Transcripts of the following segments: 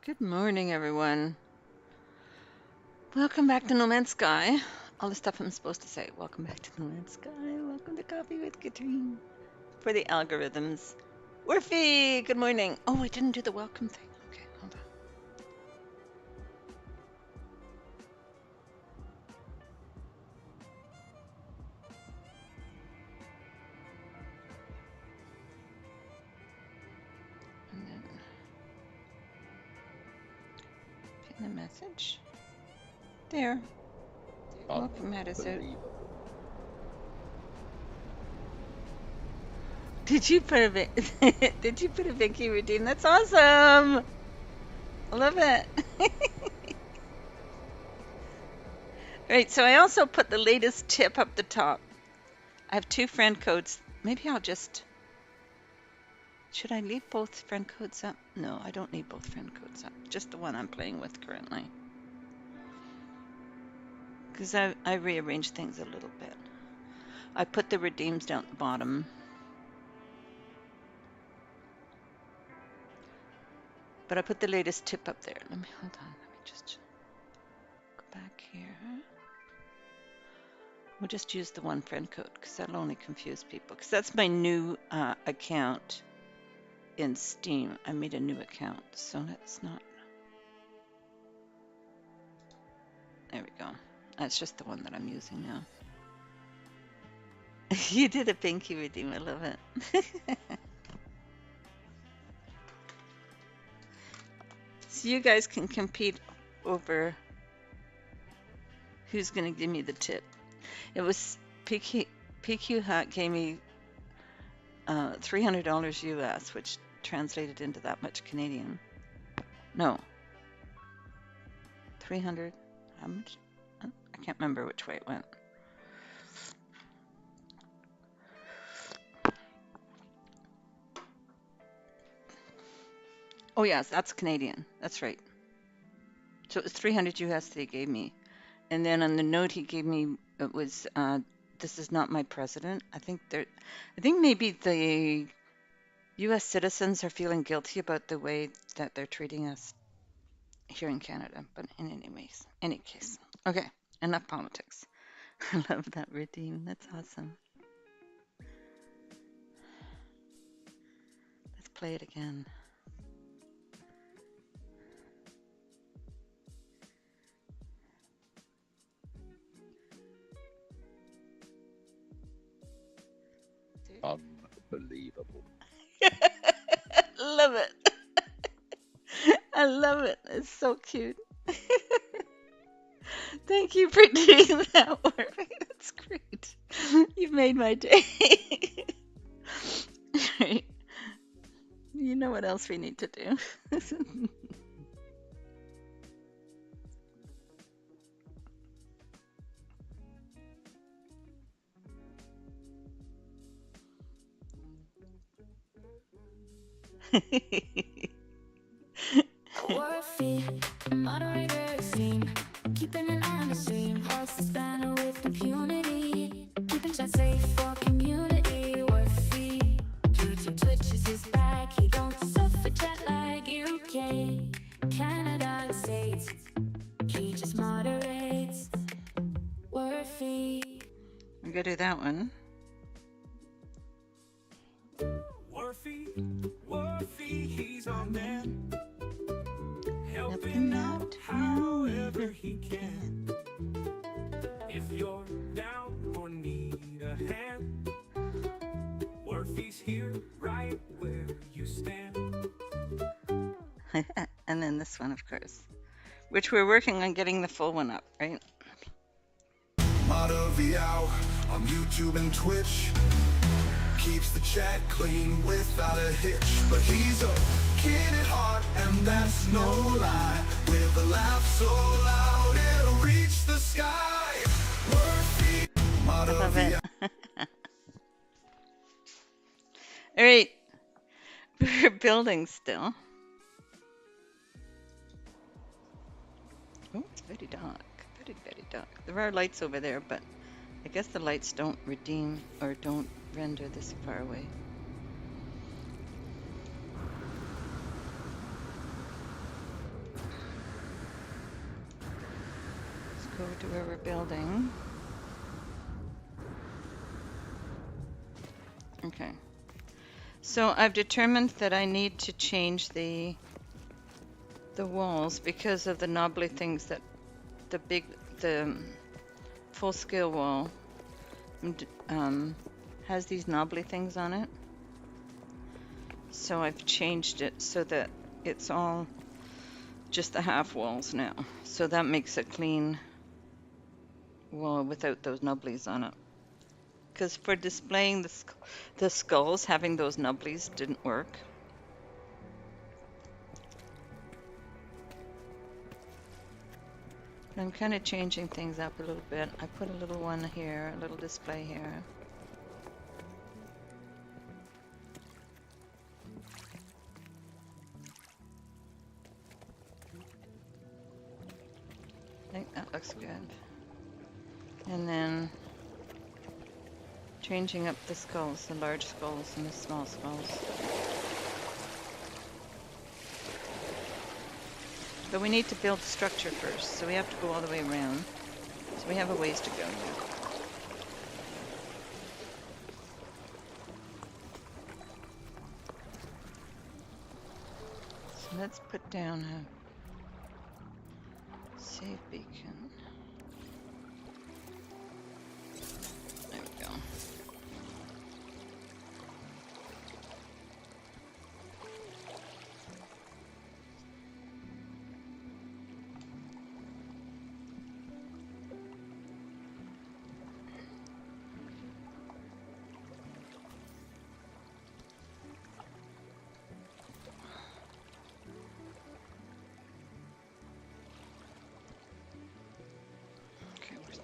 Good morning, everyone. Welcome back to No Man's Sky. All the stuff I'm supposed to say. Welcome back to No Man's Sky. Welcome to Coffee with Catrien. For the algorithms. Worfy, good morning. Oh, I didn't do the welcome thing. Okay, hold on. And then pin the message. There. Welcome had us out. Did you put a did you put a Vicky routine? That's awesome. I love it. Right, so I also put the latest tip up the top. I have 2 friend codes. Maybe I'll just... Should I leave both friend codes up? No, I don't need both friend codes up. Just the one I'm playing with currently. Because I rearranged things a little bit. I put the redeems down at the bottom. But I put the latest tip up there. Hold on. Let me just go back here. We'll just use the one friend code because that'll only confuse people. Because that's my new account in Steam. I made a new account, so let's not... There we go. That's just the one that I'm using now. You did a pinky redeem. I love it. So you guys can compete over who's going to give me the tip. It was PQ Hat gave me $300 US, which translated into that much Canadian. No. 300. How much? I can't remember which way it went. Oh, yes, that's Canadian. That's right. So it was 300 US that he gave me. And then on the note he gave me, it was, this is not my president. I think maybe the US citizens are feeling guilty about the way that they're treating us here in Canada. But in any case. Okay, enough politics. I love that redeem. That's awesome. Let's play it again. Unbelievable. Love it. I love it. It's so cute. Thank you for doing that work. That's great. You've made my day. Right. You know what else we need to do. Worthy, moderator scene, keeping an eye on the scene, pulse the spanner with impunity, keeping chat safe for community. Worthy, Twitches his back, he don't suffer chat. feet. We gotta do that one. Wharfie, he's our man, helping out however he can. If you're down or need a hand, Wharfie's here right where you stand. And then this one, of course, which we're working on getting the full one up, right? Viao on YouTube and Twitch. Keeps the chat clean without a hitch. But he's a kid at heart, and that's no lie. With a laugh so loud it'll reach the sky. Murphy, I love it. All right, we're building still. Oh, it's very dark, very, very dark. There are lights over there, but I guess the lights don't redeem or don't render this far away. Let's go to where we're building. Okay. So I've determined that I need to change the walls because of the knobbly things that the full scale wall has these knobbly things on it. So I've changed it so that it's all just the half walls now. So that makes a clean wall without those nubblies on it. Because for displaying the skulls, having those nubblies didn't work. I'm kind of changing things up a little bit. I put a little one here, a little display here. I think that looks good. And then changing up the skulls, the large skulls and the small skulls. But we need to build structure first, so we have to go all the way around. So we have a ways to go here. So let's put down a save beacon. There we go.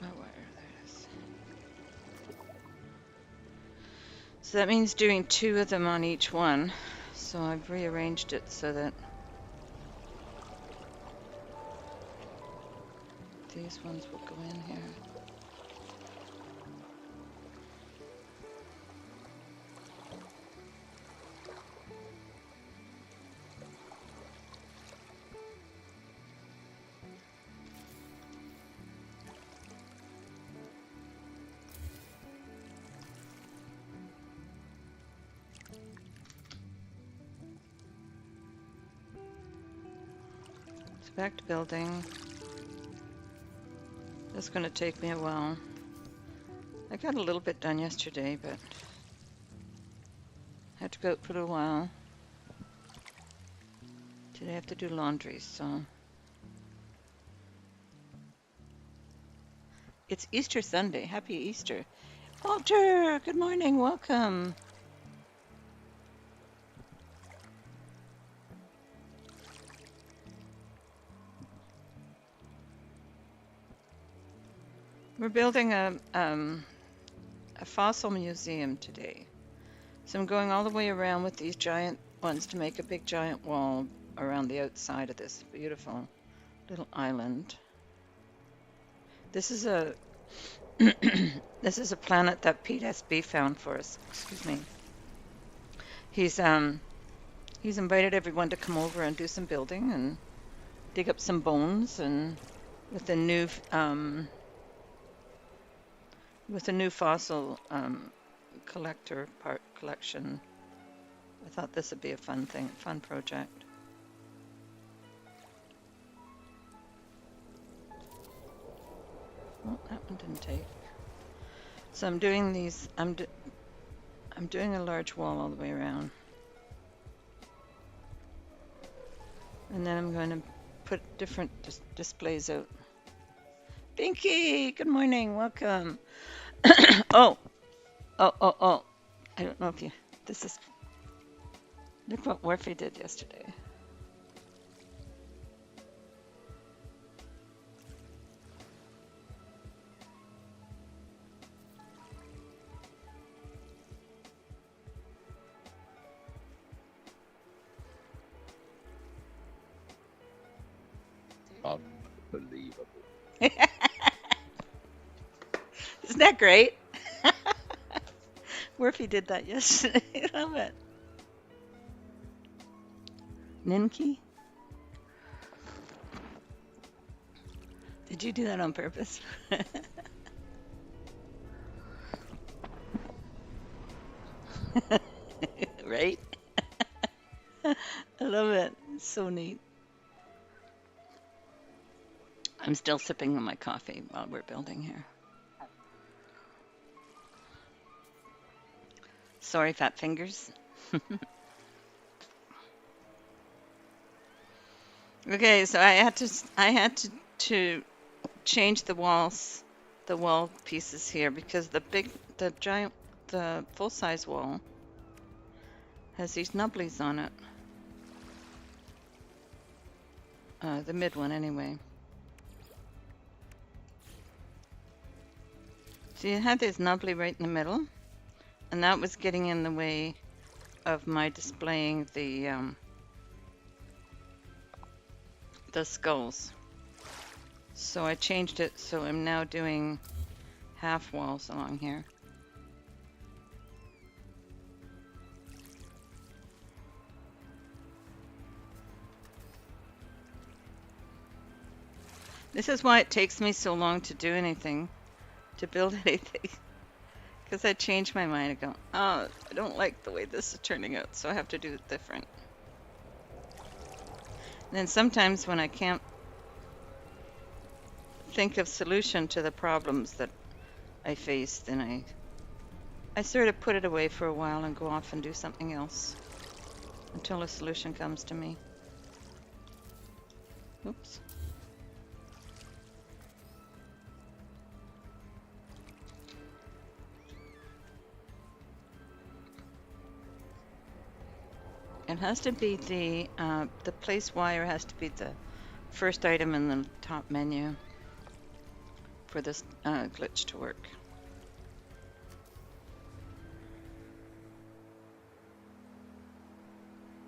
My wire, there it is. So that means doing 2 of them on each one. So I've rearranged it so that these ones will go in here. Back to building. That's going to take me a while. I got a little bit done yesterday, but had to go out for a little while. Today I have to do laundry, so. It's Easter Sunday. Happy Easter. Walter, good morning. Welcome. We're building a fossil museum today. So I'm going all the way around with these giant ones to make a big giant wall around the outside of this beautiful little island. This is a this is a planet that Pete SB found for us. Excuse me. He's invited everyone to come over and do some building and dig up some bones, and with the new with a new fossil collector part collection. I thought this would be a fun project. Well, that one didn't take. So I'm doing these. I'm doing a large wall all the way around, and then I'm going to put different displays out. Binky, good morning, welcome. Oh, oh. I don't know if you. This is. Look what Warfy did yesterday. Unbelievable. Isn't that great? Warfy did that yesterday. I love it. Ninki? Did you do that on purpose? Right? I love it. It's so neat. I'm still sipping on my coffee while we're building here. Sorry, fat fingers. Okay, so I had to change the wall pieces here because the full-size wall has these nubblies on it. The mid one anyway. So you had this nubbly right in the middle, and that was getting in the way of my displaying the skulls. So I changed it, so I'm now doing half walls along here. This is why it takes me so long to do anything, to build anything. Because I change my mind and go, oh, I don't like the way this is turning out, so I have to do it different. And then sometimes when I can't think of solution to the problems that I face, then I sort of put it away for a while and go off and do something else until a solution comes to me. Oops. It has to be the place wire has to be the first item in the top menu for this glitch to work.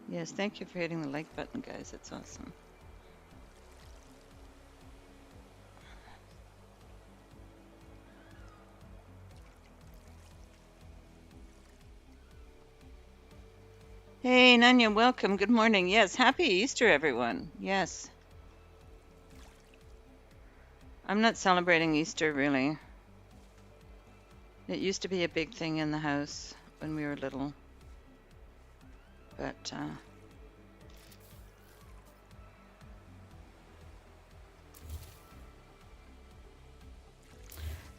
Yes, thank you for hitting the like button, guys. It's awesome. Hey, Nanya, welcome. Good morning. Yes, happy Easter, everyone. Yes. I'm not celebrating Easter, really. It used to be a big thing in the house when we were little. But,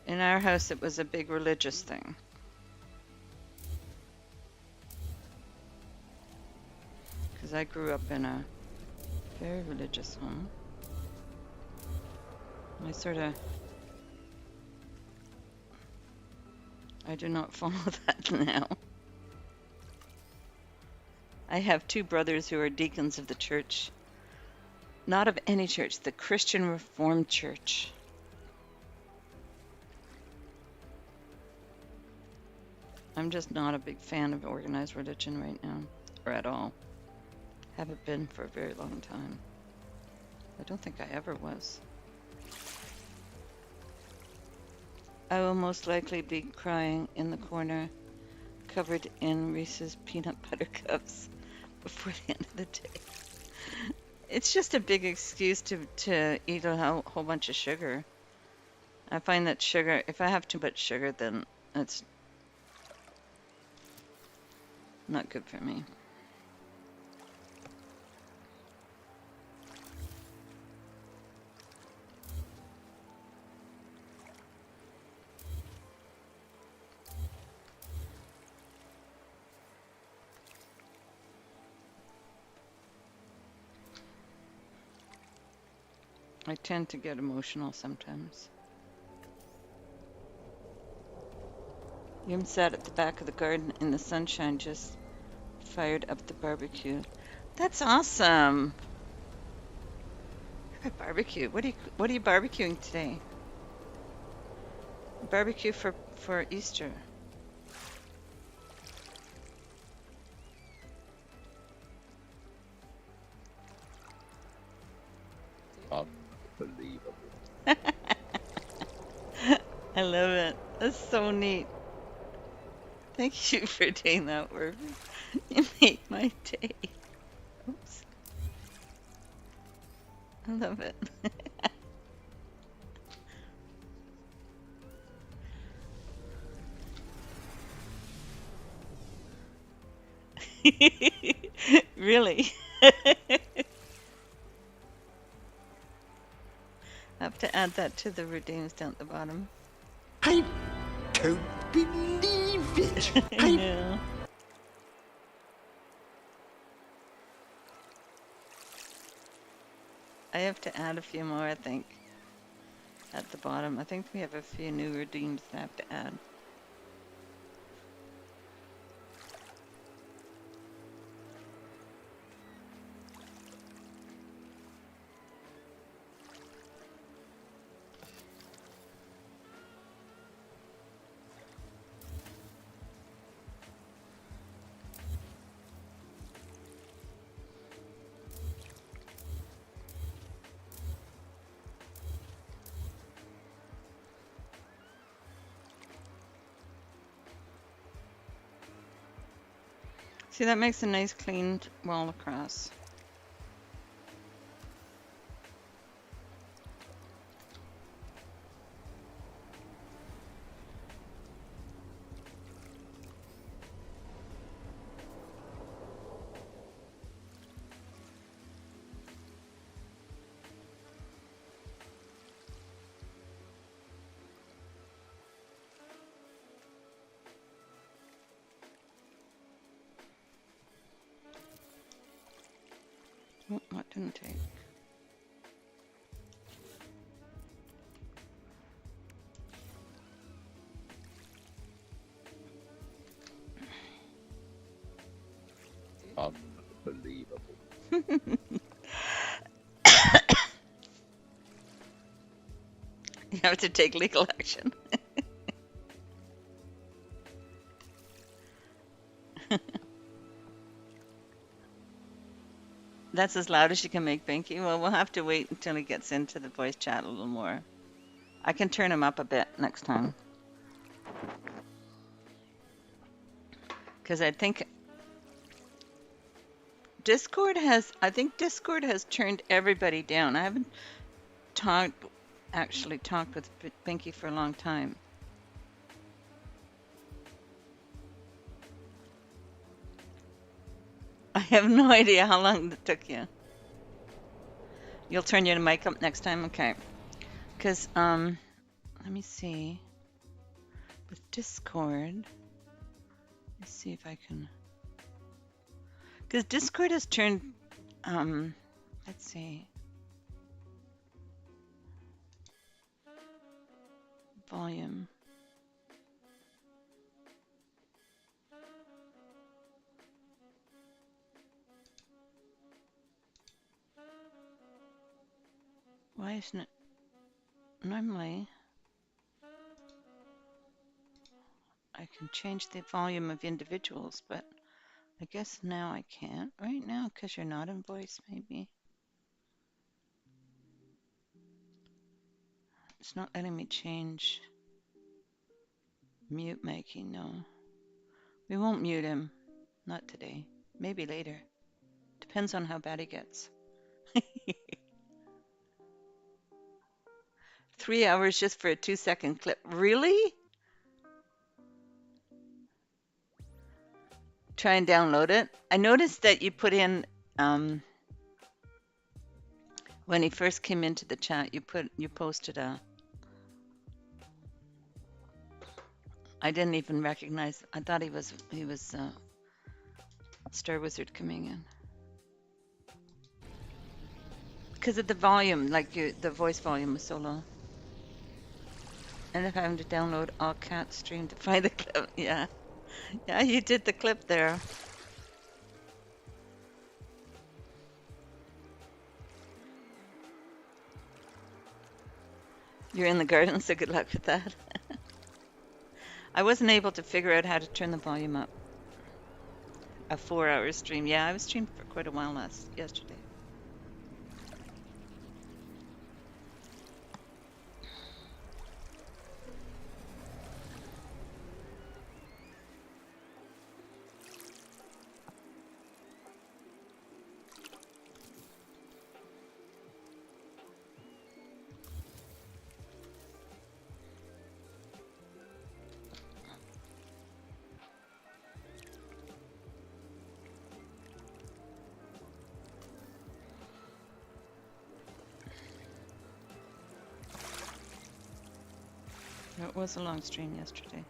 in our house, it was a big religious thing. Because I grew up in a very religious home. I do not follow that now. I have two brothers who are deacons of the church. Not of any church, the Christian Reformed Church. I'm just not a big fan of organized religion right now, or at all. Haven't been for a very long time. I don't think I ever was. I will most likely be crying in the corner, covered in Reese's peanut butter cups before the end of the day. It's just a big excuse to eat a whole bunch of sugar. I find that sugar, if I have too much sugar, then it's not good for me. I tend to get emotional sometimes. Yum sat at the back of the garden in the sunshine, just fired up the barbecue. That's awesome. A barbecue. What are you barbecuing today? Barbecue for Easter. Unbelievable. I love it. That's so neat. Thank you for doing that work. You made my day. Oops. I love it. Really? I have to add that to the redeems down at the bottom. I don't believe it. I know. I have to add a few more, I think, at the bottom. I think we have a few new redeems that I have to add. See, that makes a nice clean wall across. Oh, what didn't take? Unbelievable. You have to take legal action. That's as loud as you can make Binky. Well, we'll have to wait until he gets into the voice chat a little more. I can turn him up a bit next time. Because I think I think Discord has turned everybody down. I haven't actually talked with Binky for a long time. I have no idea how long it took you. You'll turn your mic up next time? Okay. Because, let me see. With Discord, let's see if I can. Because Discord has turned, let's see. Volume. Why isn't it? Normally, I can change the volume of individuals, but I guess now I can't right now because you're not in voice, maybe. It's not letting me change mute making, no. We won't mute him. Not today. Maybe later. Depends on how bad he gets. 3 hours just for a 2-second clip. Really? Try and download it. I noticed that you put in when he first came into the chat, you posted a. I didn't even recognize. I thought he was Star Wizard coming in because of the volume. Like the voice volume was so low. And if having to download all cat stream to find the clip. Yeah, yeah, you did the clip there. You're in the garden, so good luck with that. I wasn't able to figure out how to turn the volume up. A 4-hour stream. Yeah, I was streamed for quite a while yesterday. It was a long stream yesterday.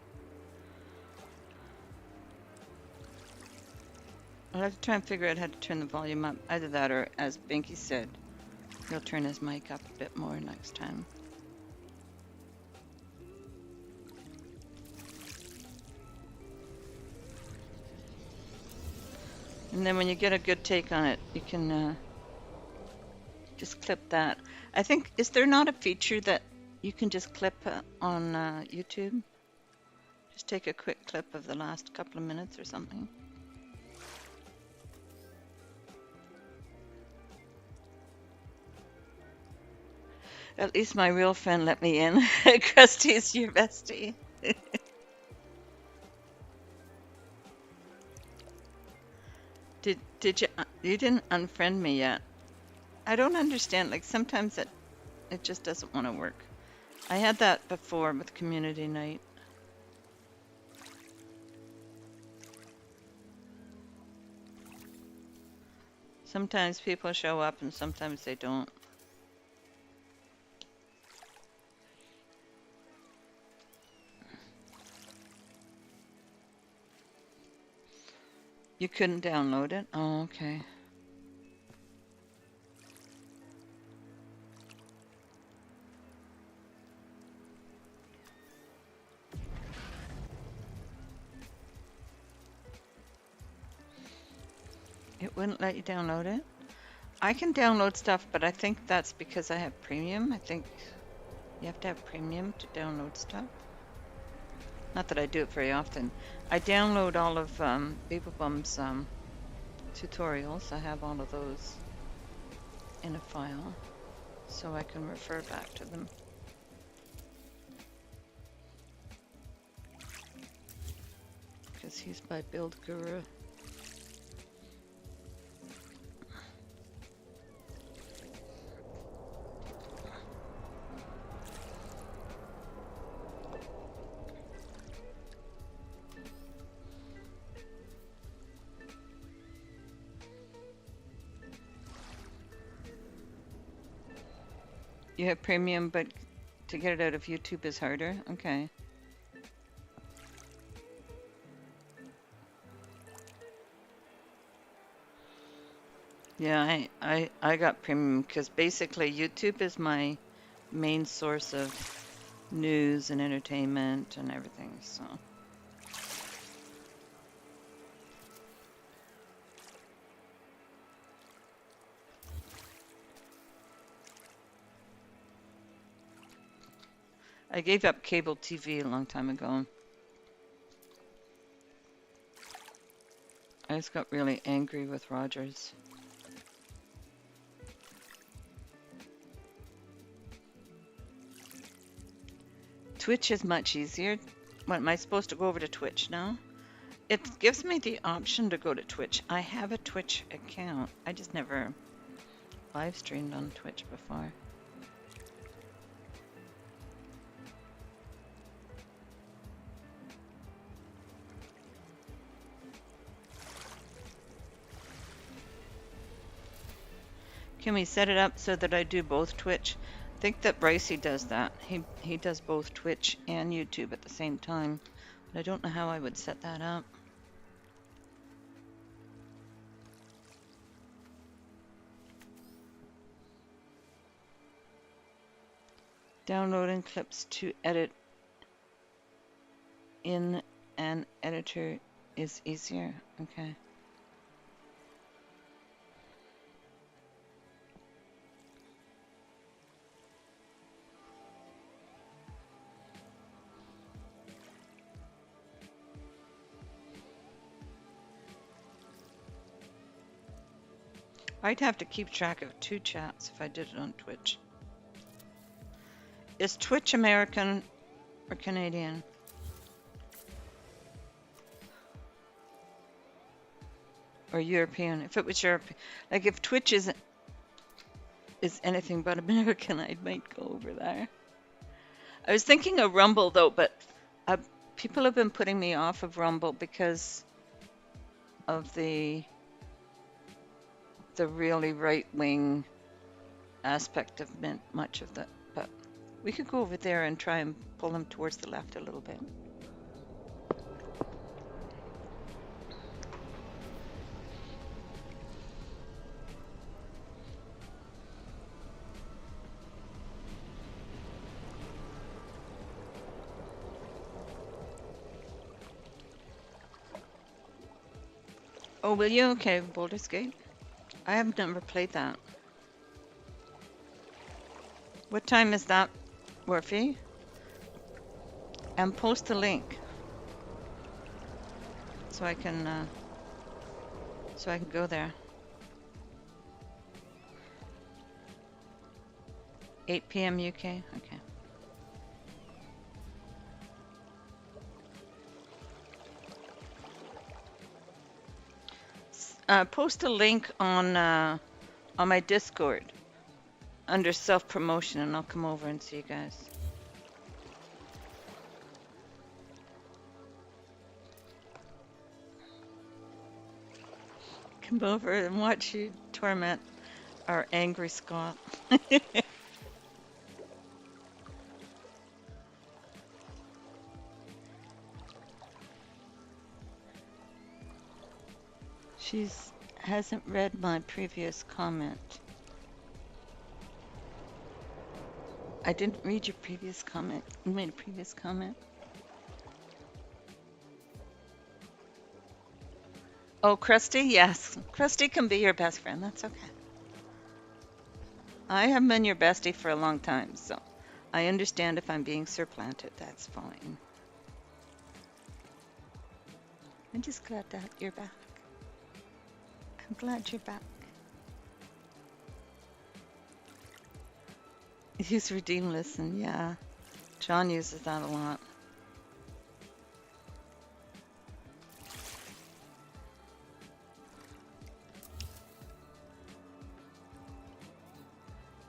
I'll have to try and figure out how to turn the volume up. Either that or, as Binky said, he'll turn his mic up a bit more next time. And then when you get a good take on it, you can just clip that. I think, is there not a feature that you can just clip on YouTube? Just take a quick clip of the last couple of minutes or something. At least my real friend let me in. Krusty's your bestie. Did you didn't unfriend me yet? I don't understand. Like sometimes it just doesn't want to work. I had that before with community night. Sometimes people show up and sometimes they don't. You couldn't download it? Oh, okay. It wouldn't let you download it? I can download stuff, but I think that's because I have premium. I think you have to have premium to download stuff. Not that I do it very often. I download all of Beeblebum's tutorials. I have all of those in a file, so I can refer back to them. Because he's my build guru. You have premium, but to get it out of YouTube is harder? Okay. Yeah, I got premium because basically YouTube is my main source of news and entertainment and everything, so. I gave up cable TV a long time ago. I just got really angry with Rogers. Twitch is much easier. What, am I supposed to go over to Twitch now? It gives me the option to go to Twitch. I have a Twitch account. I just never live streamed on Twitch before. Can we set it up so that I do both Twitch? I think that Brycey does that. He does both Twitch and YouTube at the same time. But I don't know how I would set that up. Downloading clips to edit in an editor is easier. Okay. I'd have to keep track of 2 chats if I did it on Twitch. Is Twitch American or Canadian? Or European? If it was European, like if Twitch is anything but American, I might go over there. I was thinking of Rumble though, but people have been putting me off of Rumble because of the really right-wing aspect of much of that. But we could go over there and try and pull them towards the left a little bit. Oh, will you? Okay, Baldur's Gate. I have never played that. What time is that, Worfy? And post the link so I can go there. 8 p.m. UK. Okay. Post a link on my Discord under self-promotion, and I'll come over and see you guys. Come over and watch you torment our angry Scott. She hasn't read my previous comment. I didn't read your previous comment. You made a previous comment. Oh, Krusty? Yes. Krusty can be your best friend. That's okay. I have been your bestie for a long time, so I understand if I'm being supplanted. That's fine. I'm just glad that you're back. I'm glad you're back. Use redeem listen, yeah. John uses that a lot.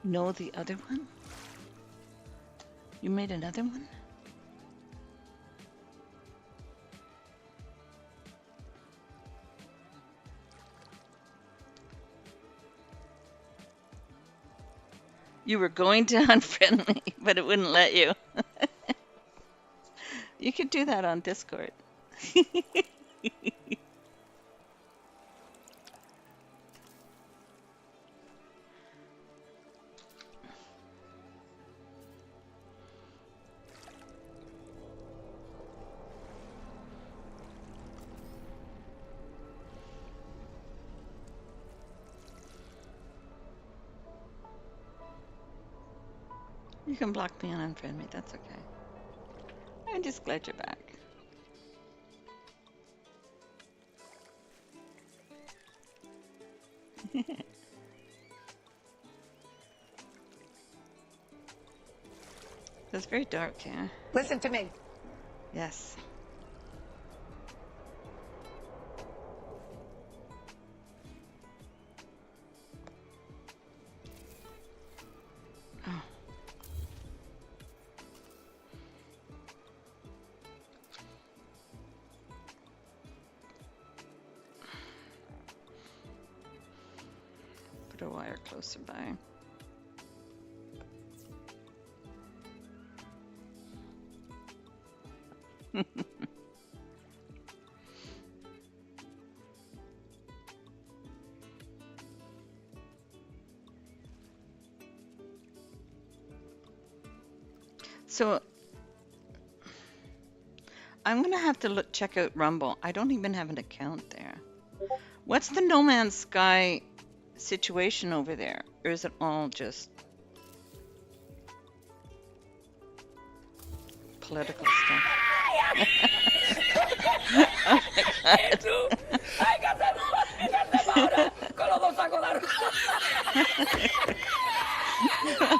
No, the other one? You made another one? You were going to unfriend me, but it wouldn't let you. You could do that on Discord. You can block me and unfriend me, that's okay. I'm just glad you're back. It's very dark here. Listen to me. Yes. Oh. Put put a wire closer by. So I'm gonna have to check out Rumble. I don't even have an account there. What's the No Man's Sky situation over there? Or is it all just political stuff?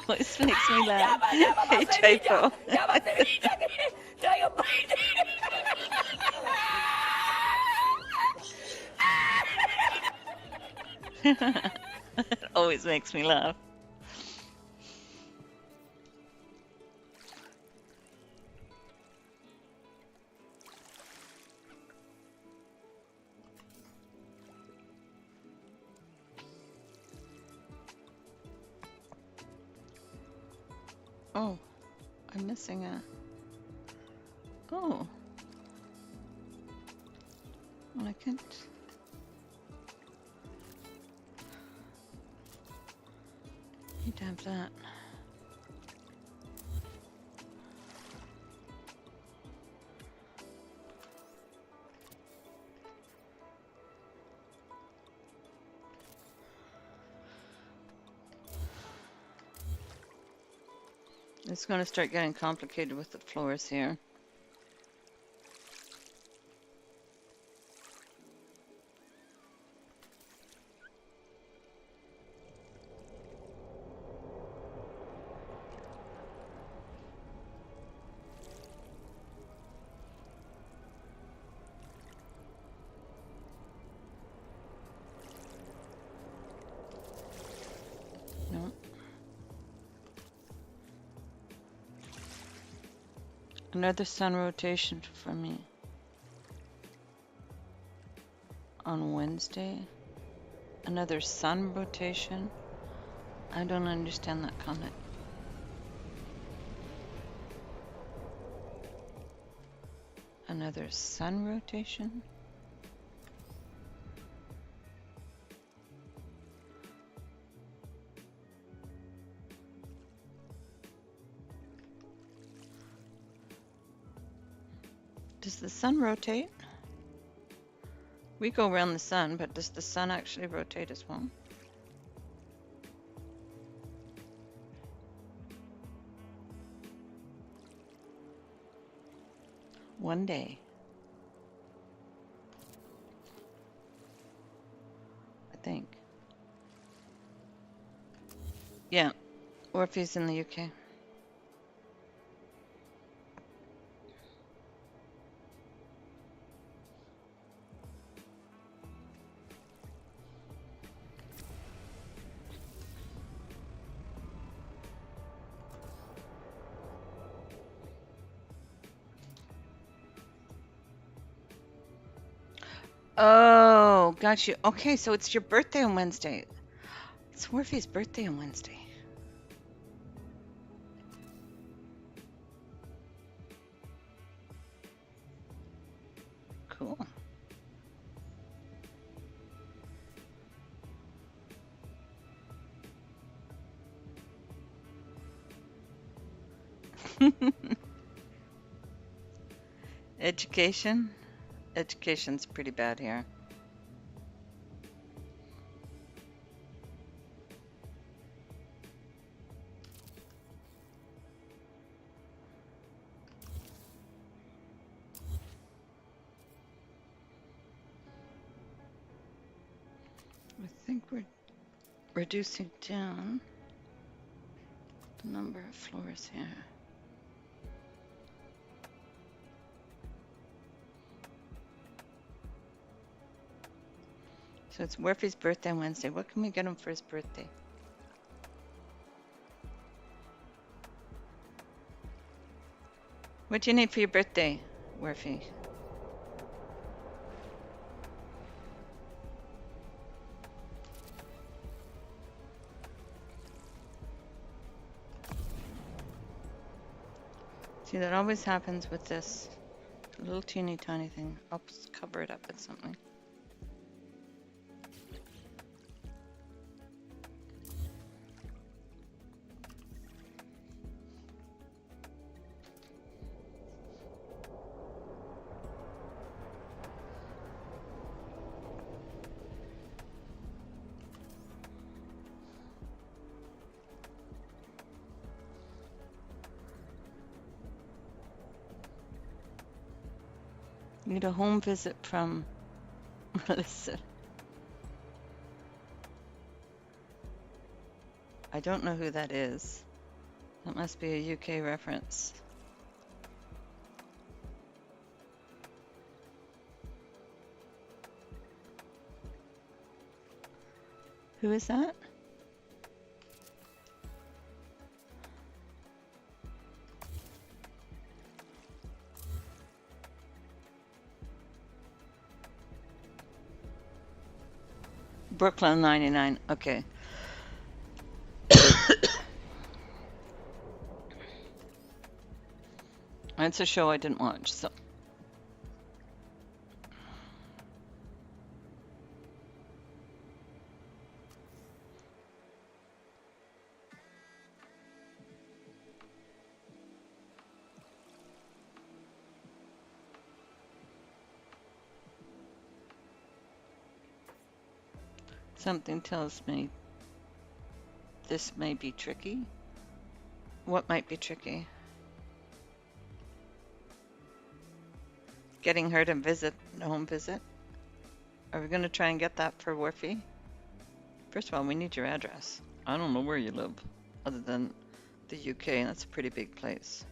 Always makes me laugh. Hey, Typo. It always makes me laugh. Oh, I'm missing a... Oh. Well, I can't... Need to have that. It's going to start getting complicated with the floors here. No. Another sun rotation for me on Wednesday. Another sun rotation. I don't understand that comment. Another sun rotation. Does the sun rotate? We go around the sun, but does the sun actually rotate as well? One day. I think. Yeah. Or if he's in the UK. Oh, got you. Okay, so it's your birthday on Wednesday. It's Worfy's birthday on Wednesday. Cool. Education? Education's pretty bad here. I think we're reducing down the number of floors here. So it's Worfy's birthday on Wednesday. What can we get him for his birthday? What do you need for your birthday, Worfy? See, that always happens with this little teeny tiny thing. I'll cover it up with something. Need a home visit from Melissa. I don't know who that is. That must be a UK reference. Who is that? Brooklyn 99. Okay. It's a show I didn't watch, so. Something tells me this may be tricky. What might be tricky? Getting her to visit, a home visit? Are we going to try and get that for Wharfie? First of all, we need your address. I don't know where you live, other than the UK, and that's a pretty big place.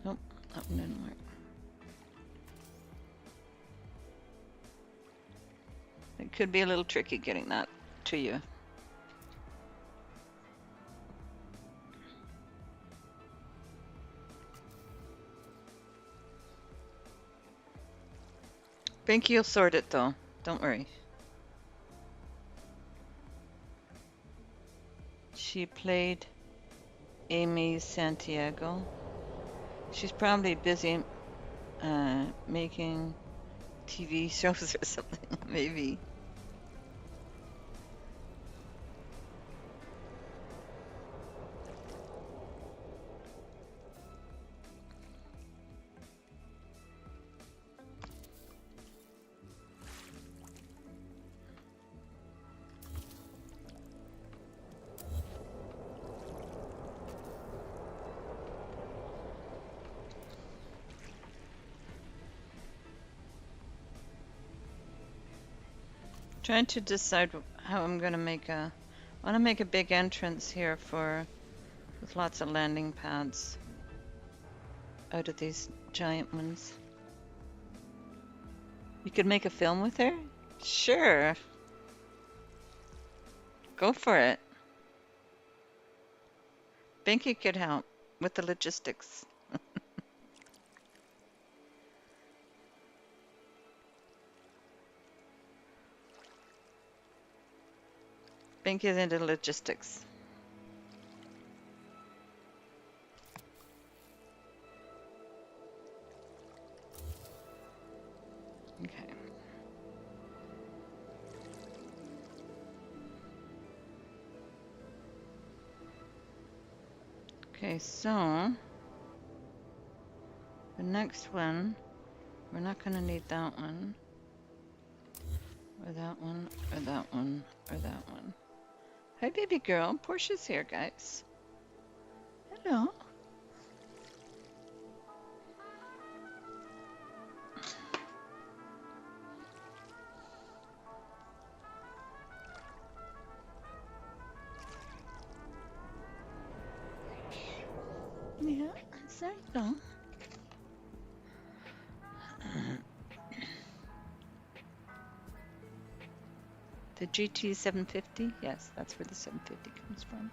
Nope, that one didn't work. It could be a little tricky getting that to you. Binky will sort it though, don't worry. She played Amy Santiago. She's probably busy making TV shows or something, maybe. Trying to decide how I'm gonna make a. I want to make a big entrance here with lots of landing pads out of these giant ones. You could make a film with her? Sure. Go for it. Binky could help with the logistics. Binky's into logistics. Okay. Okay, so the next one, we're not going to need that one, or that one, or that one, or that one. Hi, baby girl. Portia's here, guys. Hello. Yeah, there you go. The GT 750? Yes, that's where the 750 comes from.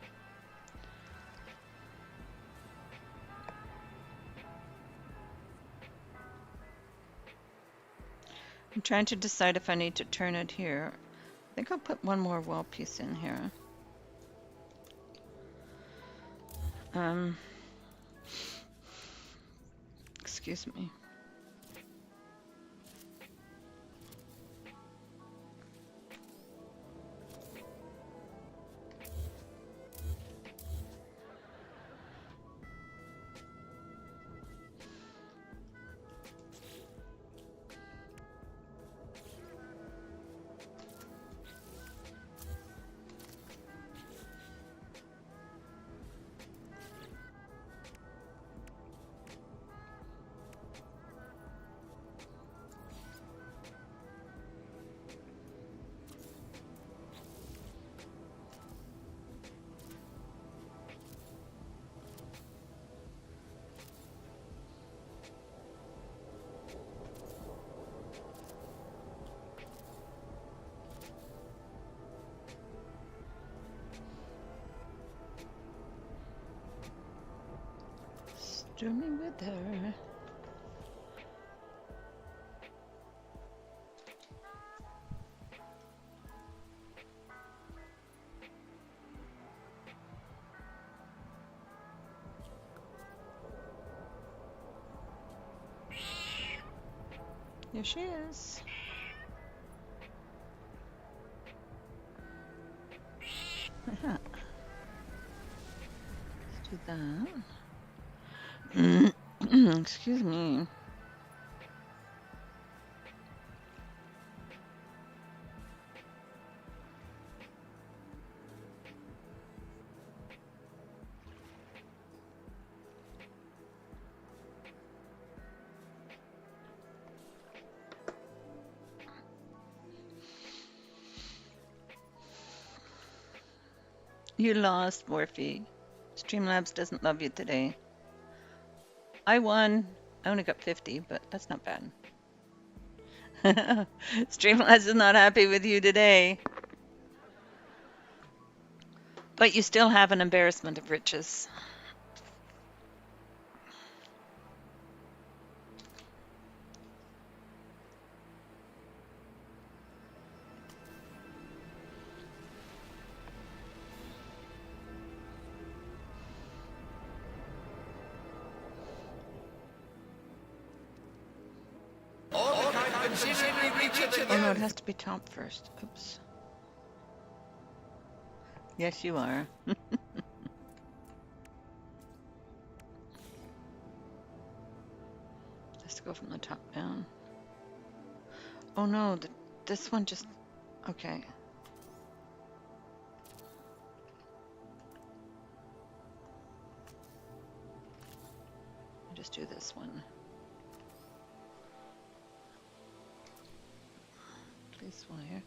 I'm trying to decide if I need to turn it here. I think I'll put one more wall piece in here. Um, excuse me. Stormy weather. Here she is. Let's do that. Excuse me. You lost, Morphe. Streamlabs doesn't love you today. I won. I only got 50, but that's not bad. Streamlabs is not happy with you today. But you still have an embarrassment of riches. Oh no, it has to be top first. Oops. Yes, you are. Let's go from the top down. Oh no, this one just... Okay. I'll just do this one. Place wire.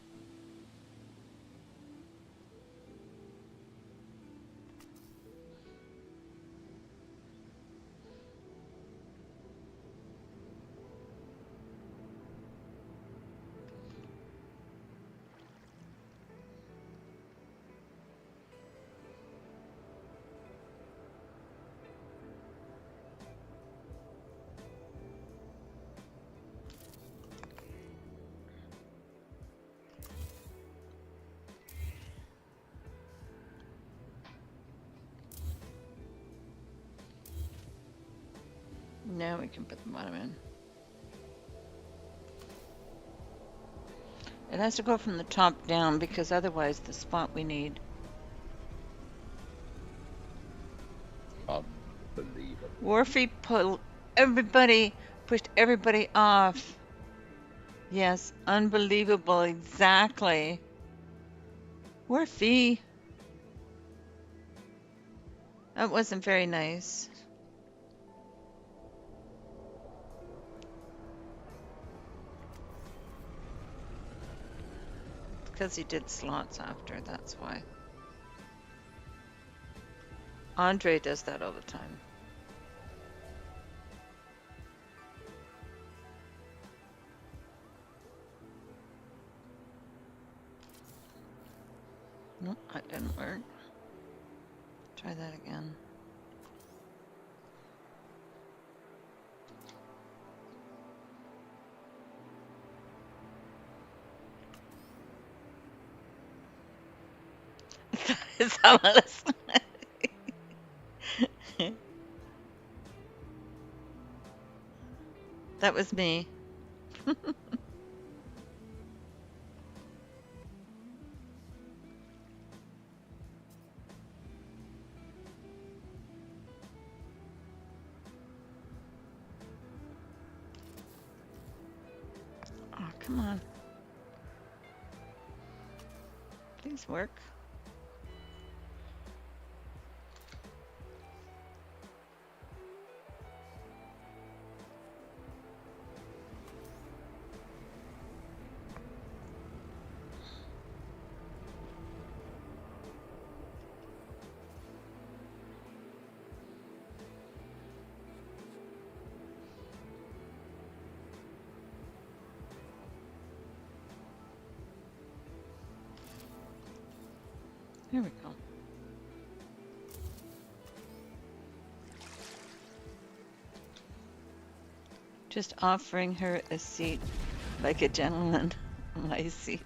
Now we can put the bottom in. It has to go from the top down because otherwise the spot we need. Unbelievable. Warfy pushed everybody off. Yes, unbelievable, exactly. Warfy. That wasn't very nice. Because he did slots after, that's why. Andre does that all the time. Nope, that didn't work. Try that again. Is that what it's That was me. Oh, come on. Please work. Here we go. Just offering her a seat like a gentleman. My seat.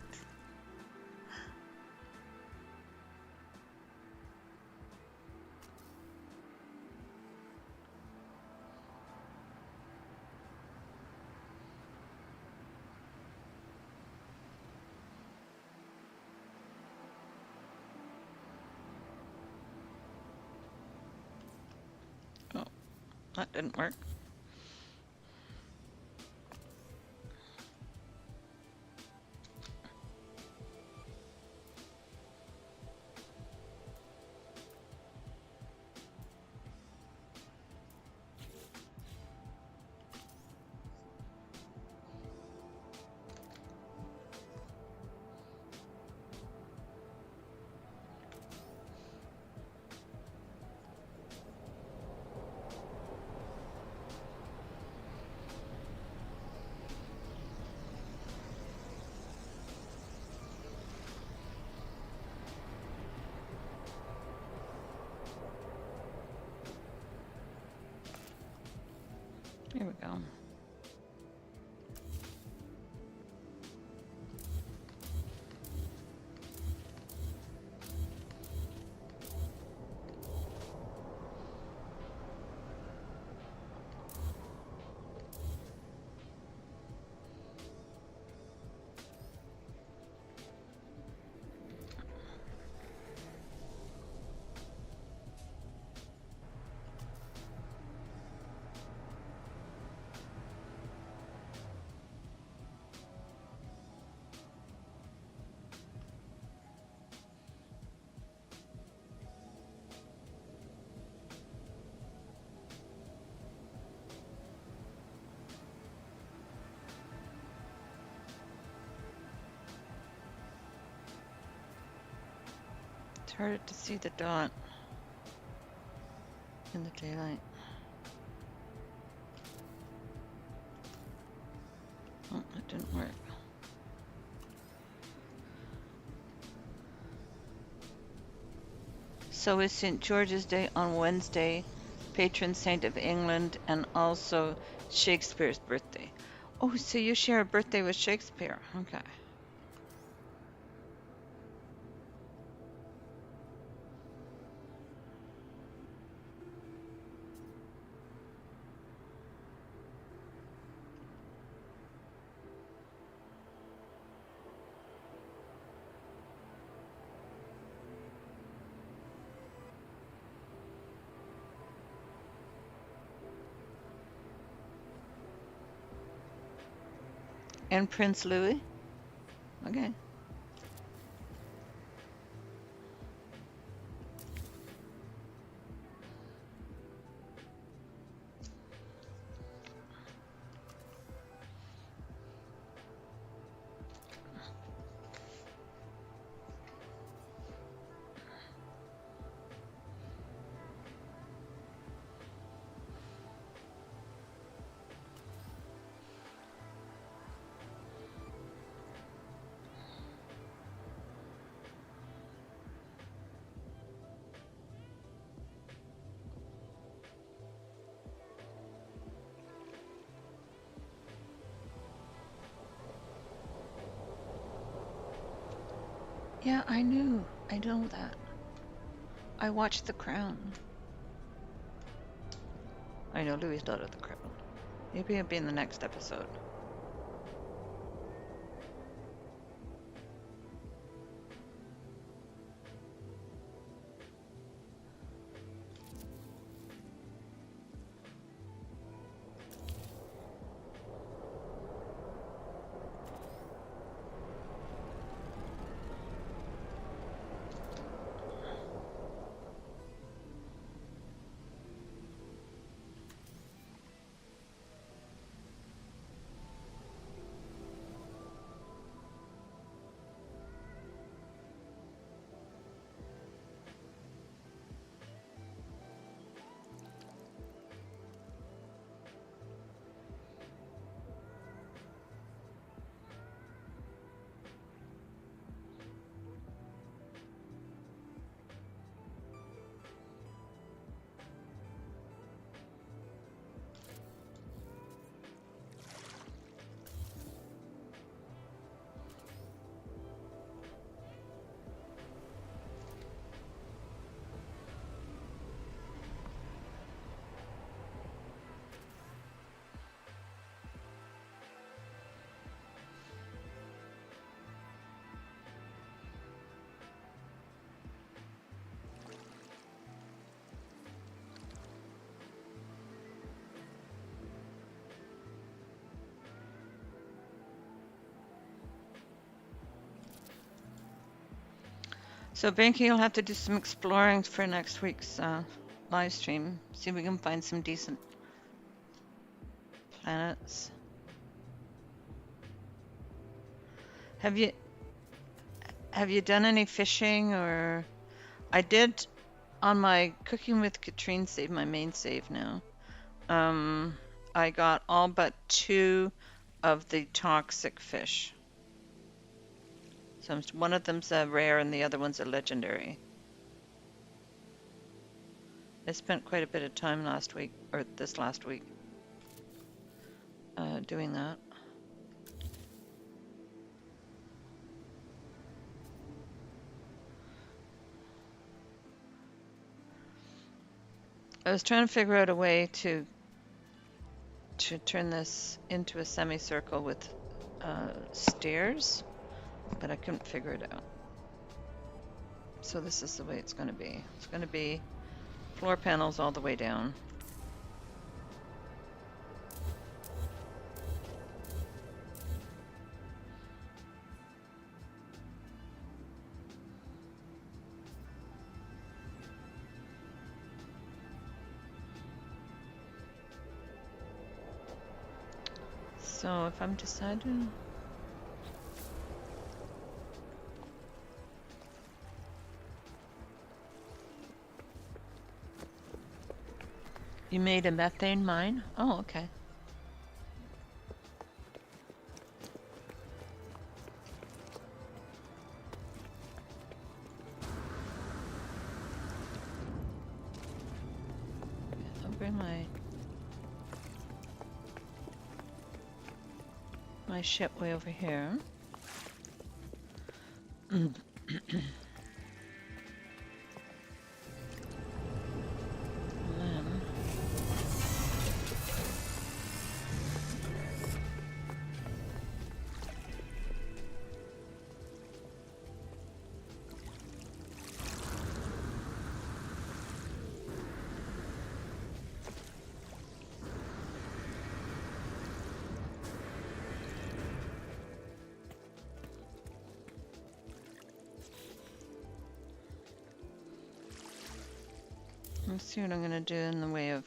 Oh, that didn't work. Here we go. It's harder to see the dot in the daylight. Oh, that didn't work. So is St. George's Day on Wednesday, patron saint of England, and also Shakespeare's birthday. Oh, so you share a birthday with Shakespeare. Okay. And Prince Louis? Okay. Yeah, I knew. I know that. I watched The Crown. I know Louis thought of The Crown. Maybe it'll be in the next episode. So Banky, you'll have to do some exploring for next week's live stream. See if we can find some decent planets. Have you done any fishing? Or I did on my Cooking with Catrien save, my main save now. I got all but 2 of the toxic fish. So one of them's a rare and the other one's a legendary. I spent quite a bit of time last week, or this last week, doing that. I was trying to figure out a way to turn this into a semicircle with stairs, but I couldn't figure it out. So this is the way it's going to be. It's going to be floor panels all the way down. So if I'm deciding... You made a methane mine? Oh, okay. I'll bring my ship way over here. Let's see what I'm gonna do in the way of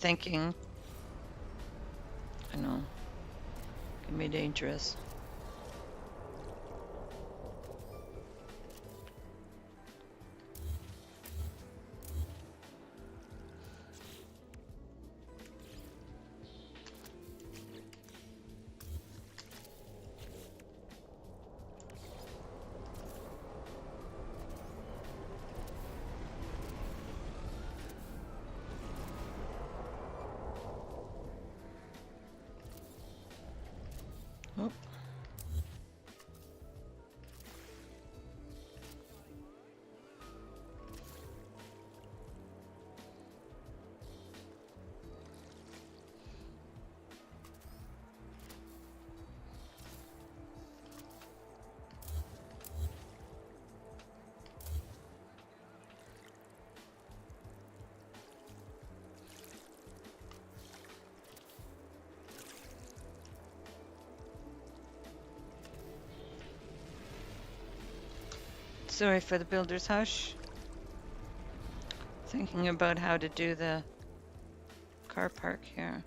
thinking. I know. Can be dangerous. Oh. Sorry for the builder's hush. Thinking about how to do the car park here.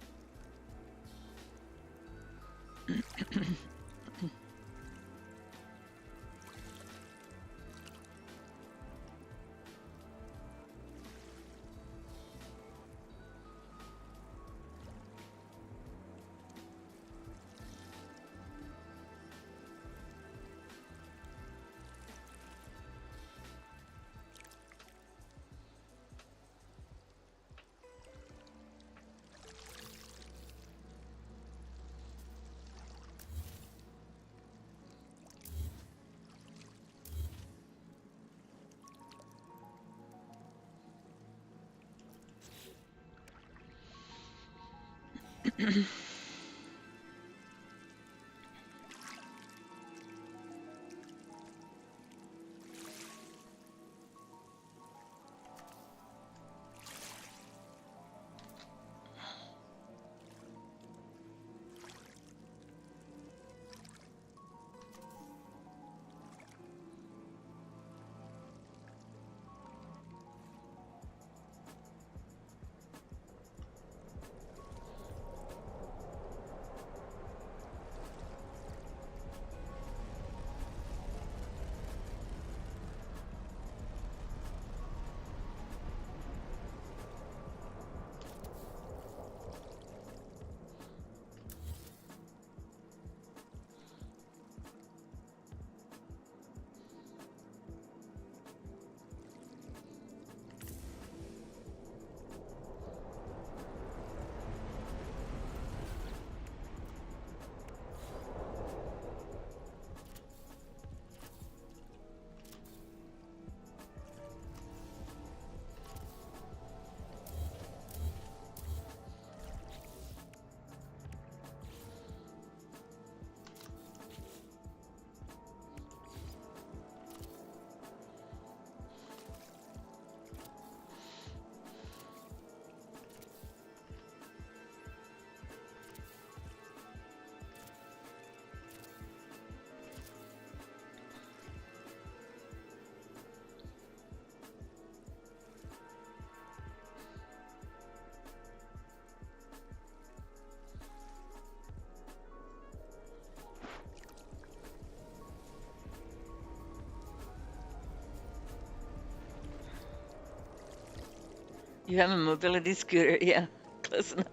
You have a mobility scooter, yeah, close enough.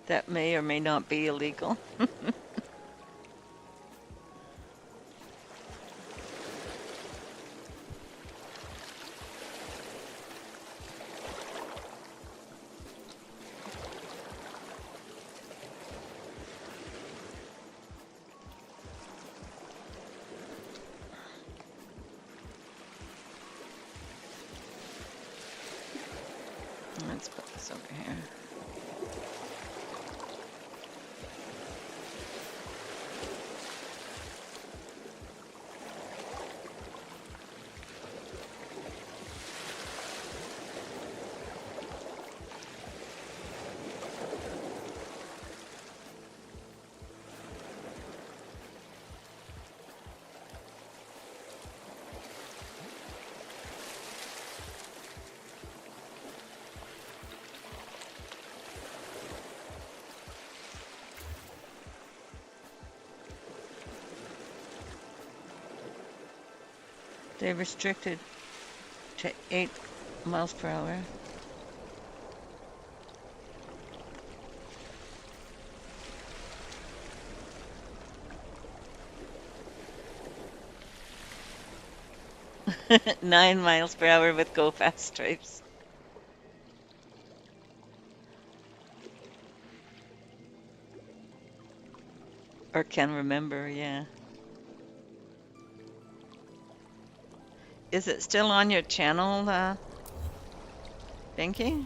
That may or may not be illegal. Let's put this over here. They're restricted to 8 miles per hour. Nine miles per hour with go fast stripes. Or can remember, yeah. Is it still on your channel, Binky?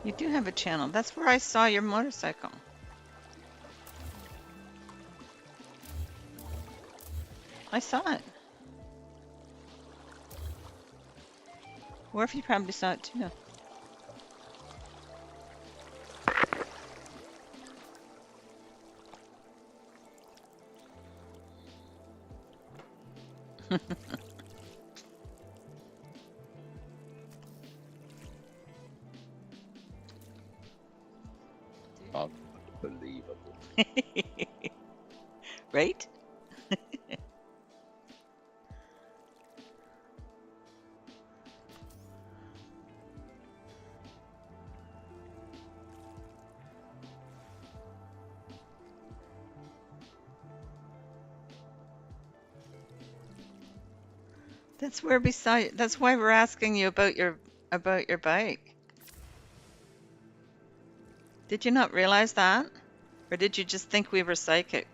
You do have a channel. That's where I saw your motorcycle. I saw it. Or if you probably saw it too. Unbelievable. Right? That's where we saw you. That's why we're asking you about your bike. Did you not realize that? Or did you just think we were psychic?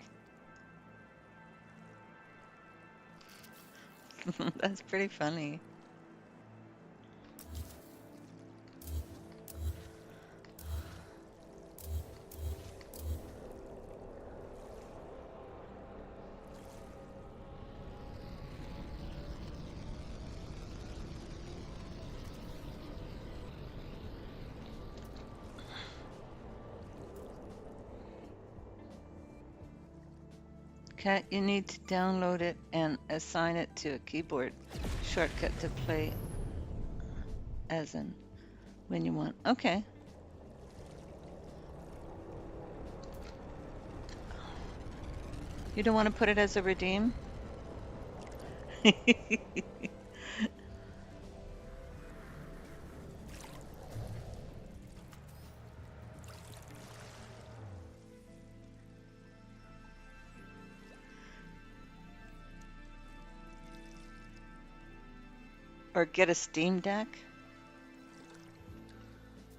That's pretty funny. Cat, you need to download it and assign it to a keyboard shortcut to play as in when you want. Okay. You don't want to put it as a redeem? Or get a Steam Deck?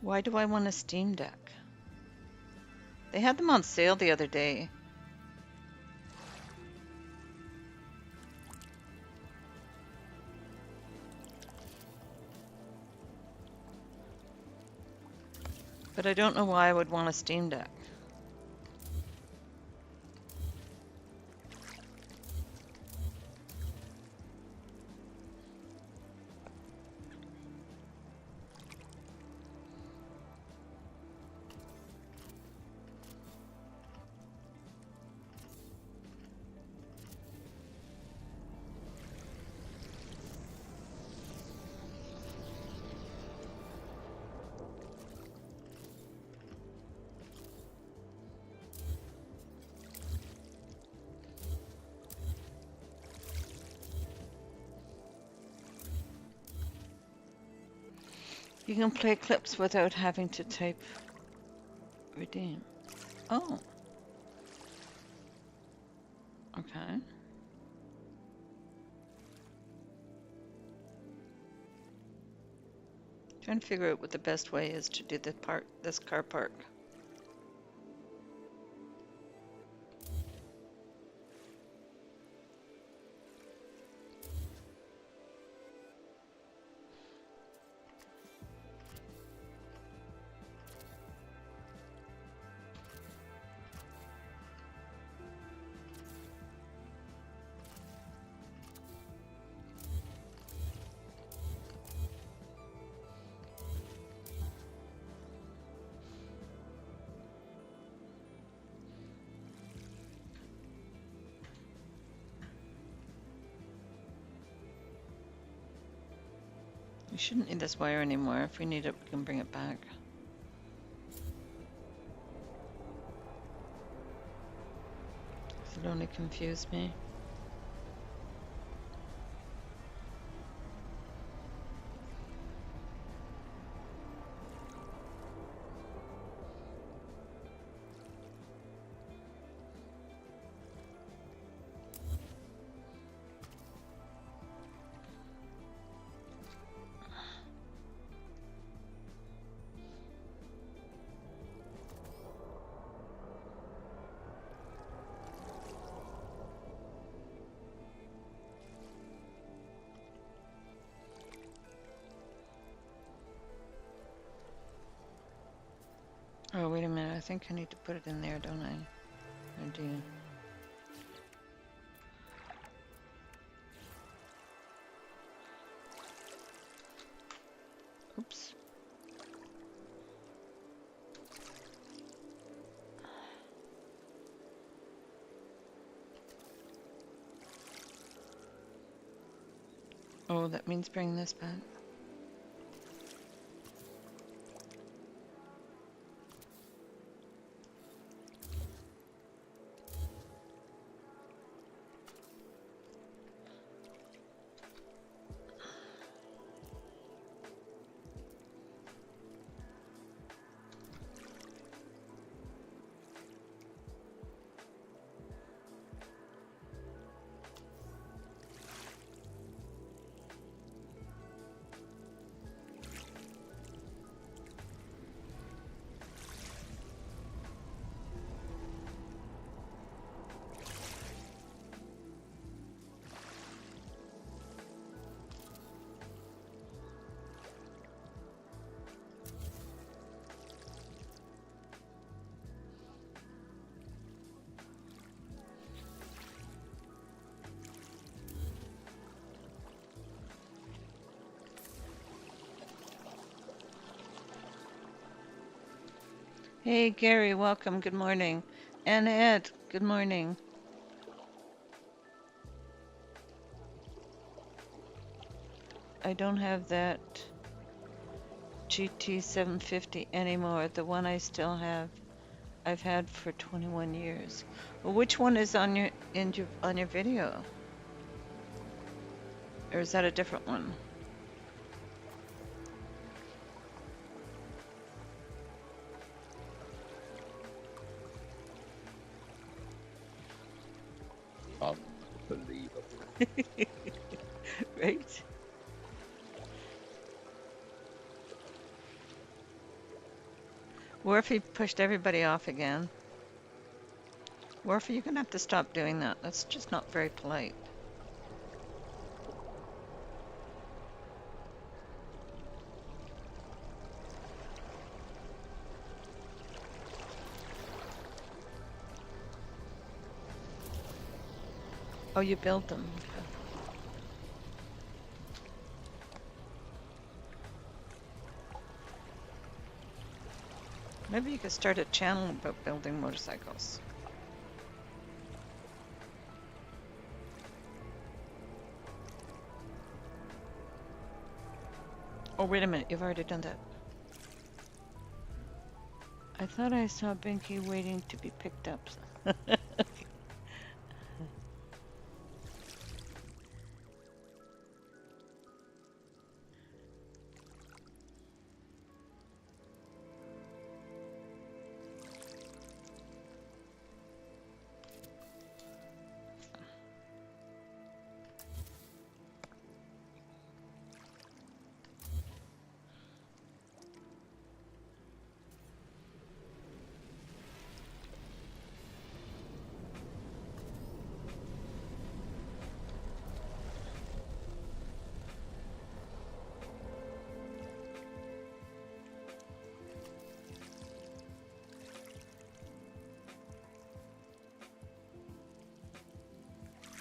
Why do I want a Steam Deck? They had them on sale the other day. But I don't know why I would want a Steam Deck. You can play clips without having to type redeem. Oh. Okay. Trying to figure out what the best way is to do this car park. We shouldn't need this wire anymore. If we need it, we can bring it back. It only confused me. Oh, wait a minute. I think I need to put it in there, don't I? I do. Oops. Oh, that means bring this back. Hey, Gary, welcome. Good morning. And Ed, good morning. I don't have that GT750 anymore. The one I still have, I've had for 21 years. Well, which one is on your video? Or is that a different one? Unbelievable. Right? Or if he pushed everybody off again. Warfy, you're gonna have to stop doing that. That's just not very polite. Oh, you built them. Okay. Maybe you could start a channel about building motorcycles. Oh, wait a minute. You've already done that. I thought I saw Binky waiting to be picked up.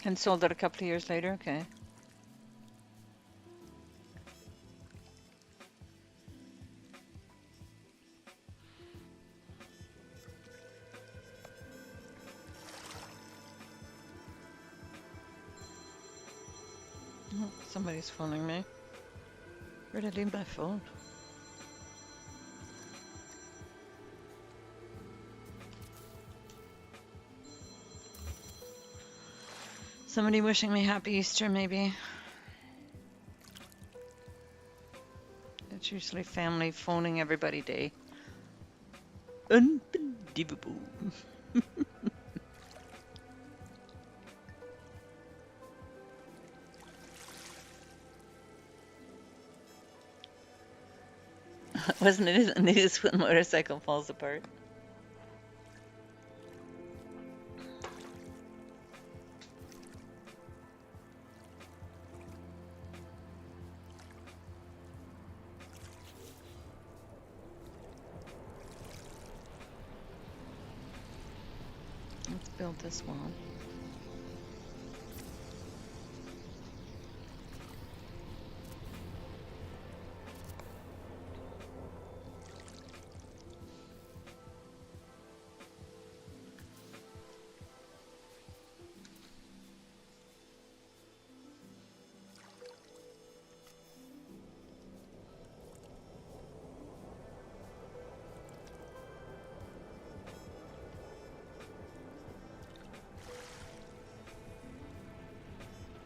And sold it a couple of years later? Okay. Oh, somebody's phoning me. Where did I leave my phone? Somebody wishing me happy Easter, maybe. It's usually family phoning everybody day. Unbelievable. Wasn't it in the news when motorcycle falls apart? Let's build this wall.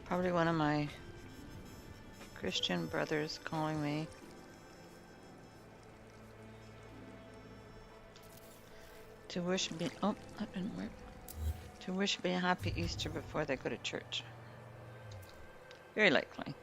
Probably one of my Christian brothers calling me. To wish me, oh, that didn't work. To wish me a happy Easter before they go to church. Very likely.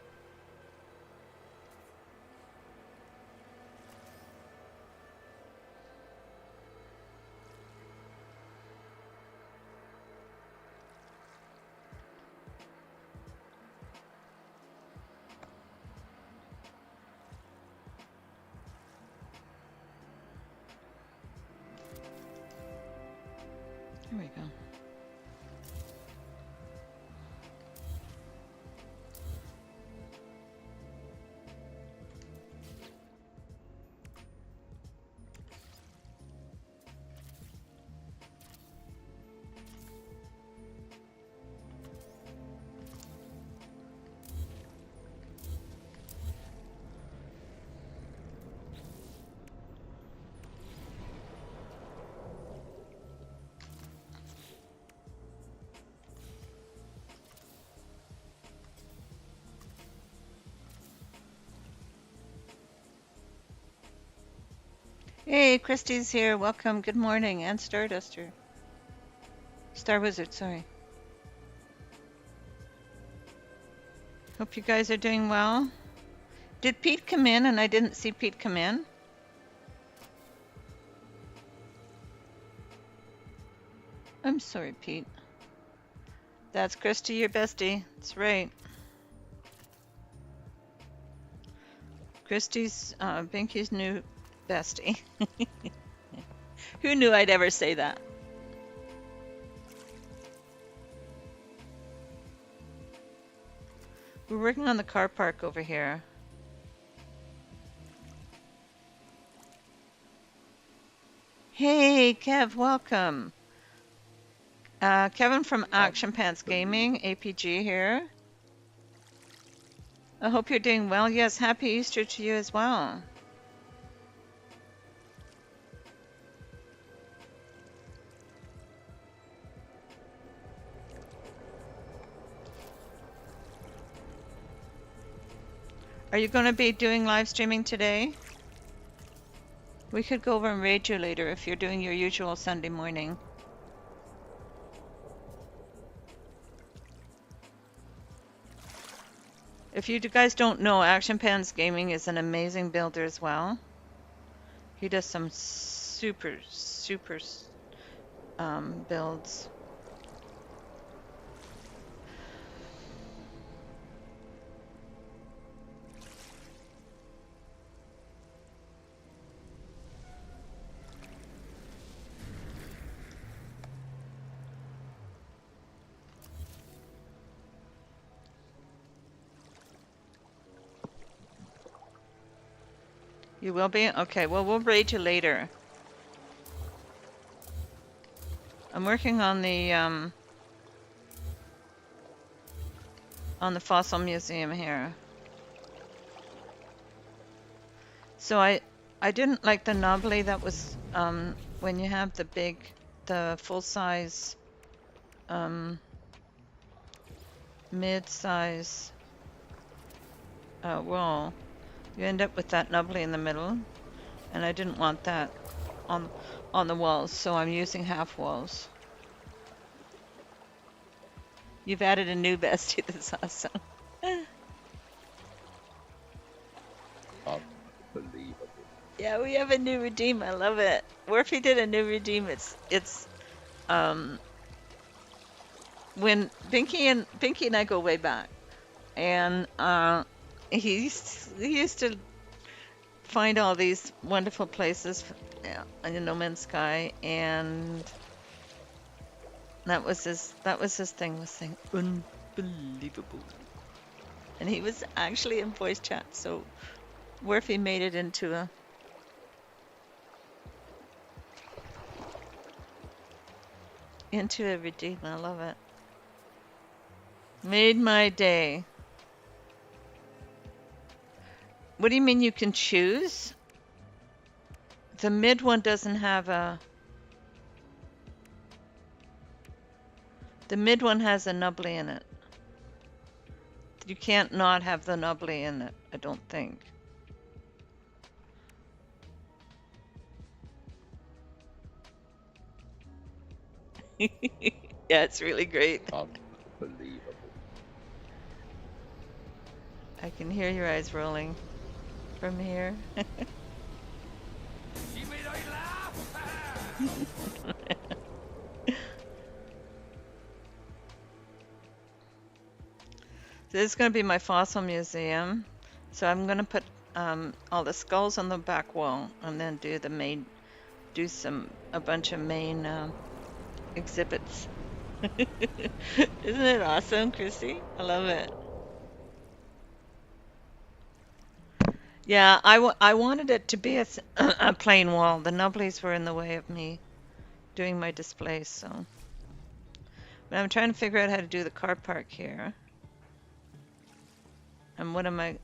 Here we go. Hey, Christy's here. Welcome. Good morning. And Starduster. Star Wizard, sorry. Hope you guys are doing well. Did Pete come in and I didn't see Pete come in? I'm sorry, Pete. That's Christy, your bestie. That's right. Christy's Binky's new bestie. Who knew I'd ever say that? We're working on the car park over here. Hey, Kev, welcome. Kevin from Action Pants Gaming, APG here. I hope you're doing well. Yes, happy Easter to you as well. Are you going to be doing live streaming today? We could go over and raid you later if you're doing your usual Sunday morning. If you guys don't know, Action Pants Gaming is an amazing builder as well. He does some super builds. You will be? Okay, well, we'll raid you later. I'm working on the fossil museum here. So I didn't like the knobbly that was when you have the full size mid-size wall, you end up with that knobbly in the middle, and I didn't want that on on the walls, so I'm using half walls. You've added a new bestie. That's awesome. Unbelievable. Yeah, we have a new redeem. I love it. Warfy did a new redeem. It's when Binky and I go way back, and he used to find all these wonderful places, yeah, in No Man's Sky, and that was his thing, was saying unbelievable. And he was actually in voice chat, so Warfy made it into a redeem. I love it. Made my day. What do you mean you can choose? The mid one doesn't have a... The mid one has a nubbly in it. You can't not have the nubbly in it, I don't think. Yeah, it's really great. Unbelievable. I can hear your eyes rolling from here. She made I laugh. So this is going to be my fossil museum. So I'm going to put all the skulls on the back wall, and then do a bunch of main exhibits. Isn't it awesome, Christy? I love it. Yeah, I wanted it to be a plain wall. The nubblies were in the way of me doing my displays, so. But I'm trying to figure out how to do the car park here. And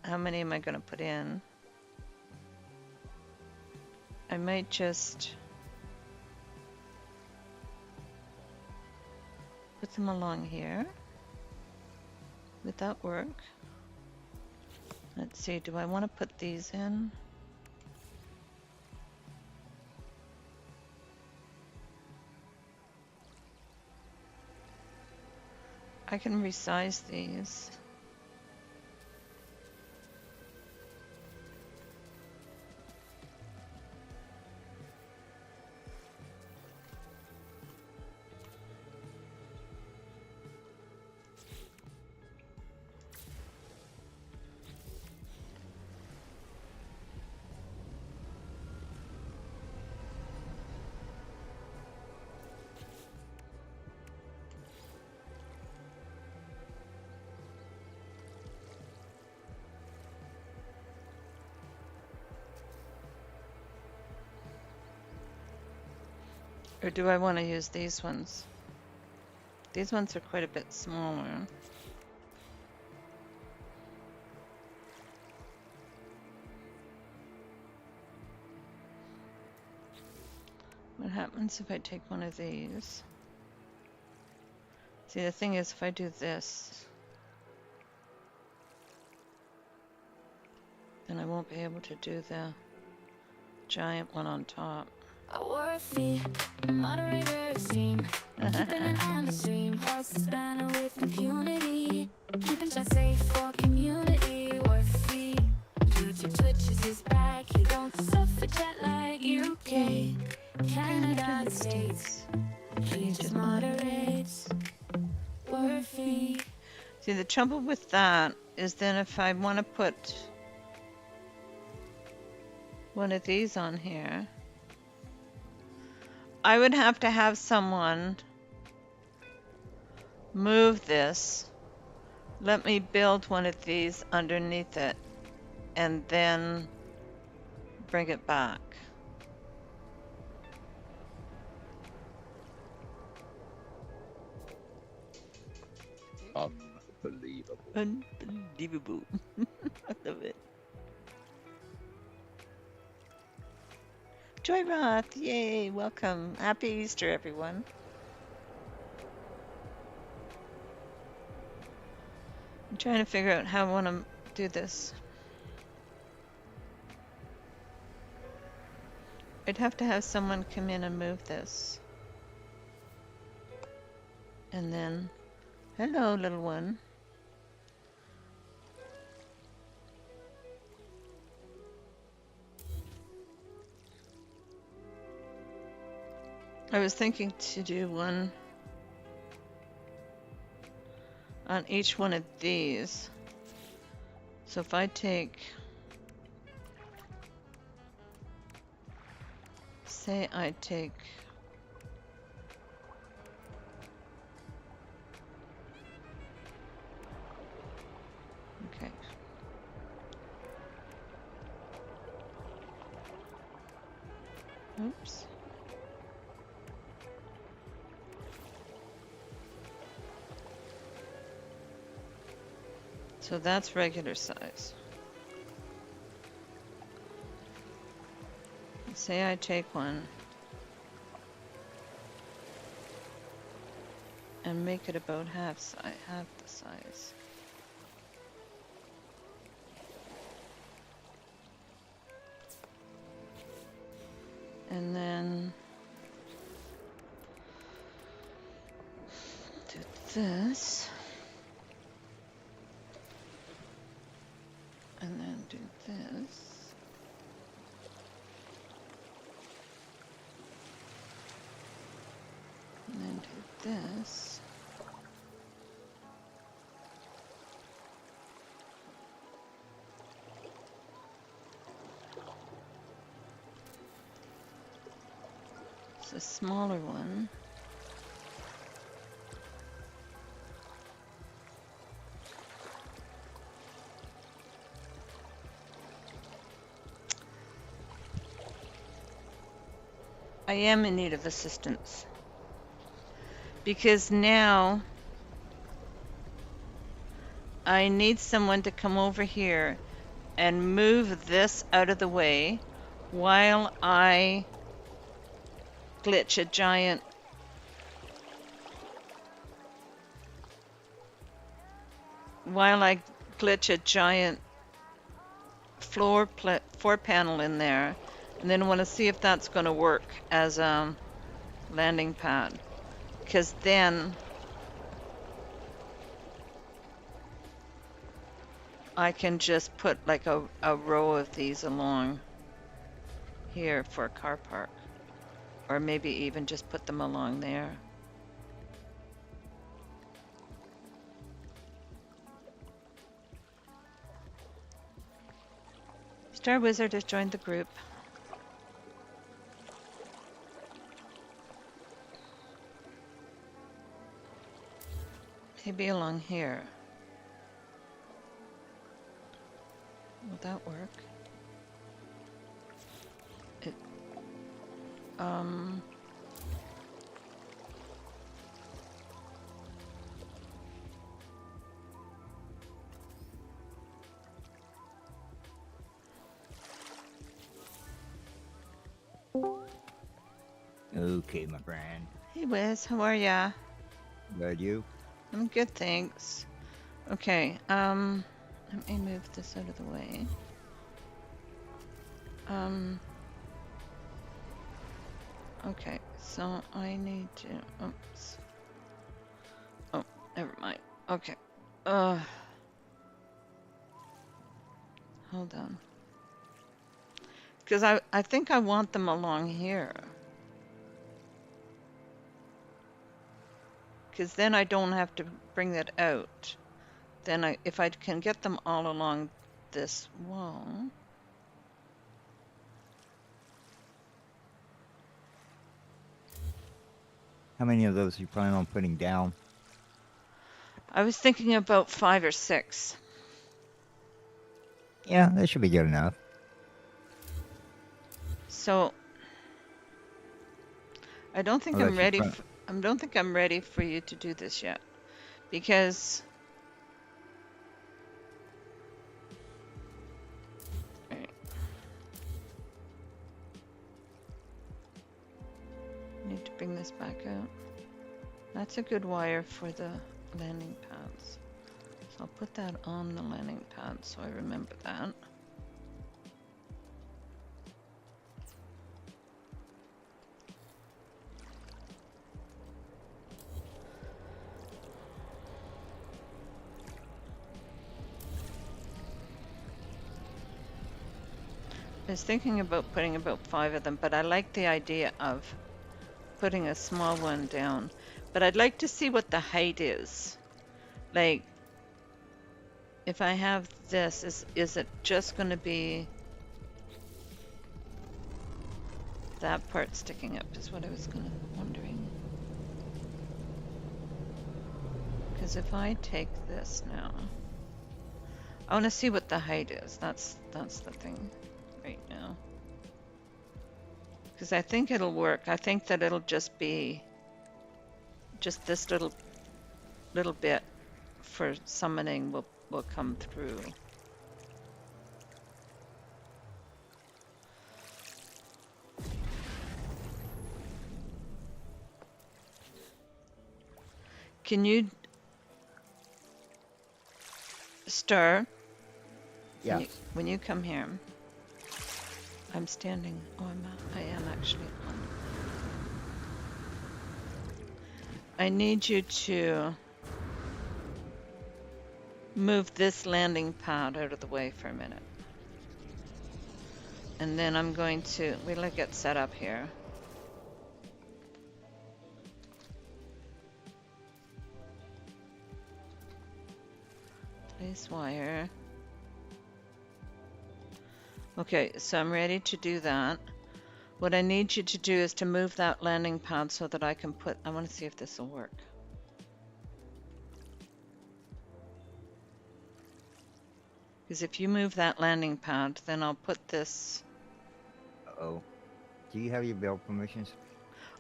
how many am I going to put in? I might just put them along here. Would that work? Let's see, do I want to put these in? I can resize these. Or do I want to use these ones? These ones are quite a bit smaller. What happens if I take one of these? See, the thing is, if I do this, then I won't be able to do the giant one on top. A worthy moderator team, keeping an eye on the stream, holds the banner with impunity, keeping chat safe for community. Worthy, YouTube Twitches his back, he don't suffer jet like UK, Canada, and States. He just moderates. Worthy. See, the trouble with that is then if I want to put one of these on here, I would have to have someone move this, let me build one of these underneath it, and then bring it back. Unbelievable. Unbelievable. I love it. Joy Roth, yay, welcome. Happy Easter, everyone. I'm trying to figure out how I want to do this. I'd have to have someone come in and move this. And then, hello, little one. I was thinking to do one on each one of these. So if I take, say I take okay. Oops. So that's regular size. Say I take one and make it about half the size. And then do this. And then do this. And then do this. It's a smaller one. I am in need of assistance because now I need someone to come over here and move this out of the way while I glitch a giant floor panel in there, and then want to see if that's going to work as a landing pad, because then I can just put like a row of these along here for a car park, or maybe even just put them along there. Star Wizard has joined the group. Maybe along here. Will that work? Okay, my friend. Hey Wiz, how are ya? Good, you? I'm good, thanks. Okay, let me move this out of the way. Okay, so I need to, oops. Oh, never mind. Okay. Hold on. Because I think I want them along here. Because then I don't have to bring that out. Then if I can get them all along this wall. How many of those you plan on putting down? I was thinking about 5 or 6. Yeah, that should be good enough. So I don't think I'm ready. I don't think I'm ready for you to do this yet, because need to bring this back out. That's a good wire for the landing pads. So I'll put that on the landing pad so I remember that. I was thinking about putting about 5 of them, but I like the idea of putting a small one down. But I'd like to see what the height is. Like, if I have this, is it just going to be that part sticking up is what I was wondering. Because if I take this now, I want to see what the height is. That's the thing right now. Because I think it'll work. I think that it'll just be just this little bit for summoning will come through. Can you stir? Yeah. When you come here, I'm standing. Oh, I am actually on. I need you to move this landing pad out of the way for a minute. And then I'm going to, we'll get set up here. Place wire. Okay, so I'm ready to do that. What I need you to do is to move that landing pad so that I can put, I want to see if this will work. Because if you move that landing pad, then I'll put this. Uh-oh. Do you have your build permissions?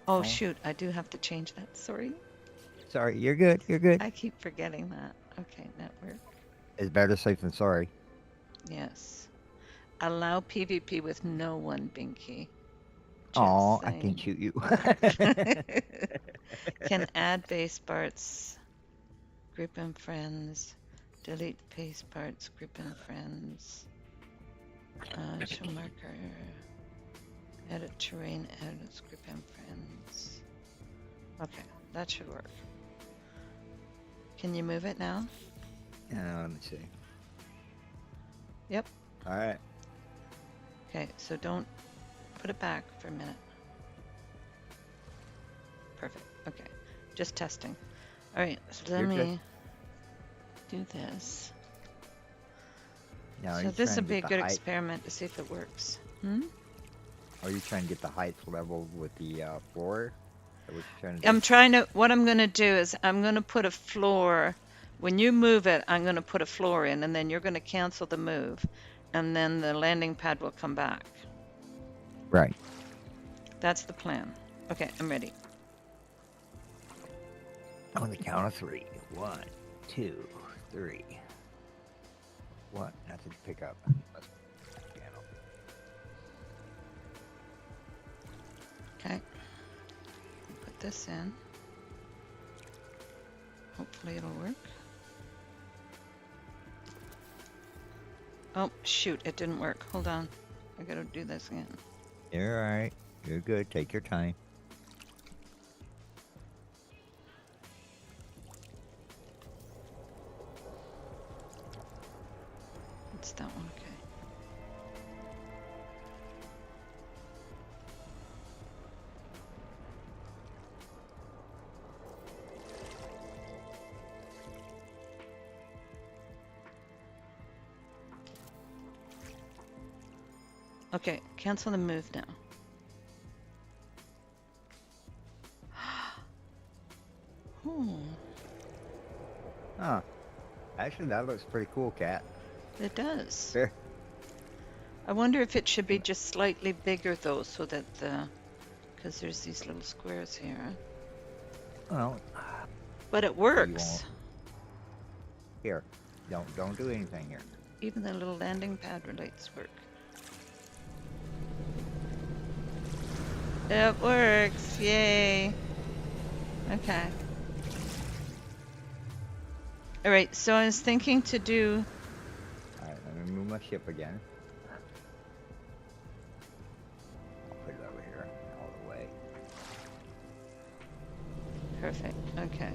Oh, Oh. shoot, I do have to change that. Sorry. Sorry, you're good. You're good. I keep forgetting that. Okay, network. It's better safe than sorry. Yes. Allow PvP with no one, Binky. Oh, Just I can saying. shoot you. Can add base parts, group and friends, delete base parts, group and friends, show marker, edit terrain, edit group and friends. Okay, that should work. Can you move it now? Let me see. Yep. All right. Okay, so don't put it back for a minute. Perfect. Okay, just testing. All right, so let You're me good. do this. Now, are So you this trying will to be a get the good height? experiment to see if it works. Hmm? Are you trying to get the height level with the floor? Or what you trying to do? I'm trying to, what I'm going to do is I'm going to put a floor. When you move it, I'm going to put a floor in, and then you're going to cancel the move, and then the landing pad will come back. Right. That's the plan. Okay, I'm ready. On the count of 3. 1, 2, 3. What? Nothing to pick up. Let's piano. Okay. Put this in. Hopefully it'll work. Oh, shoot, it didn't work. Hold on. I gotta do this again. You're all right. You're good. Take your time. It's that one, okay. Okay, cancel the move now. Hmm, Huh. Actually, that looks pretty cool, Cat. it does. There. I wonder if it should be just slightly bigger though, so that because there's these little squares here. Well, But it you works. won't. Here. Don't do anything here. Even the little landing pad relates work. It works. Yay. Okay. All right. So I was thinking to do. All right, let me move my ship again. I'll put it over here all the way. Perfect. Okay.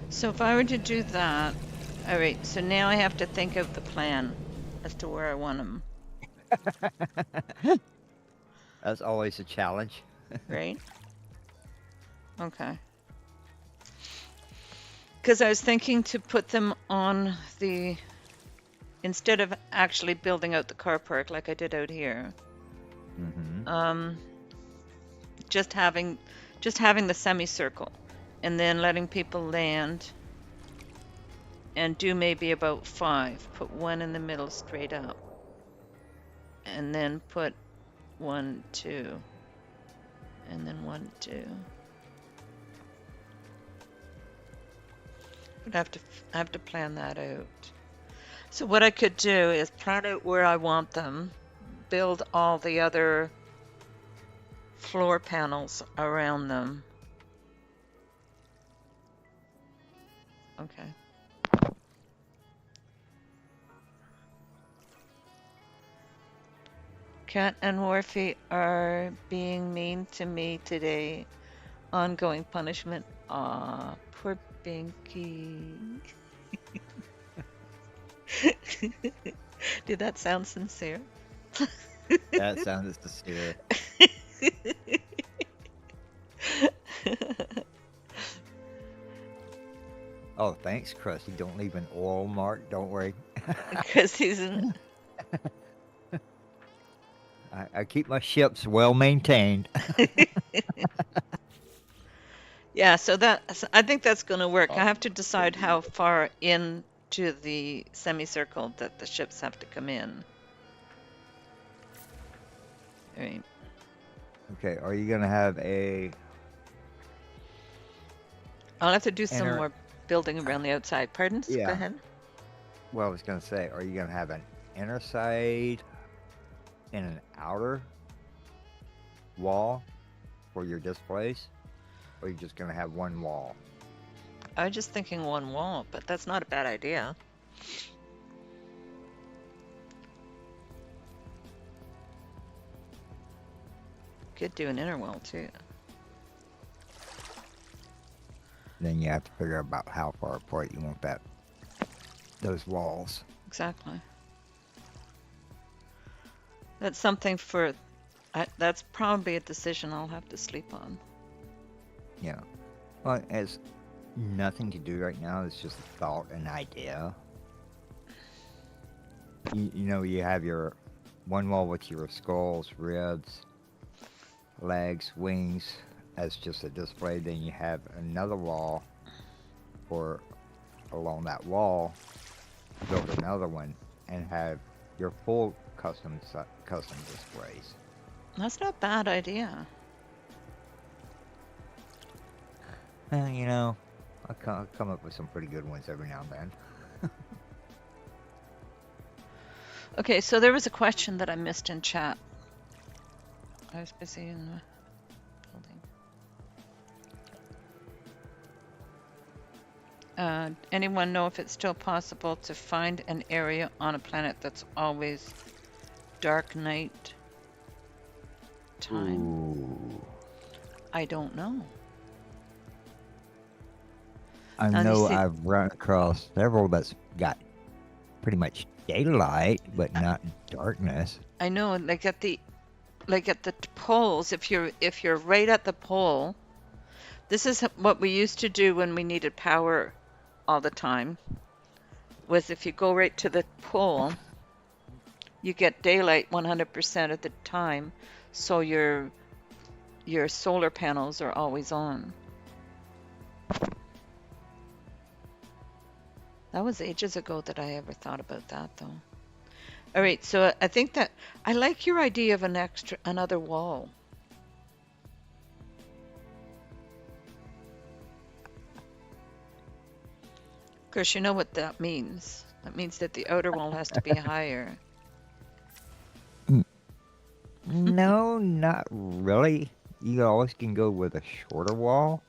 So if I were to do that, all right. So now I have to think of the plan as to where I want them. That's always a challenge. Right? Okay. Because I was thinking to put them on the, instead of actually building out the car park like I did out here, Mm-hmm. just having the semicircle, and then letting people land, and do maybe about 5. Put 1 in the middle straight up, and then put 1, 2, and then 1, 2. But I have to plan that out. So what I could do is plan out where I want them, build all the other floor panels around them. Okay. Cat and Morphe are being mean to me today. Ongoing punishment. Aw, poor Binky. Did that sound sincere? That sounded sincere. Oh, thanks, Krusty. Don't leave an oil mark. Don't worry. Because he's in. I keep my ships well maintained. Yeah, so I think that's going to work. I Oh, have to decide how far into the semicircle that the ships have to come in. All right. okay, are you gonna have a I'll have to do some inner? more building around the outside. Pardon? Go Yeah. ahead. Well, I was gonna say, are you gonna have an inner side and an outer wall for your displays, or are you just gonna have one wall? I was just thinking 1 wall, but that's not a bad idea. Could do an inner wall too. Then you have to figure out about how far apart you want those walls. Exactly. That's something for. That's probably a decision I'll have to sleep on. Yeah. Well, it has nothing to do right now. It's just a thought, an idea. You know, you have your one wall with your skulls, ribs, legs, wings as just a display. Then you have another wall for along that wall, build another one, and have your full custom displays. That's not a bad idea. Well, you know, I come up with some pretty good ones every now and then. Okay, so there was a question that I missed in chat. I was busy in the building. Anyone know if it's still possible to find an area on a planet that's always dark night time? Ooh. I don't know. I Now, you know see- I've run across several that's got pretty much daylight, but not darkness. I know, like at the poles, if you're right at the pole, this is what we used to do when we needed power all the time, was if you go right to the pole, you get daylight 100% of the time, so your solar panels are always on. That was ages ago that I ever thought about that, though. All right, so I think that I like your idea of another wall. Of course, you know what that means. That means that the outer wall has to be higher. No, not really. You always can go with a shorter wall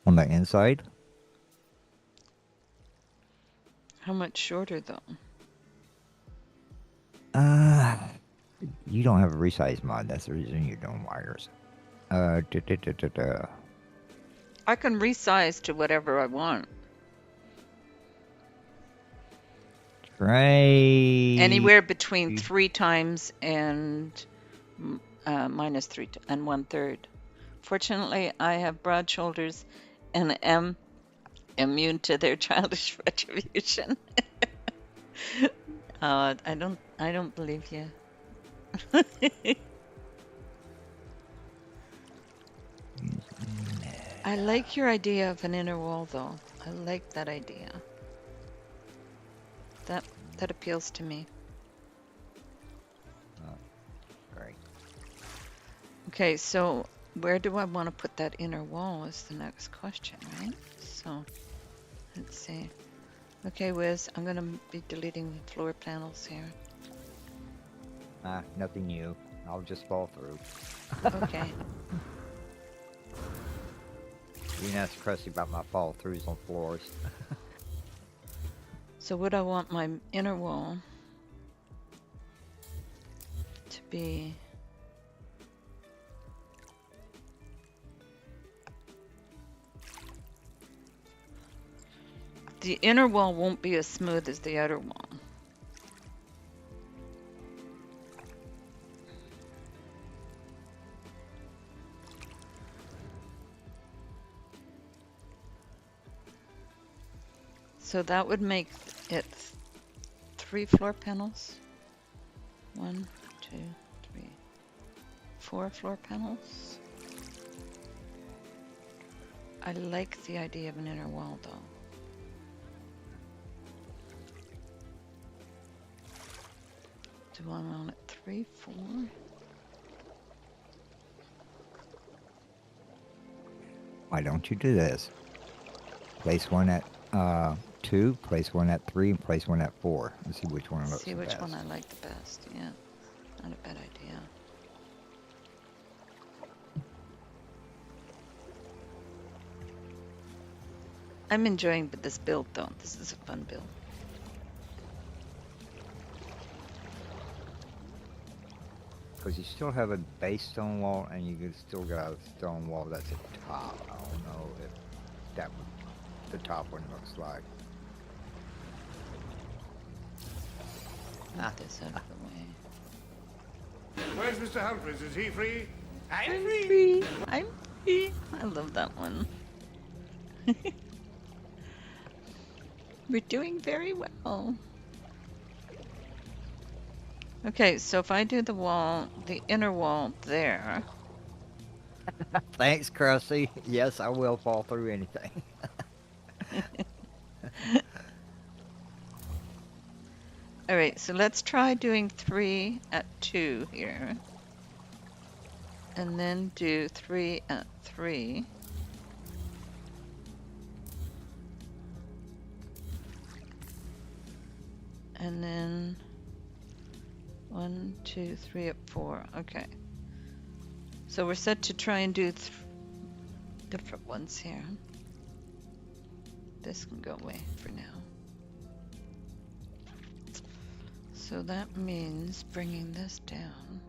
on the inside. How much shorter though? Uh, you don't have a resize mod. That's the reason you're doing wires. Uh, da, da, da, da, da. I can resize to whatever I want. Try. Anywhere between 3 times and minus 3 and 1/3. Fortunately, I have broad shoulders and am immune to their childish retribution. I don't believe you. I like your idea of an inner wall, though. I like that idea. That appeals to me. Great. Okay, so where do I want to put that inner wall is the next question, right? So let's see. Okay, Wiz, I'm going to be deleting floor panels here. Nothing new. I'll just fall through. Okay. You can ask Crusty about my fall throughs on floors. So would I want my inner wall to be the inner wall won't be as smooth as the outer wall. So that would make it 3 floor panels. 1, 2, 3, 4 floor panels. I like the idea of an inner wall though. Do I want it 3, 4? Why don't you do this? Place one at 2, place one at 3, and place one at 4. And see which one looks See the which best. one I like the best. Yeah, not a bad idea. I'm enjoying this build though. This is a fun build. Because you still have a base stone wall, and you can still got a stone wall that's at the top. I don't know if that would, the top one looks like. Move this out of the way. Where's Mr. Humphries? Is he free? I'm free. I'm free. I love that one. We're doing very well. Okay, so if I do the wall, the inner wall there. Thanks, Crusty. Yes, I will fall through anything. All right, so let's try doing 3 at 2 here. And then do 3 at 3. And then 1, 2, 3 at 4. Okay. So we're set to try and do different ones here. This can go away for now. So that means bringing this down.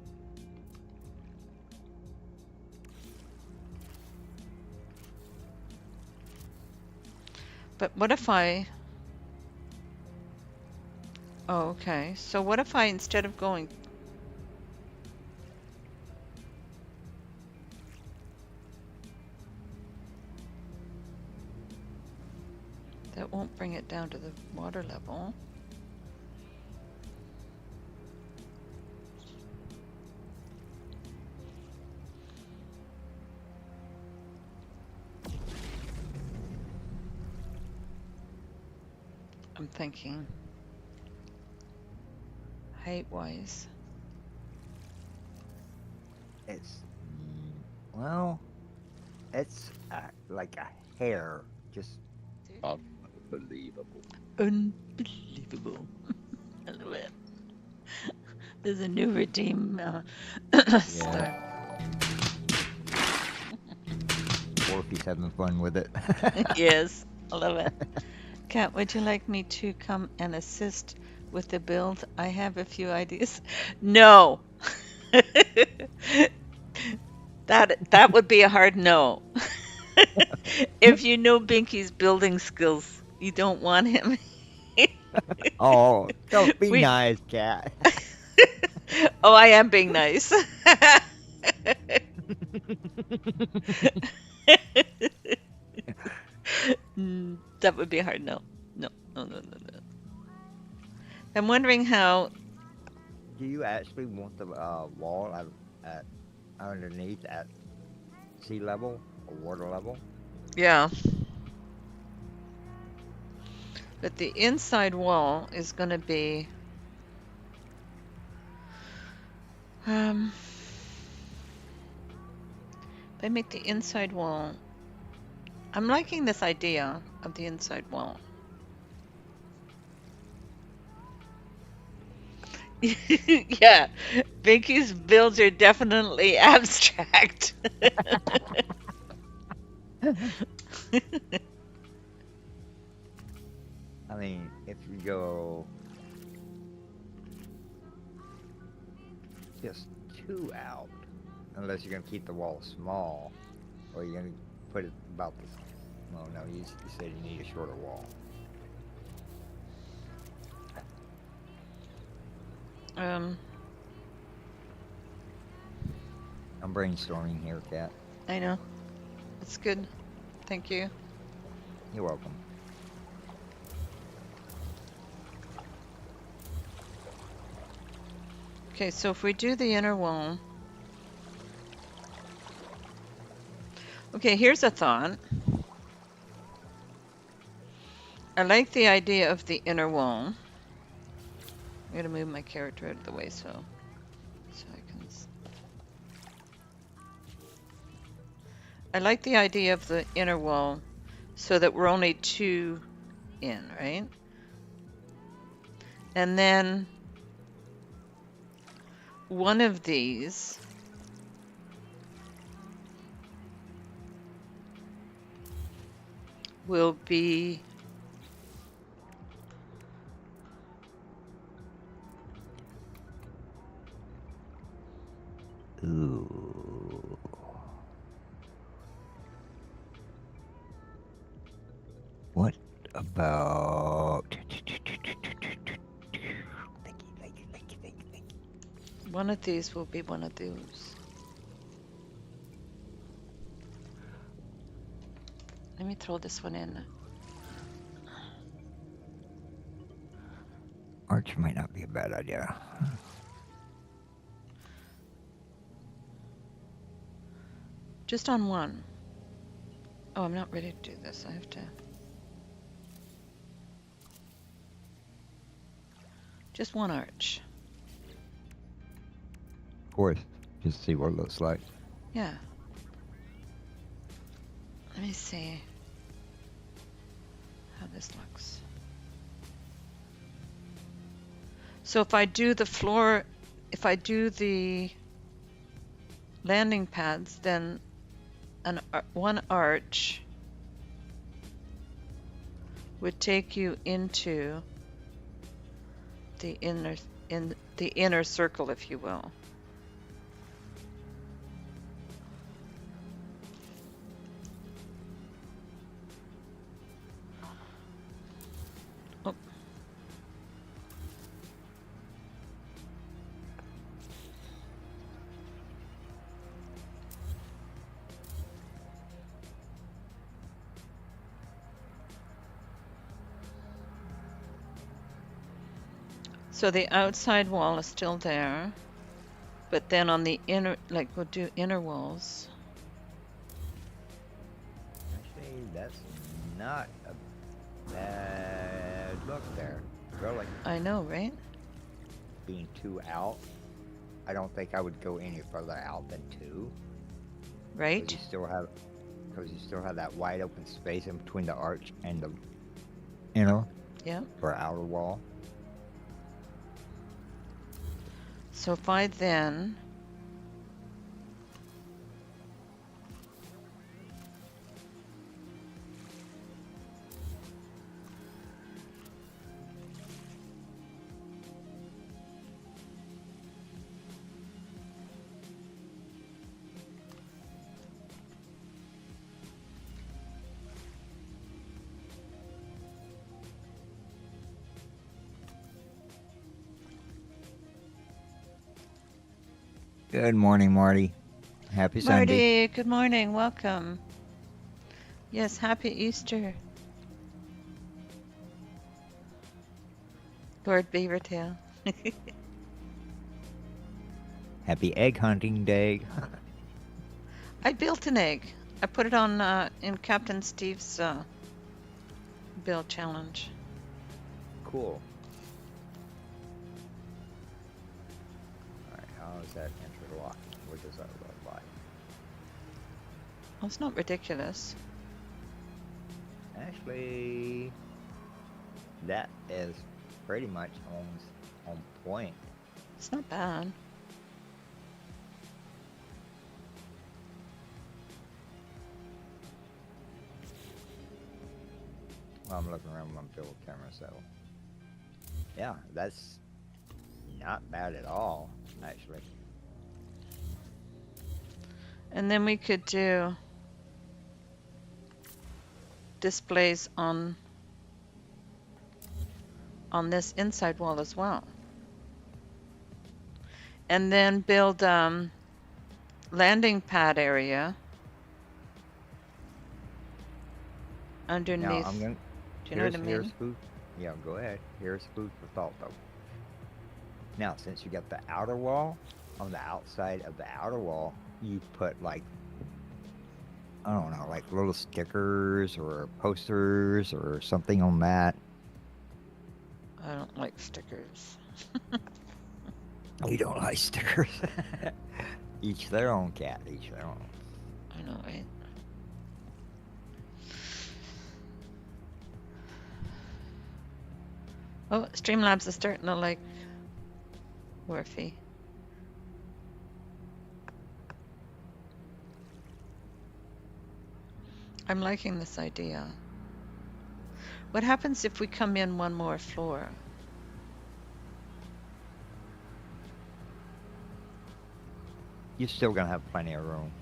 But what if I... Oh, okay. So what if I, instead of going... That won't bring it down to the water level. I'm thinking height-wise. It's, well, it's like a hair, just unbelievable. Unbelievable. I love it. There's a new redeem. Yeah. Start. He's having fun with it. Yes, I love it. Kat, would you like me to come and assist with the build? I have a few ideas. No. That would be a hard no. If you know Binky's building skills, you don't want him. Oh, don't be We nice, cat. Oh, I am being nice. That would be a hard no. No, no, no, no, no. I'm wondering how. Do you actually want the wall at underneath at sea level or water level? Yeah, but the inside wall is going to be. Um, if I make the inside wall. I'm liking this idea of the inside wall. Yeah, Binky's builds are definitely abstract. I mean, if you go just two out, unless you're gonna keep the wall small, or you're gonna put it about this. Oh no, you said you need a shorter wall. Um, I'm brainstorming here, Kat. I know. That's good. Thank you. You're welcome. Okay, so if we do the inner wall. Okay, here's a thought. I like the idea of the inner wall. I'm gonna move my character out of the way so I can. I like the idea of the inner wall so that we're only two in, right? And then one of these will be Ooh. What about? one of these will be one of those. Let me throw this one in. Arch might not be a bad idea. Just on one. Oh, I'm not ready to do this. I have to. Just one arch. Of course, just see what it looks like. Yeah. Let me see how this looks. So if I do the floor, if I do the landing pads, then one arch would take you into the inner circle, if you will. Oh. So the outside wall is still there, but then on the inner, like we'll do inner walls. Actually, that's not a bad look there. Really, I know, right? being two out, I don't think I would go any further out than two. Right? Because you still have that wide open space in between the arch and the inner Yeah. or outer wall. So if I then Good morning, Marty. Happy Sunday. Marty, good morning. Welcome. Yes, happy Easter, Lord Beavertail. Happy egg hunting day. I built an egg. I put it on in Captain Steve's build challenge. Cool. Alright, how is that interlocked? What does that look like? Well, it's not ridiculous. Actually, that is pretty much on point. It's not bad. Well, I'm looking around my build camera, so yeah, that's not bad at all, actually. And then we could do displays on this inside wall as well. And then build landing pad area underneath. Now I'm gonna. Do you know what I Here's mean? food. Yeah, go ahead. Here's food for thought, though. Now, since you got the outer wall, on the outside of the outer wall, you put like, I don't know, like little stickers or posters or something on that. I don't like stickers. You don't like stickers. Each their own, cat. Each their own. I know, right? Oh, Streamlabs is starting to like Wharfy. I'm liking this idea. What happens if we come in one more floor? You're still gonna have plenty of room.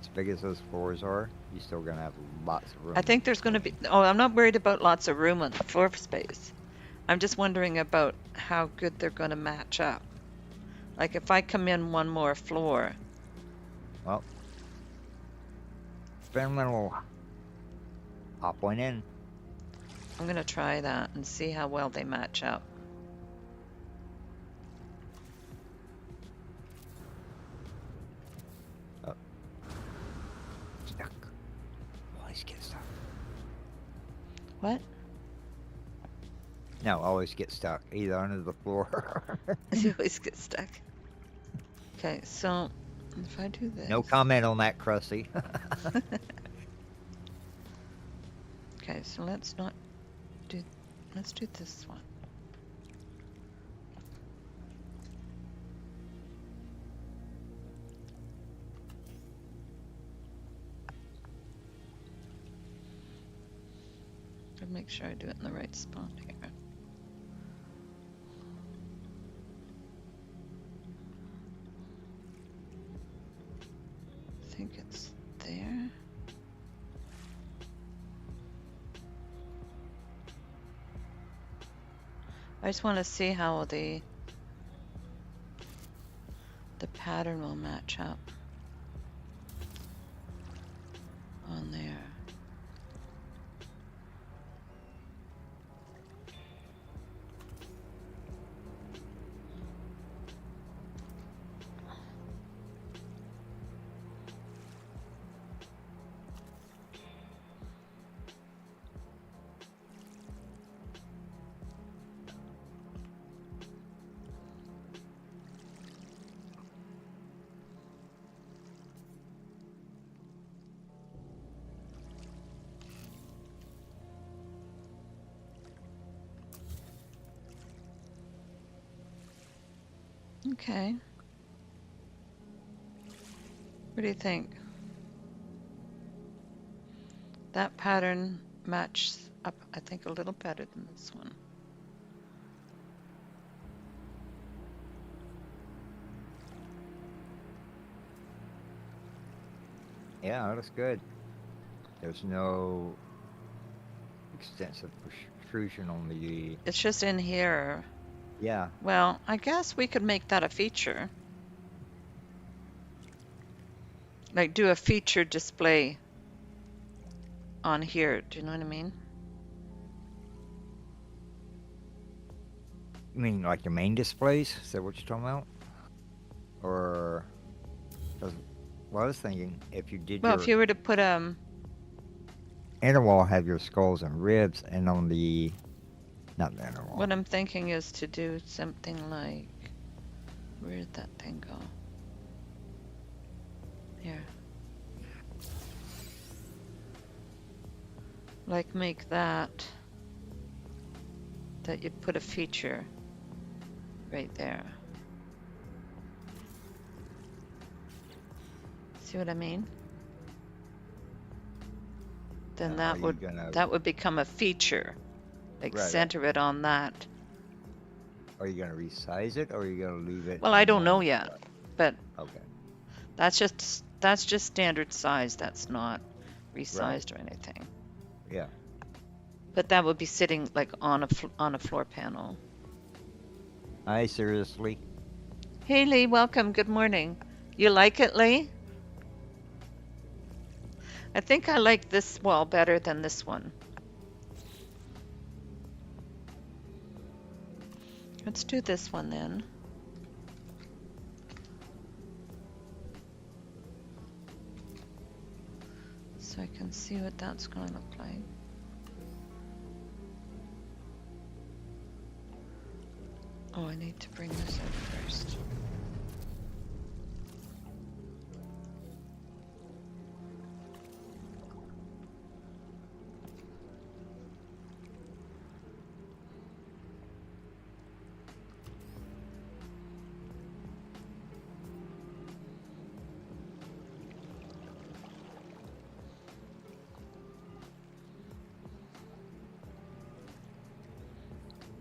As big as those floors are, you're still gonna have lots of room. I think there's going to be. Oh, I'm not worried about lots of room on the floor space. I'm just wondering about how good they're going to match up. Like if I come in one more floor. Well, experiment will hop one in. I'm going to try that and see how well they match up. Stuck. Always get stuck. What? No, always get stuck either under the floor. You always get stuck. Okay, so if I do this. No comment on that, Krusty. Okay, so let's not do. Let's do this one. I'll make sure I do it in the right spot here. I think it's there. I just want to see how the pattern will match up on there. Okay. What do you think? That pattern matches up, I think, a little better than this one. Yeah, that looks good. There's no extensive protrusion on the. It's just in here. Yeah. Well, I guess we could make that a feature. Like do a featured display on here. Do you know what I mean? You mean like your main displays? Is that what you're talking about? Or, 'cause, well, I was thinking if you did Well, if your you were to put inner wall, have your skulls and ribs, and on the, not the inner wall. what I'm thinking is to do something like, where did that thing go? Here. Like make that you put a feature right there. See what I mean? Then Are you gonna, that would become a feature. Like right? center it on that. Are you gonna resize it, or are you gonna leave it Well, I don't know normal yet, size? but Okay. that's just standard size. That's not Right. resized or anything. Yeah. But that would be sitting like on a floor panel. I seriously. Hey Lee, welcome. Good morning. You like it, Lee? I think I like this wall better than this one. Let's do this one then. So I can see what that's going to look like. Oh, I need to bring this out first.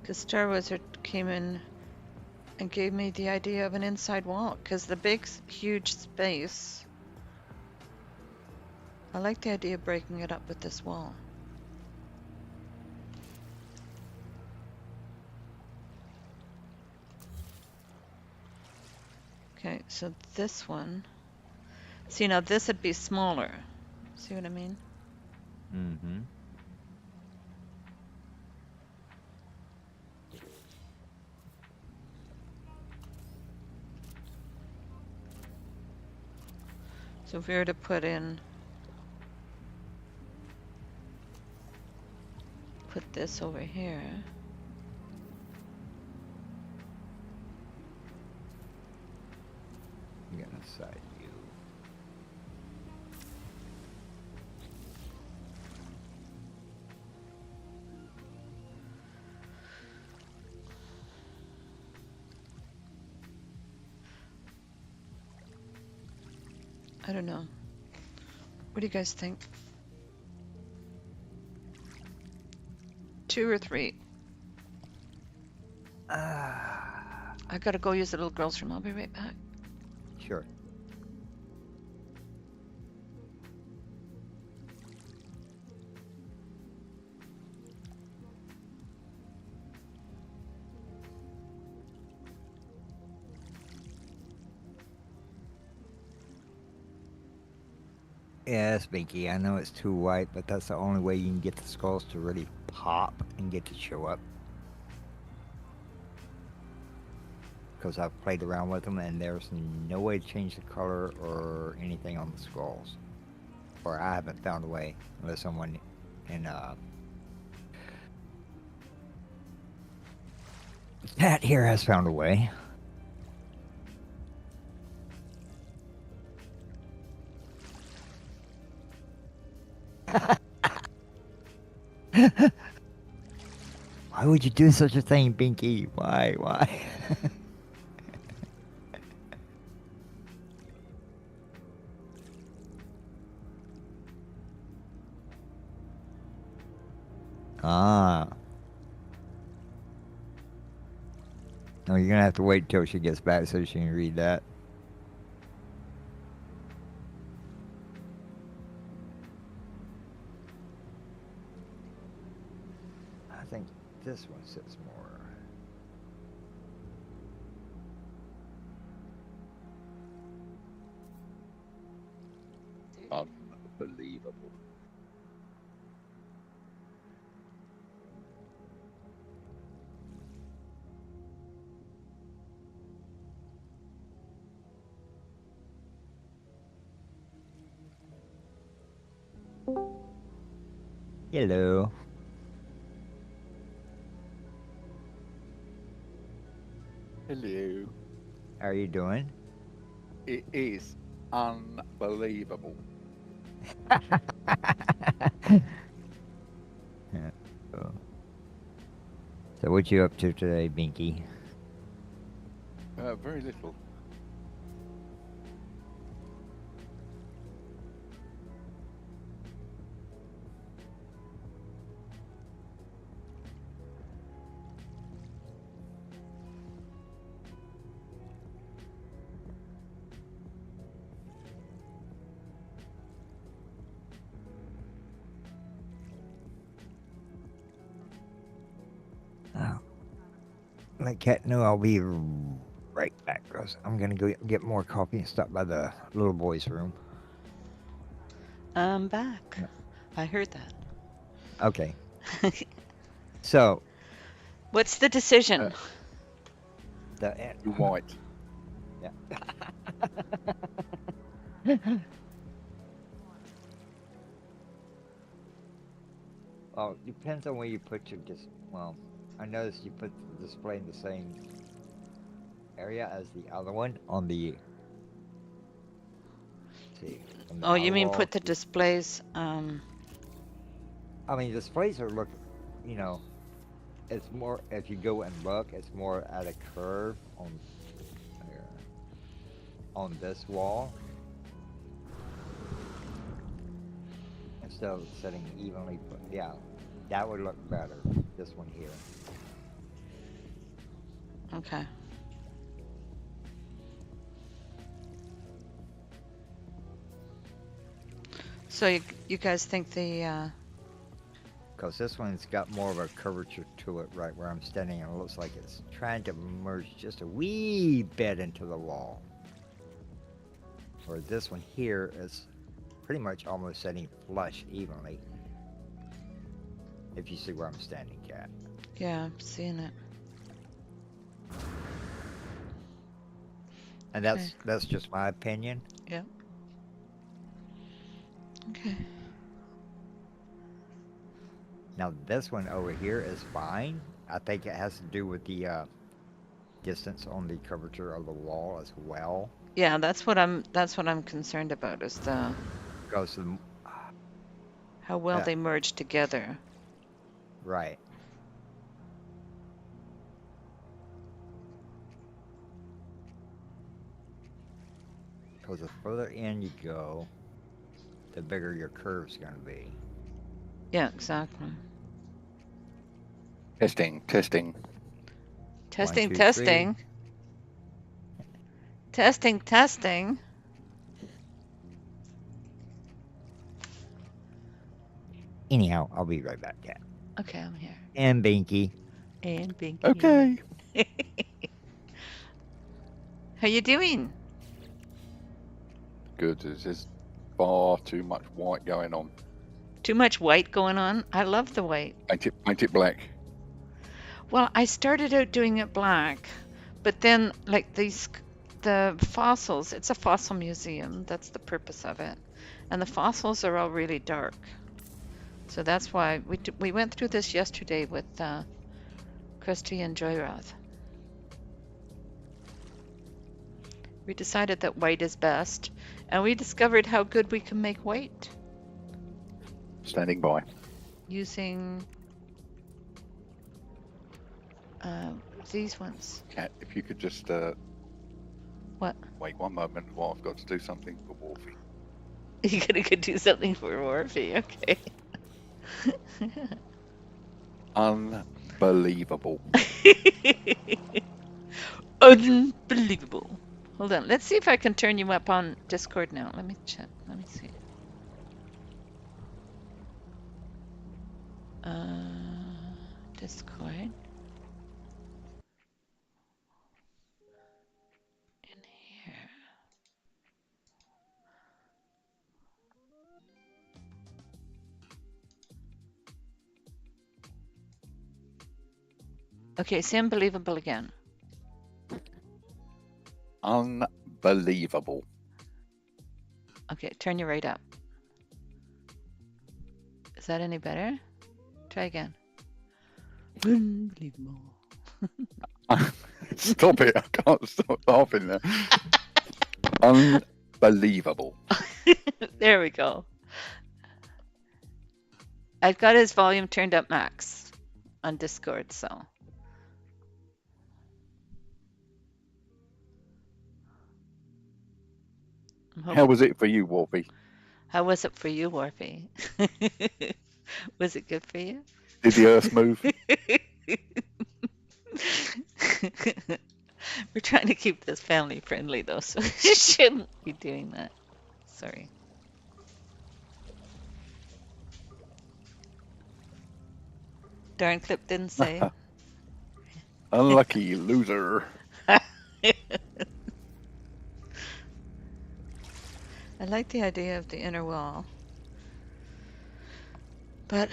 Because Star Wizard came in and gave me the idea of an inside wall. Because the big, huge space, I like the idea of breaking it up with this wall. Okay, so this one. See, now this would be smaller. See what I mean? Mm-hmm. So if we were to put this over here. I'm gonna side you. I don't know. What do you guys think? 2 or 3? I gotta go use the little girl's room. I'll be right back. Sure. Yes, Binky, I know it's too white, but that's the only way you can get the skulls to really pop and get to show up. Because I've played around with them, and there's no way to change the color or anything on the skulls. Or I haven't found a way, unless someone in Pat here has found a way. Why would you do such a thing, Binky? Why? Ah. No, you're gonna have to wait till she gets back so she can read that. I think this one sits more. Unbelievable. Hello. Hello. How are you doing? It is unbelievable. Yeah, so what you up to today, Binky? Very little. Oh, let Cat know I'll be right back, cause I'm gonna go get more coffee and stop by the little boy's room. I'm back. Yeah. I heard that. Okay. So What's the Uh, decision? the you white. yeah. Well, depends on where you put your well, I noticed you put the display in the same area as the other one on the see on the Oh, you outer mean wall. put the displays, I mean, displays are look, you know, it's more if you go and look, it's more at a curve here, on this wall instead of setting evenly. Yeah, that would look better. This one here. okay. So you guys think Because this one's got more of a curvature to it right where I'm standing, and it looks like it's trying to merge just a wee bit into the wall. Where this one here is pretty much almost setting flush evenly. If you see where I'm standing, Cat. yeah, I'm seeing it. And Okay. that's just my opinion. Yeah. Okay. Now this one over here is fine. I think it has to do with the distance on the curvature of the wall as well. Yeah, that's what I'm concerned about is Because how well uh, they merge together. right. Because the further in you go, the bigger your curve's going to be. Yeah, exactly. Testing, testing. One, Testing, two, three. testing. Testing, testing. Anyhow, I'll be right back, Cat. Okay, I'm here. And Binky. And Binky. Okay. How you doing? Good. There's far too much white going on. Too much white going on? I love the white. Paint it black. Well, I started out doing it black, but then like the fossils, it's a fossil museum. That's the purpose of it. And the fossils are all really dark. So that's why we went through this yesterday with Christy and Joyrath. We decided that white is best, and we discovered how good we can make white Standing by. using these ones. Cat, if you could just What? wait one moment while I've got to do something for Wolfie. You gotta go do something for Morphe, okay. Unbelievable. Unbelievable. Hold on, let's see if I can turn you up on Discord now. Let me check. Let me see. Discord. In here. Okay, say unbelievable again. Unbelievable. Okay, turn your right up. Is that any better? Try again. Unbelievable. Stop it. I can't stop laughing there. Unbelievable. There we go. I've got his volume turned up max on Discord, so. How was it for you, Warpy? How was it for you, Warpy? Was it good for you? Did the earth move? We're trying to keep this family friendly though, so you shouldn't be doing that. Sorry. Darn clip didn't say. Unlucky loser. I like the idea of the inner wall, but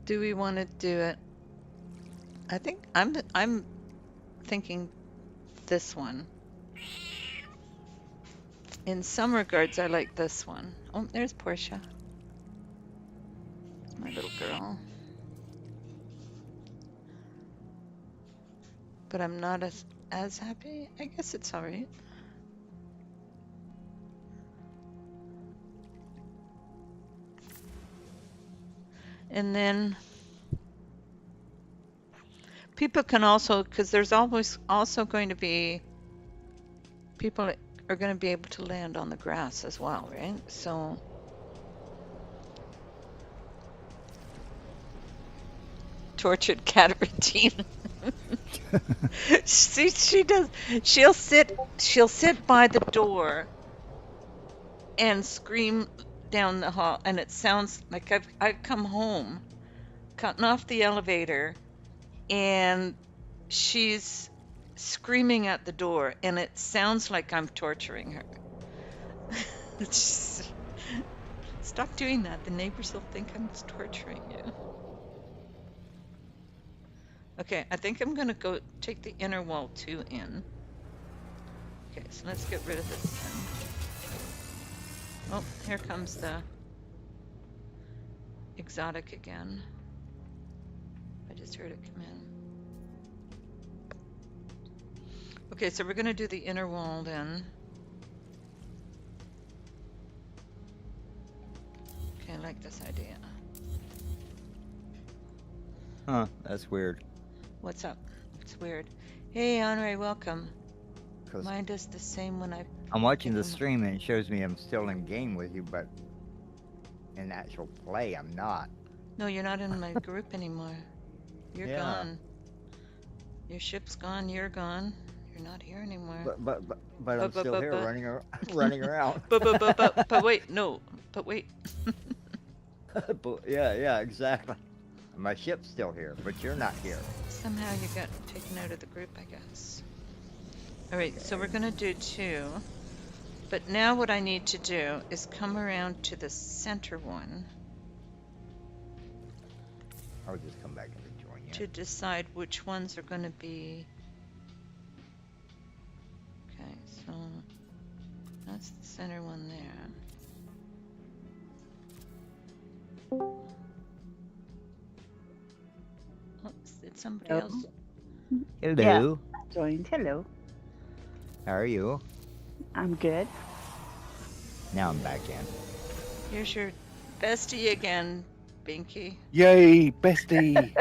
do we want to do it? I think I'm thinking this one. In some regards, I like this one. Oh, there's Portia. My little girl. But I'm not as happy. I guess it's all right. And then people can also, because there's always also going to be people that are going to be able to land on the grass as well, right? So tortured cat routine. See, she does. She'll sit by the door and scream down the hall, and it sounds like I've come home, gotten off the elevator, and she's screaming at the door, and it sounds like I'm torturing her. Stop doing that. The neighbors will think I'm torturing you. Okay, I think I'm gonna go take the inner wall 2 in. Okay, so let's get rid of this then. Oh, here comes the exotic again. I just heard it come in. Okay, so we're gonna do the inner wall then. Okay, I like this idea. Huh, that's weird. What's up? It's weird. Hey, Andre, welcome. 'Cause Mine does the same when I I'm watching pick the 'em up. stream and it shows me I'm still in game with you, but in actual play, I'm not. No, you're not in my group anymore. You're Yeah. gone. Your ship's gone, you're gone. You're not here anymore. But I'm still here but- running around. But wait, no. But wait. Yeah, exactly. My ship's still here, but you're not here. Somehow you got taken out of the group, I guess. Alright, so we're gonna do 2. But now what I need to do is come around to the center one I'll just come back and rejoin you. to decide which ones are gonna be. Okay, so that's the center one there. Oops, did somebody Hello. else? Hello. Joined. Hello. How are you? I'm good. Now I'm back in. Here's your bestie again, Binky. Yay, bestie.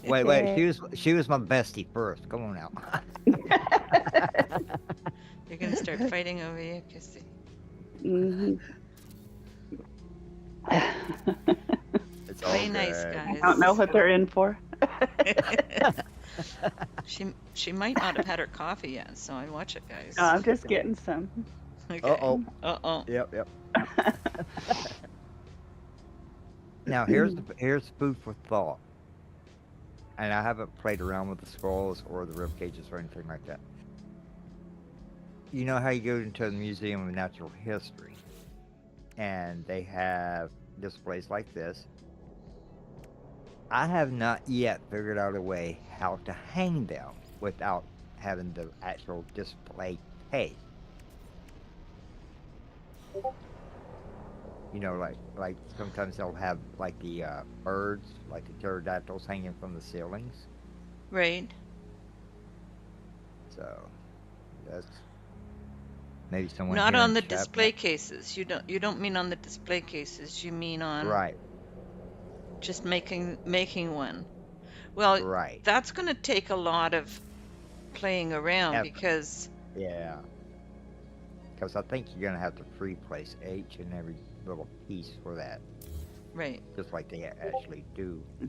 Wait, Yay. she was my bestie first. Come on now. They're gonna start fighting over you, Kissy. Mhm. It's all Play nice, good. guys. I don't know what they're in for. She might not have had her coffee yet, so I watch it, guys. No, I'm just getting some. Okay. Uh-oh. Uh-oh. Yep. Now here's food for thought. And I haven't played around with the skulls or the rib cages or anything like that. You know how you go into the Museum of Natural History and they have displays like this, I have not yet figured out a way how to hang them without having the actual display case. Like sometimes they'll have like the birds, like the pterodactyls, hanging from the ceilings. Right. So that's maybe someone Not here on in the chat display cases. You don't mean on the display cases. You mean on right, just making one. Well, right. that's going to take a lot of playing around Effort. because Yeah, because I think you're gonna have to pre-place each and every little piece for that, right. just like they actually do. You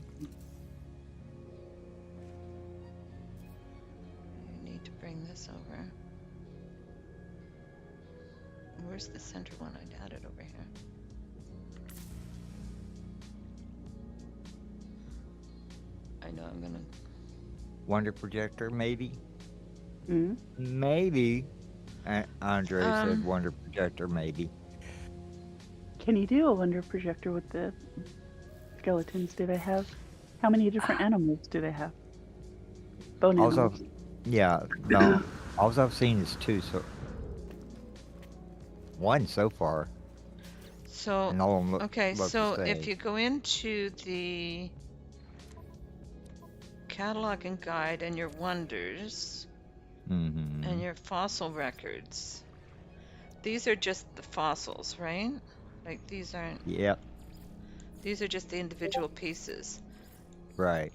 need to bring this over. Where's the center one? I'd had it over here. I know I'm gonna. Wonder projector, maybe, Mm. maybe. Andre said Um, wonder projector, maybe. Can you do a wonder projector with the skeletons? Do they have? How many different animals do they have? Bone Also, animals. yeah, no. All I've seen is two, so one so far, so, and all of them okay, look the so if same. you go into the catalog and guide and your wonders Mm-hmm. and your fossil records, these are just the fossils, right? Like these aren't, Yep, these are just the individual pieces. right,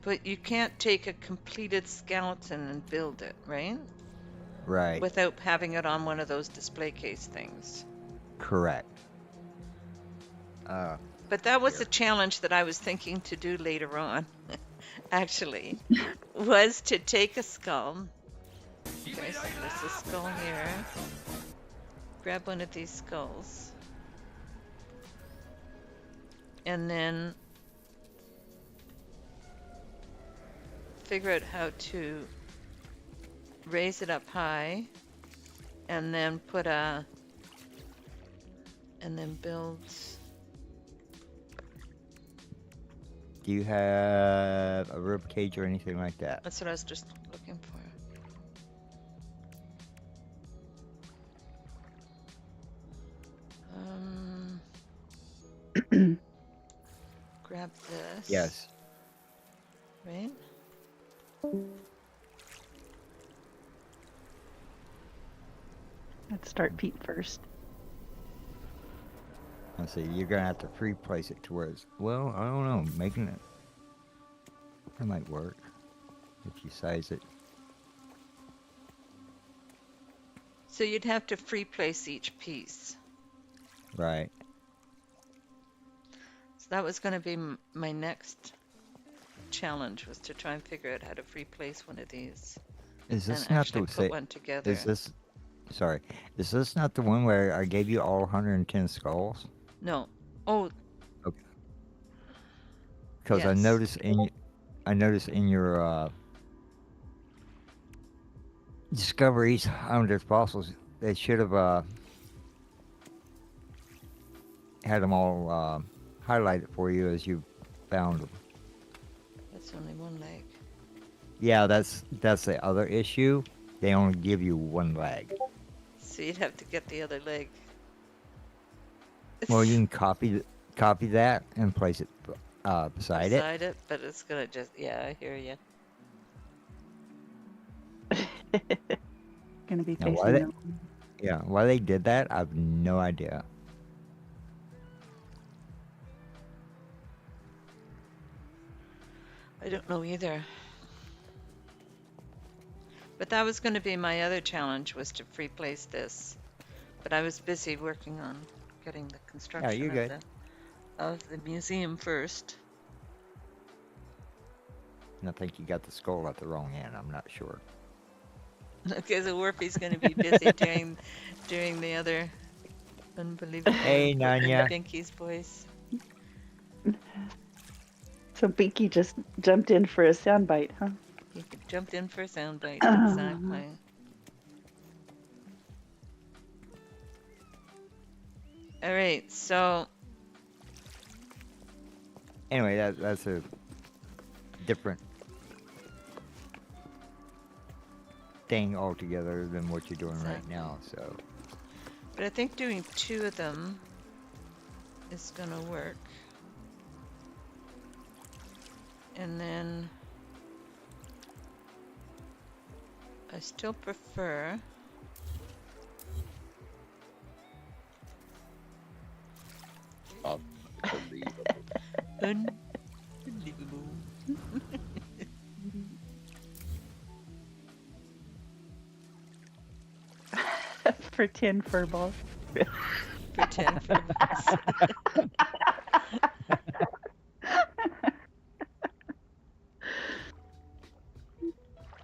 But you can't take a completed skeleton and build it, right? right, Without having it on one of those display case things. correct. Uh, But that was the here. challenge that I was thinking to do later on, actually, was to take a skull. Okay, so there's a skull here. Grab one of these skulls. And then figure out how to raise it up high. And then put a... And then build... Do you have a rib cage or anything like that? That's what I was just looking for. Grab this. Yes. Right? Let's start Pete first. I see. You're gonna have to pre-place it to where it's. Well, I don't know. Making it. That might work if you size it. So you'd have to free place each piece. Right. So that was going to be my next challenge, was to try and figure out how to free place one of these Is and this not actually the put say? one together. Is this? Sorry. Is this not the one where I gave you all 110 skulls? No. Oh, Because I yes. noticed in your discoveries under fossils, they should have had them all highlighted for you as you found them. That's only one leg. Yeah, that's the other issue. They only give you one leg. So you'd have to get the other leg. Well, you can copy that and place it beside it. Beside it, but it's going to just, yeah, I hear you. Gonna be Now, facing why they, them. yeah, why they did that, I have no idea. I don't know either. But that was going to be my other challenge, was to free place this. But I was busy working on getting the construction you're good. of the museum first. And I think you got the skull at the wrong end. I'm not sure. Okay, so Warpy's going to be busy doing the other unbelievable Hey, Nanya. Pinky's voice. So Binky just jumped in for a soundbite, huh? He jumped in for a soundbite, exactly. All right, so Anyway, that's a different thing altogether than what you're doing right Exactly. now. So But I think doing 2 of them is gonna work. And then I still prefer Unbelievable. unbelievable. For 10 fur balls. Pretend for us.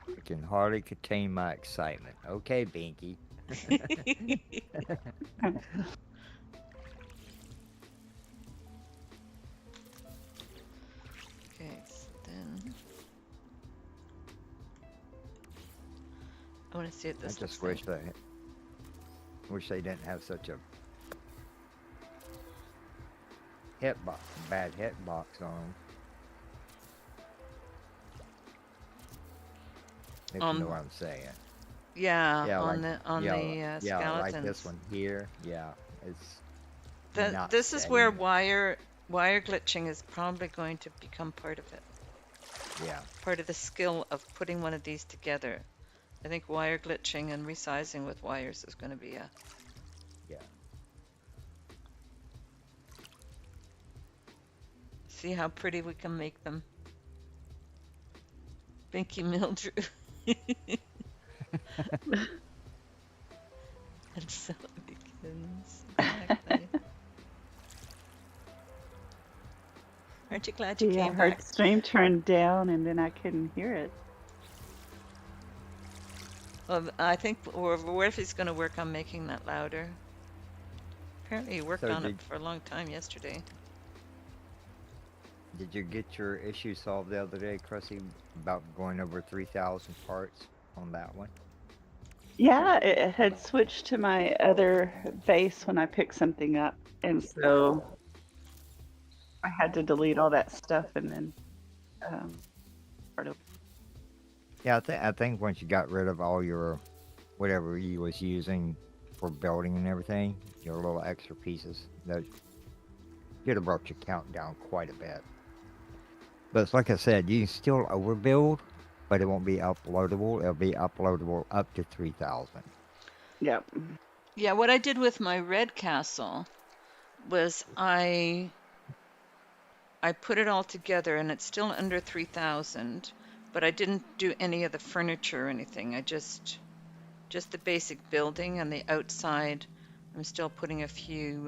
I can hardly contain my excitement. Okay, Binky. Okay, so then I want to see what I this just looks like. wish they didn't have such a bad hitbox on them. If you know what I'm saying. Yeah, Yeah, on like the yeah, like this skeletons. one here. Yeah, it's not This is where steady. wire glitching is probably going to become part of it. Yeah, Part of the skill of putting one of these together. I think wire glitching and resizing with wires is going to be a. yeah. See how pretty we can make them. Binky Mildrew. And so it begins. Exactly. Aren't you glad you See, I came heard back? stream turned down and then I couldn't hear it. Well, I think Worthy's going to work on making that louder. Apparently he worked So on it for a long time yesterday. did you get your issue solved the other day, Cressy, about going over 3,000 parts on that one? Yeah, it had switched to my other vase when I picked something up. And so I had to delete all that stuff and then part of Yeah, I think once you got rid of all your whatever you was using for building and everything, your little extra pieces, that should have brought your count down quite a bit. But it's like I said, you can still overbuild, but it won't be uploadable. It'll be uploadable up to 3,000. Yep. Yeah, what I did with my red castle was I put it all together and it's still under 3,000, but I didn't do any of the furniture or anything. I just the basic building and the outside. I'm still putting a few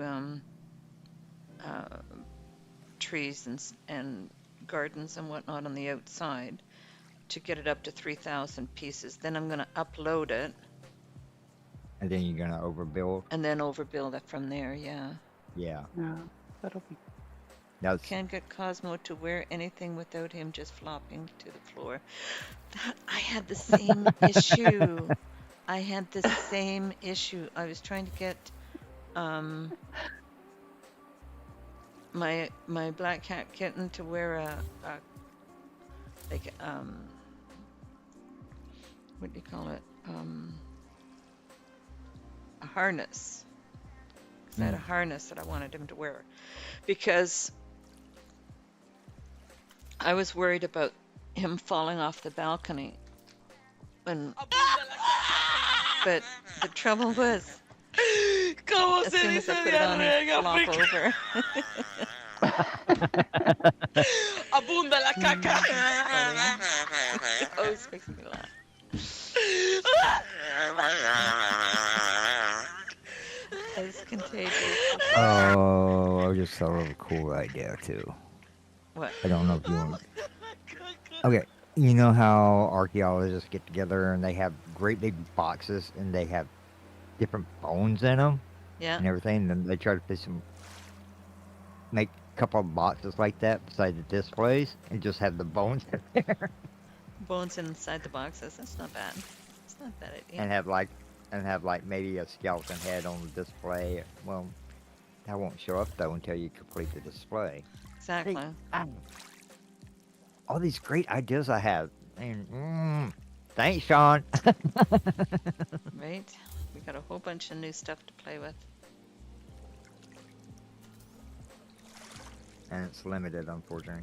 trees and gardens and whatnot on the outside to get it up to 3,000 pieces. Then I'm going to upload it And then you're gonna overbuild. and then overbuild it from there. Yeah. Yeah, No, that'll be. that's Can't get Cosmo to wear anything without him just flopping to the floor. I had the same issue. I had the same issue. I was trying to get my black cat kitten to wear a like what do you call it? A harness. 'Cause I had a harness that I wanted him to wear because I was worried about him falling off the balcony. But the trouble was, as soon as I put it on, he'd flop over. Abunda la caca. It always makes me laugh. It's contagious. oh, I just thought of a cool idea too. What? I don't know if you want. Okay, you know how archaeologists get together and they have great big boxes and they have different bones in them Yeah. and everything. And then they try to make a couple of boxes like that beside the displays and just have the bones in there Bones inside the boxes. That's not bad. It's not a bad idea. and have like maybe a skeleton head on the display. Well, that won't show up though until you complete the display. Exactly. All these great ideas I have. And, thanks, Sean. Right? We got a whole bunch of new stuff to play with. And it's limited, unfortunately.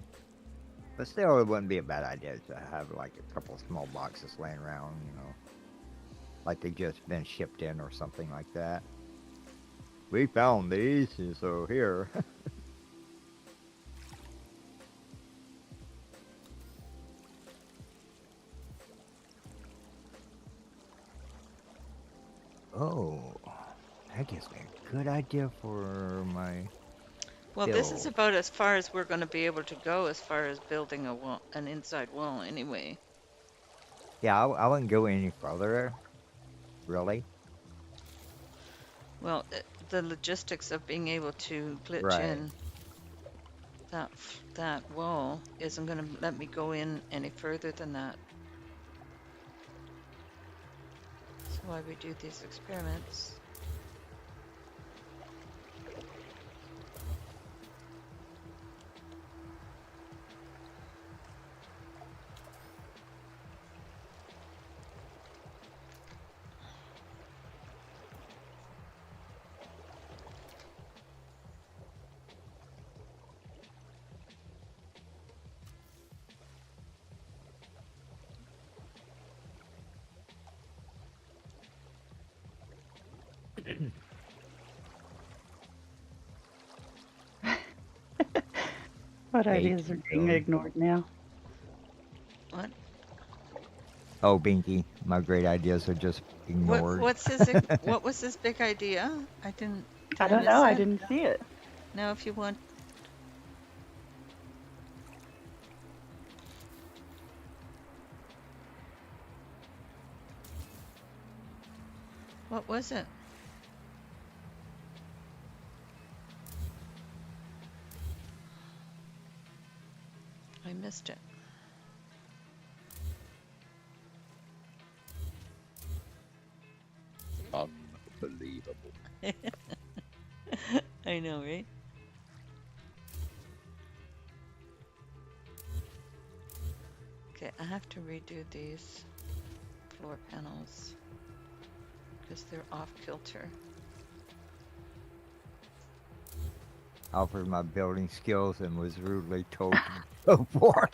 But still, it wouldn't be a bad idea to have like a couple of small boxes laying around, like they just been shipped in or something like that. We found these, so here. Oh, that gives me a good idea for my Well, this is build. about as far as we're going to be able to go as far as building a wall, an inside wall anyway. Yeah, I wouldn't go any further, really. Well, the logistics of being able to glitch Right. in that wall isn't going to let me go in any further than that. That's why we do these experiments. What Hey, ideas are being ignored now? What? Oh, Binky, my great ideas are just ignored. What was his big idea? I didn't. Did I I don't miss know. I it? didn't see it. Now, if you want. What was it? I missed it. Unbelievable. I know, right? Okay, I have to redo these floor panels because they're off kilter. Offered my building skills and was rudely told to go forth.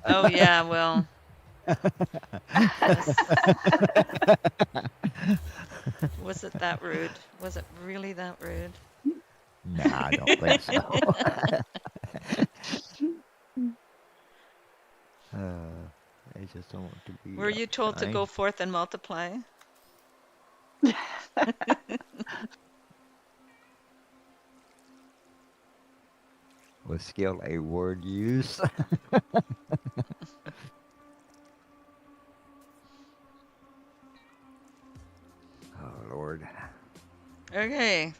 Oh yeah, well. Was it that rude? Was it really that rude? Nah, I don't think so. I just don't want to be Were you told to uptight. go forth and multiply? Was skill a word used? Oh, Lord. Okay.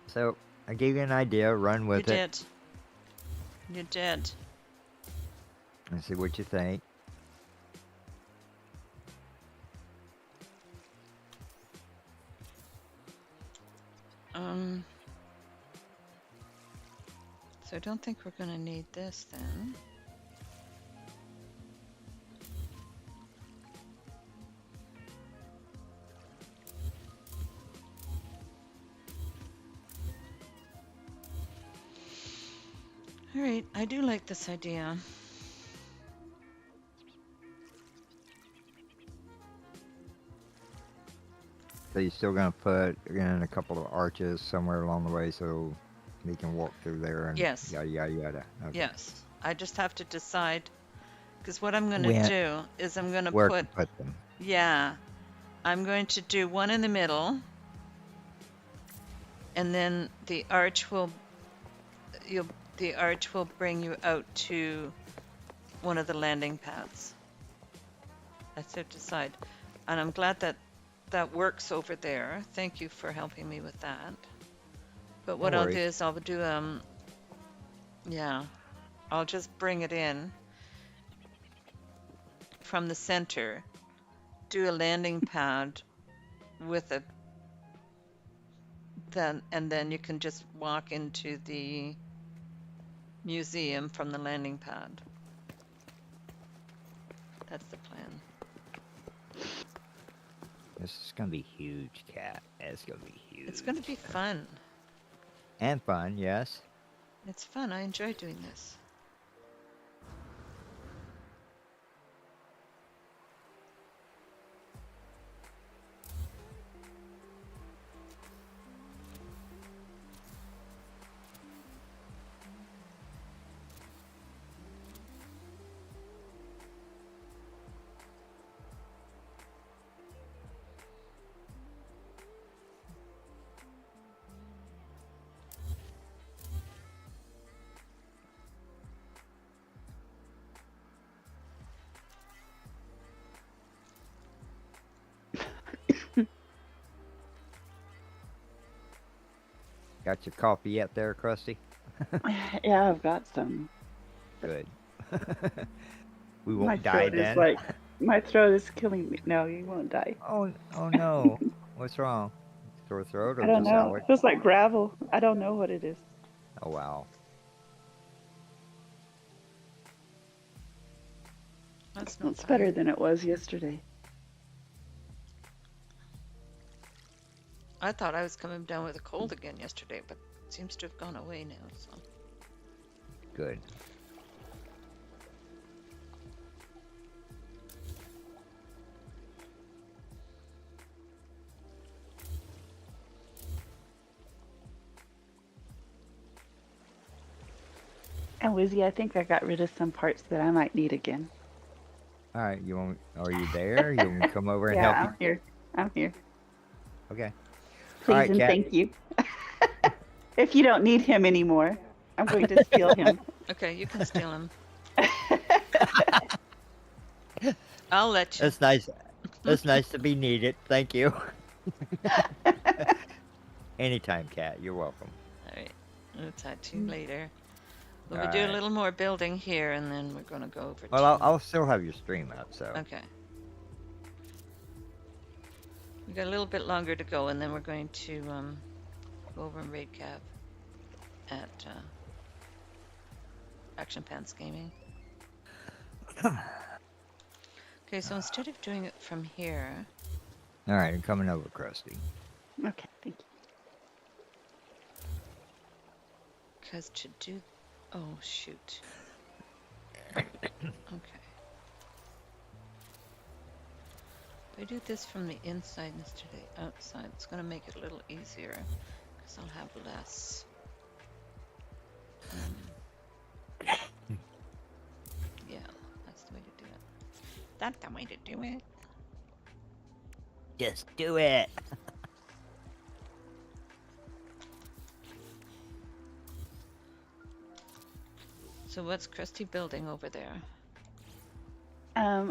So, I gave you an idea, run You with it, did. You did. and see what you think. So I don't think we're gonna need this then. All right, I do like this idea. So you're still gonna put in a couple of arches somewhere along the way so they can walk through there and Yes. yada yada yada. Okay. Yes. I just have to decide, because what I'm gonna When- do is I'm gonna Where put, to put them? yeah, I'm going to do one in the middle, and then the arch will bring you out to one of the landing pads. That's it, decide. And I'm glad that that works over there. Thank you for helping me with that. But what No I'll do worries. is I'll do yeah, I'll just bring it in from the center, do a landing pad with a then and then you can just walk into the museum from the landing pad. That's the plan. This is gonna be huge, Cat. It's gonna be huge. It's going to be fun. And fun, yes. It's fun. I enjoy doing this. Got your coffee yet there, Krusty? Yeah, I've got some. Good. We My won't die throat is then. like, my throat is killing me. No, you won't die. Oh no. What's wrong? Sore throat I or don't just know. allergy? It feels like gravel. I don't know what it is. Oh wow. That's not It's fun. better than it was yesterday. I thought I was coming down with a cold again yesterday, but it seems to have gone away now. So Good. And Wizzy, I think I got rid of some parts that I might need again. All right. Are you there? You want me to come over and Yeah, help I'm here. I'm here. you? Okay. Please right, and Kat. thank you. If you don't need him anymore, I'm going to steal him. okay, you can steal him. I'll let you. That's nice. That's nice to be needed. Thank you. Anytime, Cat. You're welcome. All right. I'll talk to you later. We'll All do a right. little more building here, and then we're going to go over Well, to... I'll still have your stream up, so. Okay. We got a little bit longer to go, and then we're going to go over and raid Cav at Action Pants Gaming. Okay, so instead of doing it from here, All right, I'm coming over, Krusty. Okay, thank you. because to do... Oh, shoot. Okay. If I do this from the inside instead of the outside, it's going to make it a little easier, because I'll have less... yeah, that's the way to do it. That's the way to do it. Just do it. So what's Christy building over there? I'm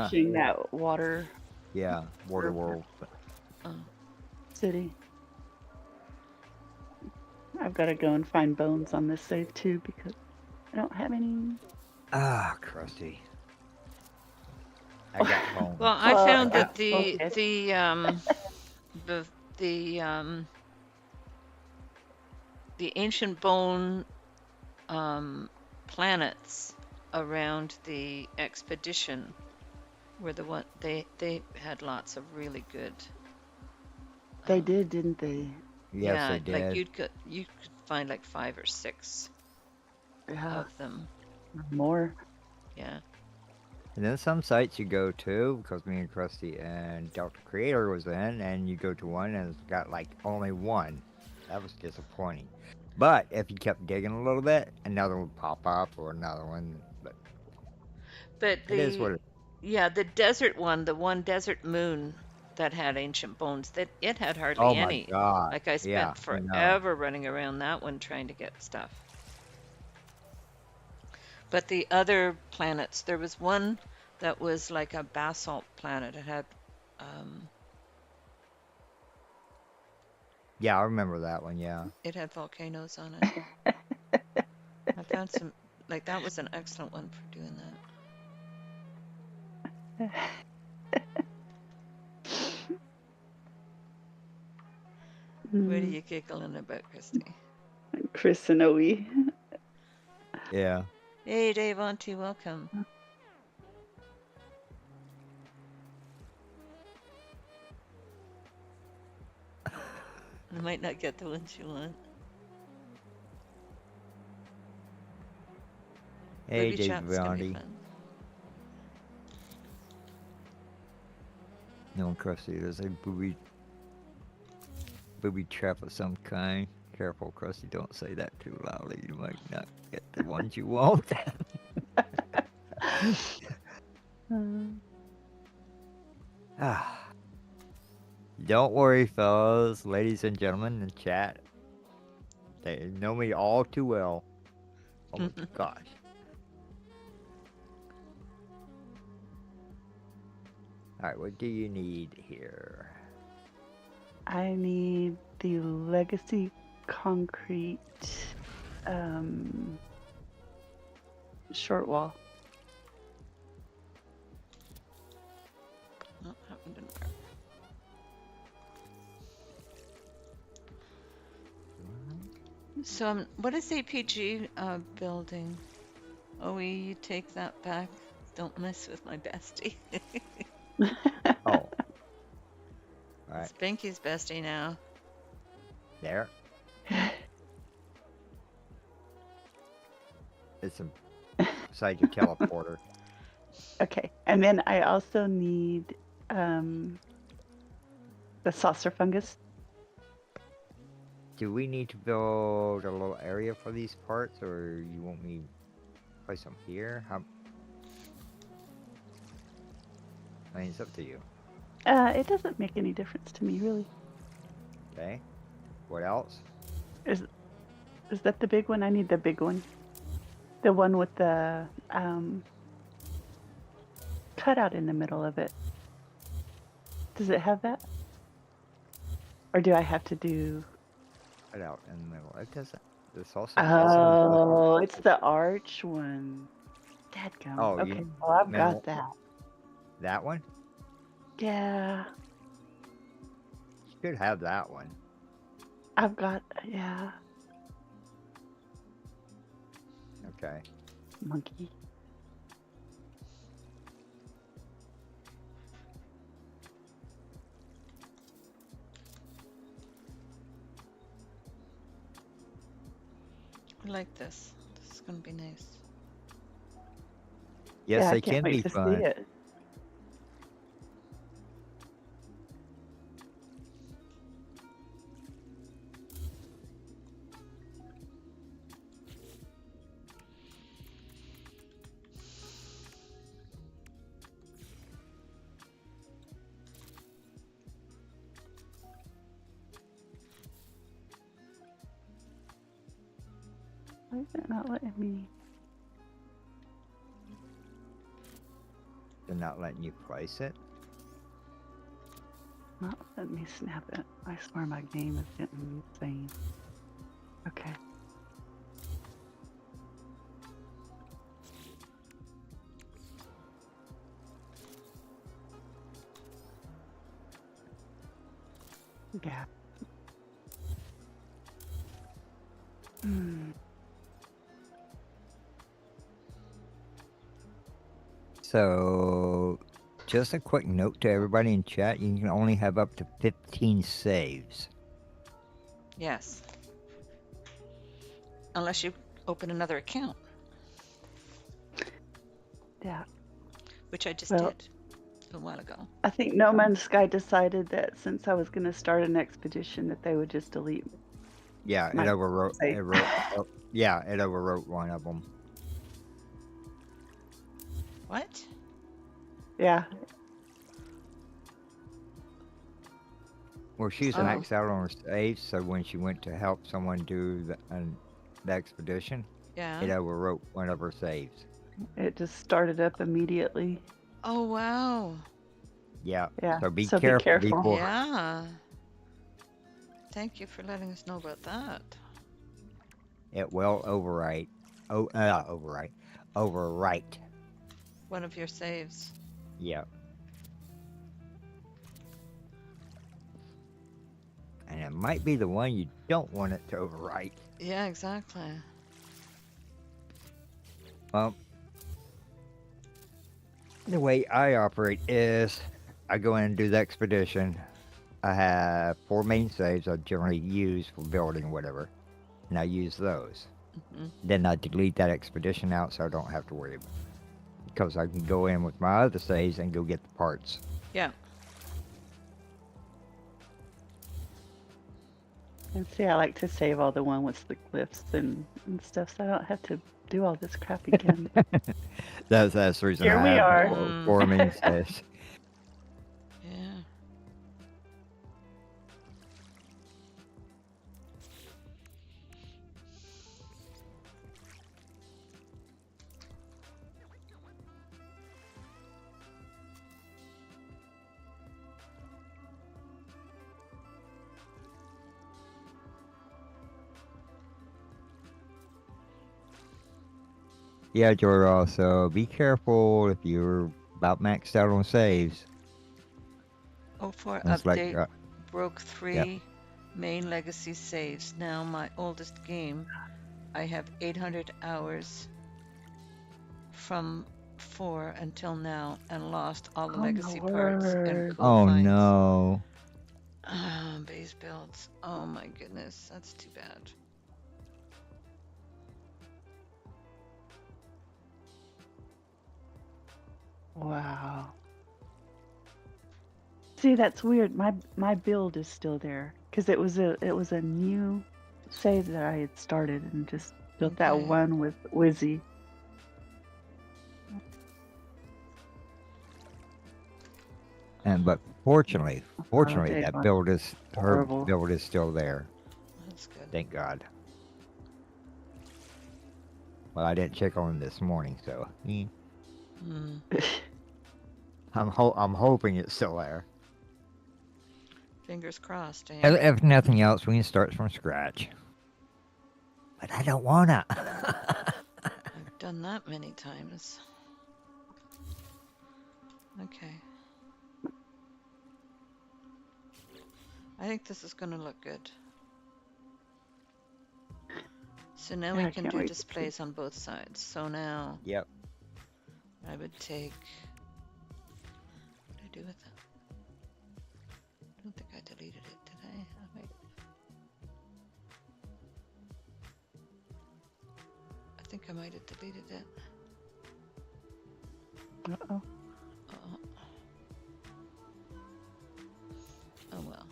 finishing that water Yeah, Water World. Oh, city. I've got to go and find bones on this save too because I don't have any. Ah, Krusty. I got home. well, I Well, found that okay. the ancient bone planets around the expedition were the one they had lots of really good. They did, didn't they? Yes, yeah, I did. like you could find like 5 or 6 Yeah, of them. more. Yeah. And then some sites you go to, because me and Krusty and Delta Creator was in, and you go to one and it's got like only one. That was disappointing. But if you kept digging a little bit, another would pop up or another one. But But it is what it yeah, the desert one, the one desert moon that had ancient bones, that it had hardly Oh my any. god. Like I Yeah, spent I know. forever running around that one trying to get stuff. But the other planets, there was one that was like a basalt planet. It had Yeah, I remember that one, yeah. it had volcanoes on it. I found some like that was an excellent one for doing that. Where do you giggling about, Christy? Chris and Owie. Yeah. Hey, Dave Auntie, welcome. I might not get the ones you want. Hey, Booby Dave trap's gonna be Bounty. fun. No, Krusty, there's a booby trap of some kind. Careful, Krusty, don't say that too loudly. You might not get the ones you want. Ah. Don't worry, fellas, ladies and gentlemen in the chat. They know me all too well. Oh my gosh. Alright, what do you need here? I need the Legacy Concrete short wall. Oh, that one didn't work. So, what is APG building? Oh, you take that back. Don't mess with my bestie. Oh. Alright, It's Binky's bestie now. there. It's beside your teleporter. Okay, and then I also need the saucer fungus. Do we need to build a little area for these parts, or you want me to place them here? I mean, it's up to you. It doesn't make any difference to me, really. Okay. What else? Is that the big one? I need the big one. The one with the cutout in the middle of it. Does it have that? Or do I have to do... Right out in the middle. It doesn't. This also. Oh, it's the arch one. Dadgum. Oh, okay, you well, I've middle- got that. That one? Yeah, You could have that one. I've got... Yeah, Okay. monkey. I like this. This is gonna be nice. Yes, yeah, they I can't can wait be to fun. see it. Why is it not letting me? They're not letting you place it. Not letting me snap it. I swear my game is getting insane. Okay. Yeah. Hmm. So, just a quick note to everybody in chat: you can only have up to 15 saves. Yes. Unless you open another account, Yeah. which I just Well- did a while ago. I think No Man's Sky decided that since I was going to start an expedition, that they would just delete. Yeah, it My overwrote. save. Yeah, it overwrote one of them. What? Yeah. Well, she's Oh. maxed out on her saves, so when she went to help someone do the expedition, Yeah. it overwrote one of her saves. It just started up immediately. Oh wow. Yeah. Yeah. So be so careful. Be careful. before- Yeah. Thank you for letting us know about that. It will overwrite. Overwrite. One of your saves. Yeah. And and it might be the one you don't want it to overwrite. Yeah, exactly. Well, the way I operate is I go in and do the expedition. I have 4 main saves I generally use for building whatever, and I use those. Hmm. Then I delete that expedition out so I don't have to worry about it. Because I can go in with my other saves and go get the parts. Yeah. And see, I like to save all the one with the glyphs and stuff, so I don't have to do all this crap again. That's the reason Here I we have are. four main saves. Yeah. Yeah, George, also be careful if you're about maxed out on saves. 04 It's like, update broke 3 yeah. main legacy saves. Now my oldest game, I have 800 hours from 4 until now and lost all the Oh, my legacy parts and word. cool Oh finds. no. Base builds. Oh my goodness, that's too bad. Wow. See, that's weird. My build is still there because it was a new save that I had started and just built that Okay. one with Wizzy. But fortunately, Dang, that that's build is her horrible. build is still there. That's good. Thank God. Well, I didn't check on it this morning, so Hmm. I'm hoping it's still there. Fingers crossed, eh? If nothing else, we can start from scratch. But I don't wanna. I've done that many times. Okay. I think this is going to look good. So now Yeah, we I can can't do wait to see. displays on both sides. So now Yep. I would take. What did I do with that? I don't think I deleted it, did I? I might. I think I might have deleted it. Uh-oh. Uh-oh. Oh well.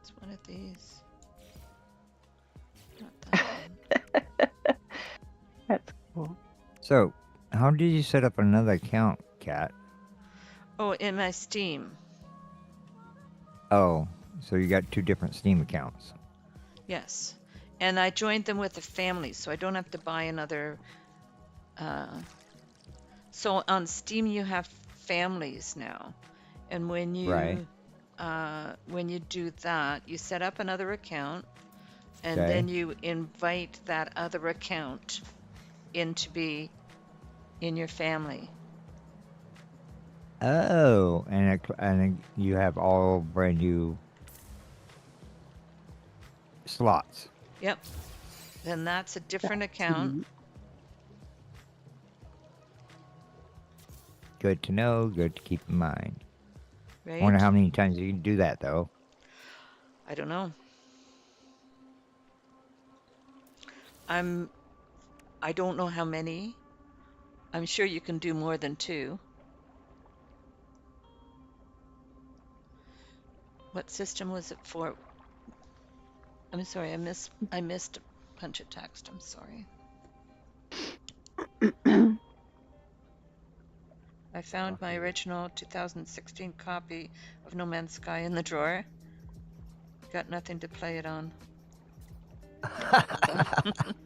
It's one of these. Not that one. That's cool. So, how did you set up another account, Kat? Oh, in my Steam. Oh, so you got 2 different Steam accounts. Yes. And I joined them with the family, so I don't have to buy another. So on Steam, you have families now. And when you Right. when you do that, you set up another account, and Okay. then you invite that other account in to be in your family. Oh, and you have all brand new slots. Yep. Then that's a different That's account, neat. Good to know. Good to keep in mind. right? Wonder how many times you can do that though. I don't know. I don't know how many. I'm sure you can do more than 2. What system was it for? I'm sorry, I missed a bunch of text. I'm sorry. I found my original 2016 copy of No Man's Sky in the drawer. Got nothing to play it on.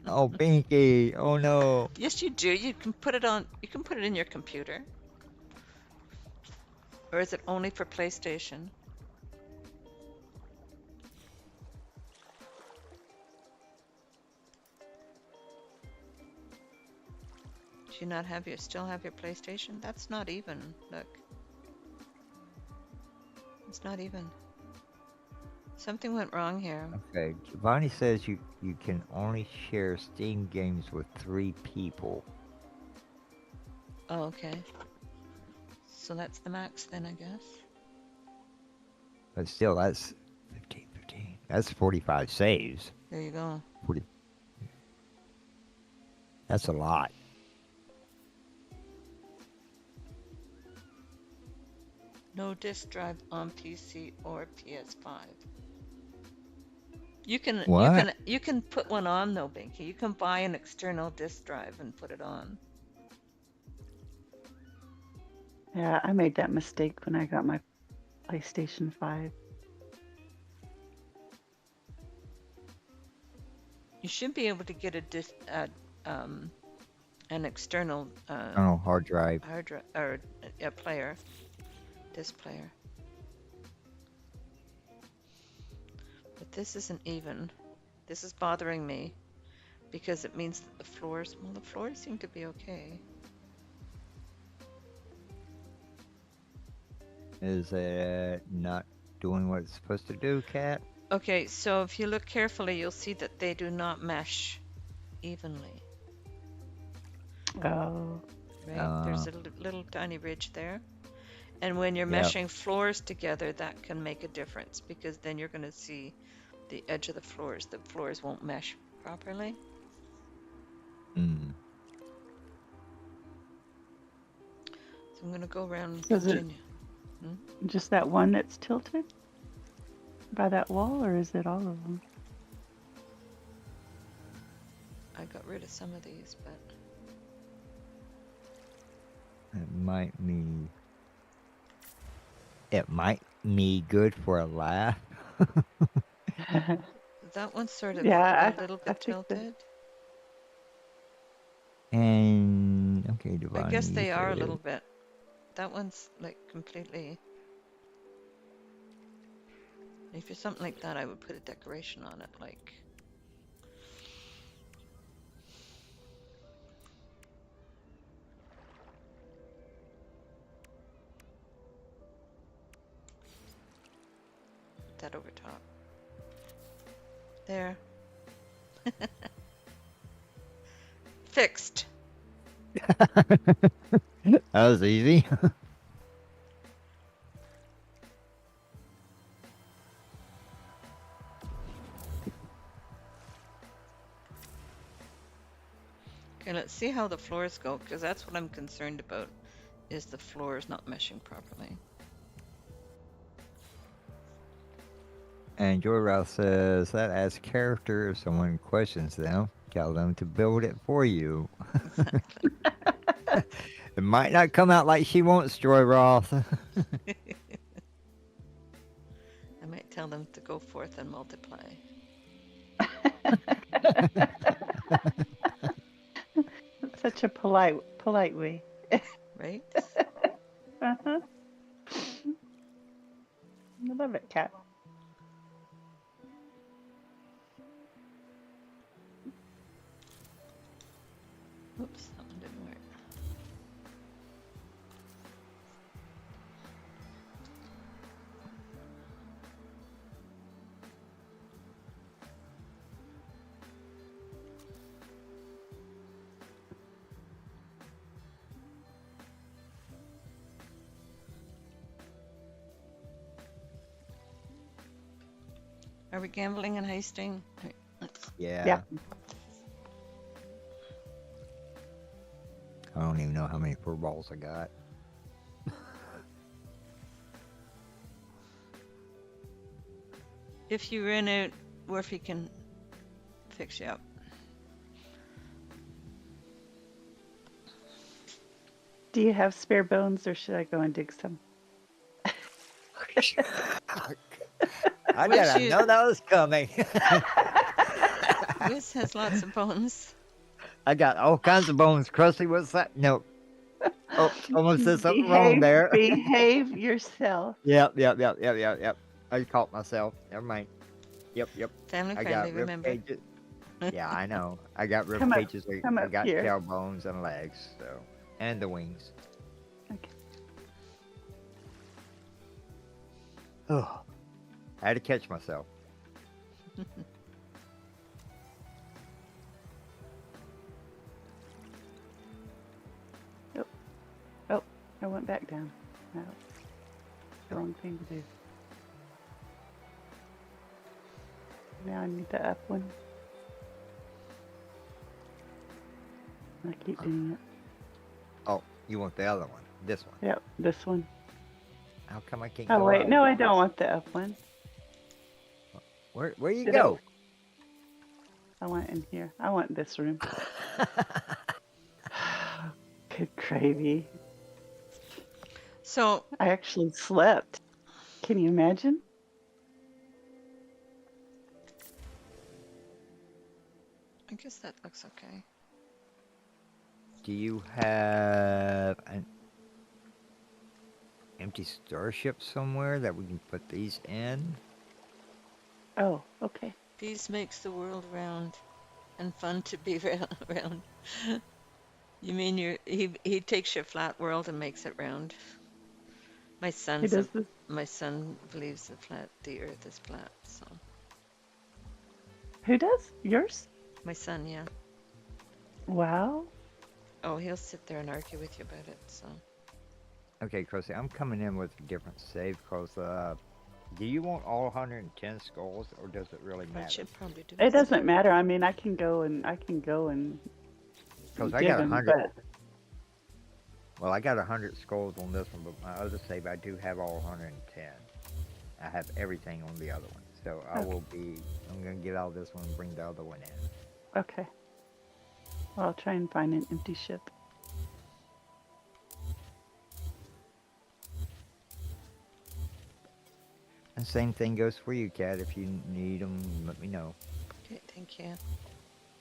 Oh, Binky. Oh no. Yes, you do. You can put it on. You can put it in your computer. Or is it only for PlayStation? Do you not have your still have your PlayStation? That's not even. Look. It's not even. Something went wrong here. Okay, Giovanni says you can only share Steam games with 3 people. Oh, okay. So that's the max then, I guess. But still, that's 15. That's 45 saves. There you go. 40. That's a lot. No disk drive on PC or PS5. You can What? you can put one on though, Binky. You can buy an external disk drive and put it on. Yeah, I made that mistake when I got my PlayStation 5. You should be able to get a disk an external Oh, hard drive. hard drive or a player, disc player. But this isn't even. This is bothering me because it means that the floors seem to be okay. Is it not doing what it's supposed to do, Cat? Okay, so if you look carefully, you'll see that they do not mesh evenly. Oh. Right? There's a little tiny ridge there. And when you're Yep. meshing floors together, that can make a difference because then you're going to see the edge of the floors. The floors won't mesh properly. Mm. So I'm going to go around and Does it- continue. Just that one that's tilted by that wall, or is it all of them? I got rid of some of these, but It might be good for a laugh. that one's sort of Yeah, a little I bit think that- tilted. And okay, Giovanni. I guess you they are a said- little bit. That one's like completely. If you're something like that, I would put a decoration on it, like. Put that over top. There. Fixed. That was easy. Okay, let's see how the floors go, because that's what I'm concerned about, is the floors not meshing properly. And Joy Ralph says that adds character if someone questions them. Tell them to build it for you. It might not come out like she wants, Joy Roth. I might tell them to go forth and multiply. Such a polite way. Right? Uh-huh. I love it, Cat. Oops, that one didn't work. Are we gambling and hasting? Right, let's- Yeah. Yeah. I don't even know how many fur balls I got. If you run out, Worfy can fix you up. Do you have spare bones, or should I go and dig some? I Wish didn't you- know that was coming. Wiz has lots of bones. I got all kinds of bones. Krusty, what's that? No. Oh, almost said something wrong there. Behave yourself. Yep. I caught myself. Never mind. Yep. Family I friendly, got rib remember. cages. Yeah, I know. I got rib Come up, cages. come I up got here. tailbones and legs, so and the wings. Okay. Oh, I had to catch myself. Oh, oh, I went back down. No, the wrong thing to do. Now I need the up one. I keep doing it. Oh, you want the other one? This one? Yep, this one. How come I can't Oh go wait, up? no, I don't want the up one. Where you Did go? I want in here. I want this room. Good gravy. So, I actually slept. Can you imagine? I guess that looks okay. Do you have an empty starship somewhere that we can put these in? Oh, okay. Peace makes the world round and fun to be around. You mean he takes your flat world and makes it round? My Who son's a, does this? my son believes the earth is flat, so Who does? Yours? my son, yeah. Wow. Oh, he'll sit there and argue with you about it, so. Okay, Chrissy, I'm coming in with a different save because do you want all 110 skulls or does it really I matter? should probably do It this. doesn't matter. I mean, I can go and Because I give got him, 100. but Well, I got 100 skulls on this one, but my other save I do have all 110. I have everything on the other one, so Okay. I'm gonna get out of this one and bring the other one in. okay. Well, I'll try and find an empty ship. And same thing goes for you, Kat. If you need them, let me know. Okay, thank you.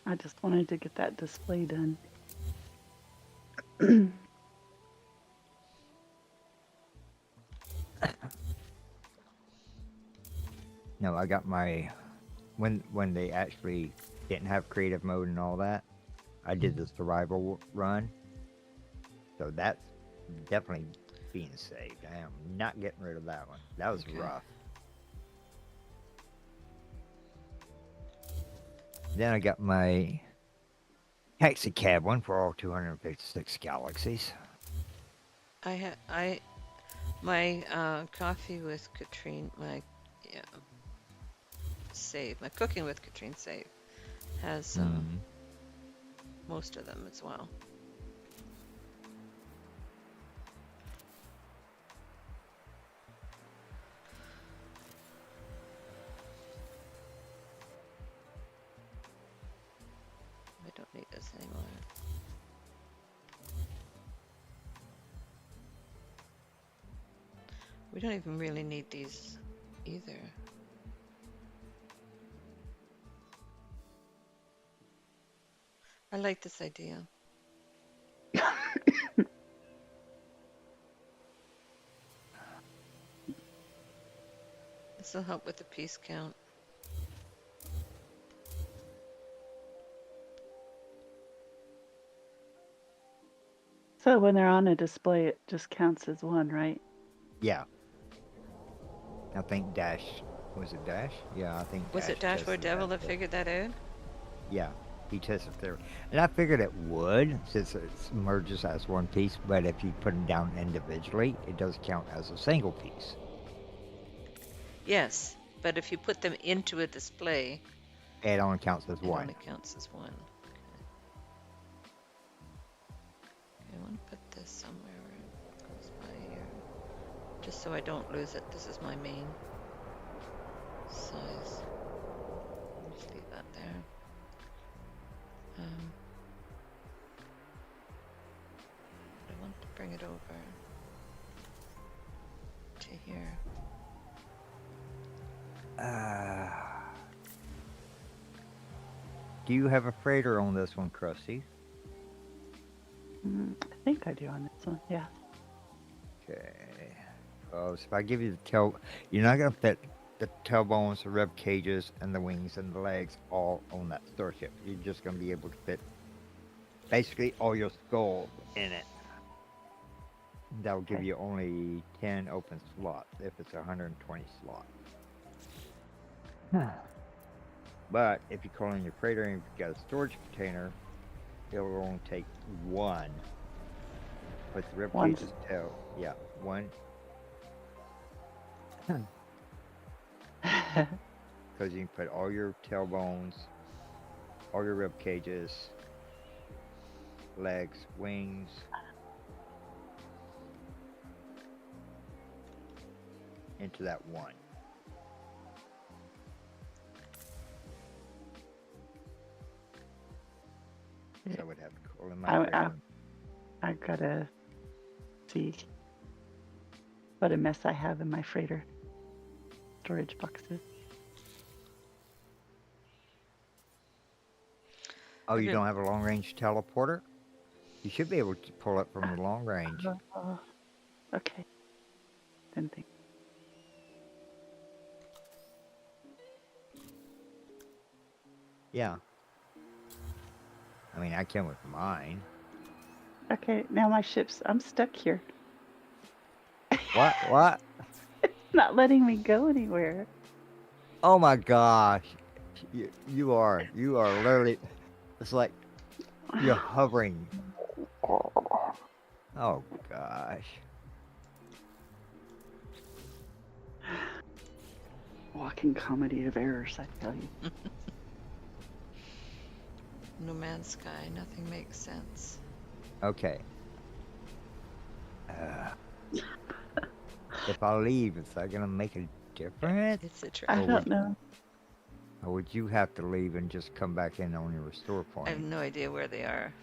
I just wanted to get that display done. No, I got my when they actually didn't have creative mode and all that. I did the survival run, so that's definitely being saved. I am not getting rid of that one. That was Okay. rough. Then I got my taxi cab one for all 256 galaxies. My coffee with Catrien, my yeah, save, my cooking with Catrien save has most of them as well. I don't need this anymore. We don't even really need these either. I like this idea. This will help with the piece count. So when they're on a display, it just counts as one, right? Yeah. I think Dash was it Dash? Yeah, I think. Was it Dashboard tested Devil that too. figured that out? Yeah, he tested there, and I figured it would since it merges as one piece. But if you put them down individually, it does count as a single piece. Yes, but if you put them into a display, It only counts as it one. only counts as one. Okay, I want to put this somewhere where it goes by here. Just so I don't lose it. This is my main size. Just leave that there. I want to bring it over to here. Do you have a freighter on this one, Krusty? I think I do on this one. Yeah. Okay. So if I give you the tail, you're not gonna fit the tailbones, the rib cages, and the wings and the legs all on that starship. You're just going to be able to fit basically all your skull in it. That'll give Okay. you only 10 open slots if it's a 120 slot. But if you call in your freighter and you've got a storage container, it'll only take one. With the rib One. cages, tail, yeah, one. Because you can put all your tailbones, all your rib cages, legs, wings, into that one. So I would have to call in my I, freighter. I, I gotta see what a mess I have in my freighter storage boxes. Oh, you Okay. don't have a long range teleporter? You should be able to pull it from the long range. Oh, okay. Didn't think. Yeah. I mean, I can with mine. Okay, now my ship's. I'm stuck here. What? What? It's not letting me go anywhere. Oh my gosh. You are literally, it's like you're hovering. Oh gosh. Walking comedy of errors, I tell you. No Man's Sky. Nothing makes sense. Okay. If I leave, is that gonna make a difference? It's a I trap. don't know. Or would you have to leave and just come back in on your restore I have point? no idea where they are.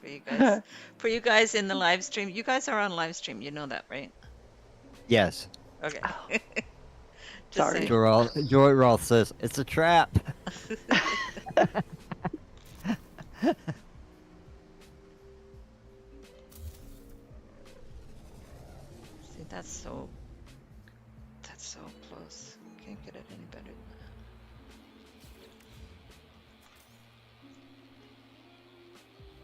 For you guys, for you guys in the live stream, you guys are on live stream. You know that, right? Yes. Okay. Oh, Just sorry. saying. Joy Roth says it's a trap. See, that's so close. Can't get it any better than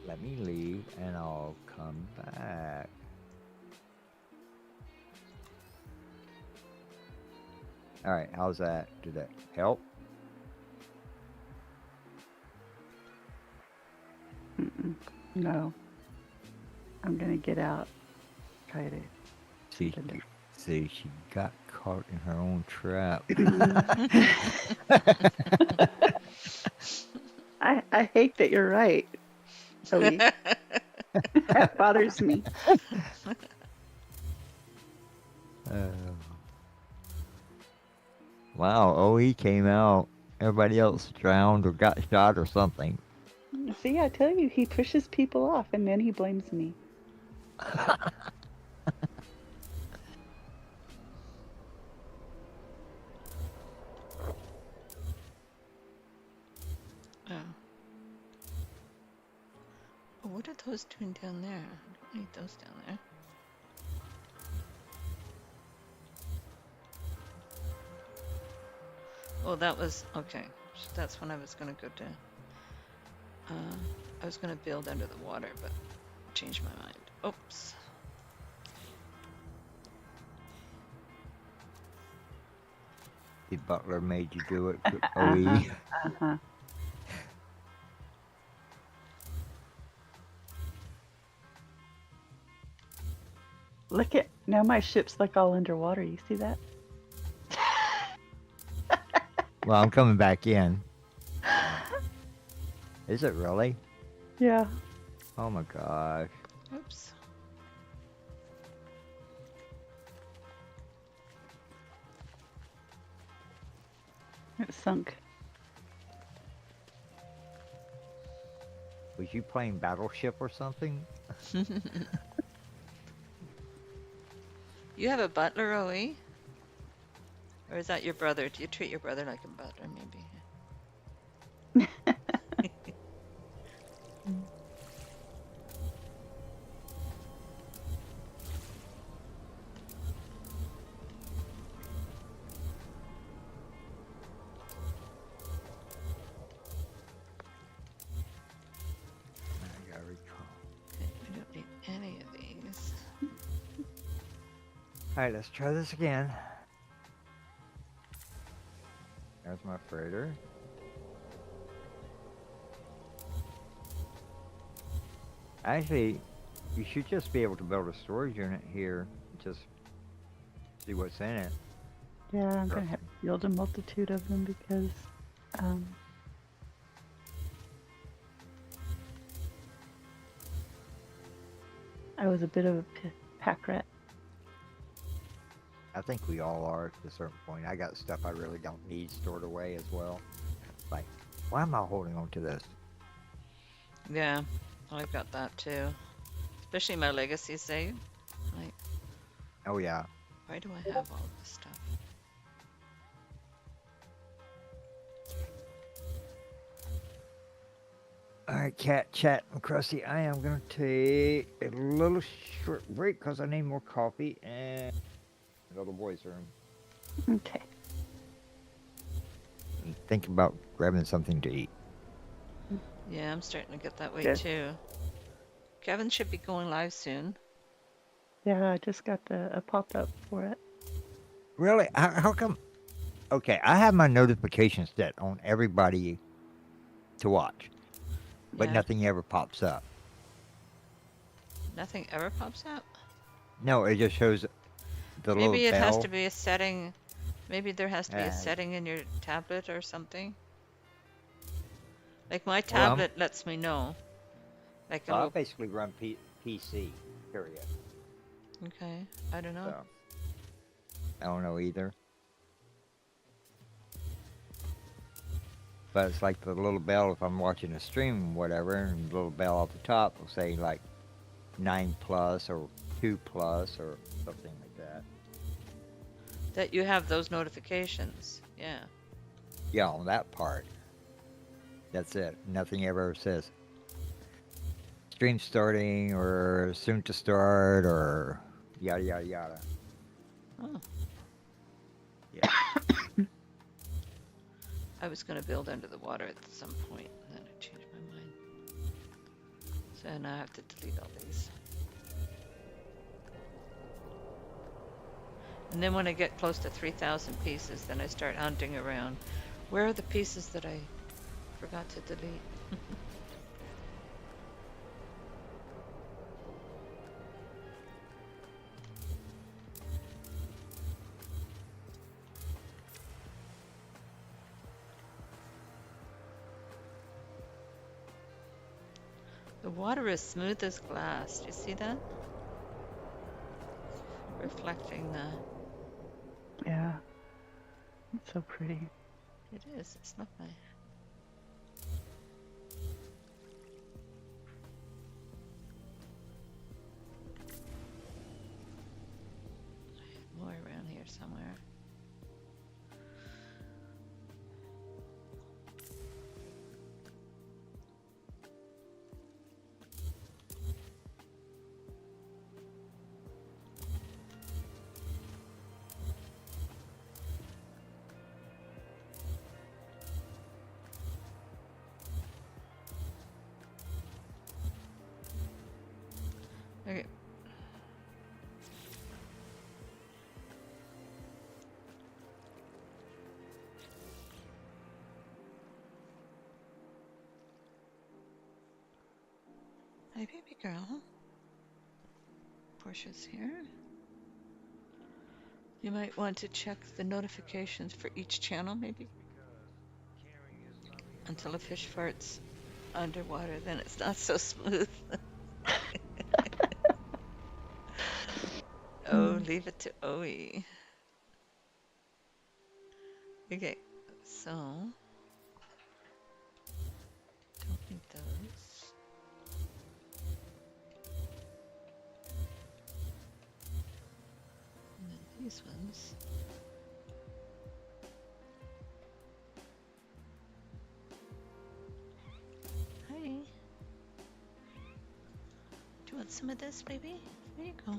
that. Let me leave and I'll come back. Alright, how's that? Did that help? Mm-mm. No. I'm gonna get out. Try to. See, she got caught in her own trap. I hate that you're right. Zoe. That bothers me. Wow, OE came out. Everybody else drowned or got shot or something. See, I tell you, he pushes people off and then he blames me. Oh. Oh, what are those doing down there? I don't need those down there. Oh, that was okay. So that's when I was gonna go to. I was gonna build under the water, but changed my mind. Oops. The butler made you do it, OE. Uh-huh. Look at now my ship's like all underwater. You see that? Well, I'm coming back in. Is it really? Yeah. Oh my gosh. Oops. It sunk. Was you playing Battleship or something? You have a butler, OE? Or is that your brother? Do you treat your brother like a butler, maybe? Alright, let's try this again. There's my freighter. Actually, you should just be able to build a storage unit here. Just see what's in it. Yeah, I'm Sure. gonna have to build a multitude of them because um, I was a bit of a pack rat. I think we all are to a certain point. I got stuff I really don't need stored away as well. Like, why am I holding on to this? Yeah, I've got that too. Especially my legacy save. Like, Oh yeah. why do I have all this stuff? Alright, Cat, Chat, and Krusty, I am going to take a little short break because I need more coffee and go to the boys' room. Okay. And think about grabbing something to eat. Yeah, I'm starting to get that way Good. too. Kevin should be going live soon. Yeah, I just got a pop up for it. Really? How come? Okay, I have my notifications set on everybody to watch, but Yeah, nothing ever pops up. nothing ever pops up. No, it just shows the little Maybe it has to bell. be a setting. Maybe there has to be a Uh, setting in your tablet or something. Like my well, tablet lets me know. Like a I little. basically run PC, period. Okay, I don't know. So I don't know either. But it's like the little bell if I'm watching a stream or whatever, and the little bell at the top will say like 9 plus or 2 plus or something like that. That you have those notifications. Yeah. Yeah, on that part. That's it. Nothing ever says stream starting or soon to start or yada yada yada. Oh, Yeah. I was gonna build under the water at some point, and then I changed my mind. So now I have to delete all these. And then when I get close to 3,000 pieces, then I start hunting around. Where are the pieces that I forgot to delete? The water is smooth as glass. Do you see that? Reflecting the... Yeah, it's so pretty. It is. It's lovely. I have more around here somewhere. Okay. Hi, baby girl. Portia's here. You might want to check the notifications for each channel, maybe? Until a fish farts underwater, then it's not so smooth. Oh, leave it to Oe. Okay, so don't need those. And then these ones. Hi. Do you want some of this, baby? There you go.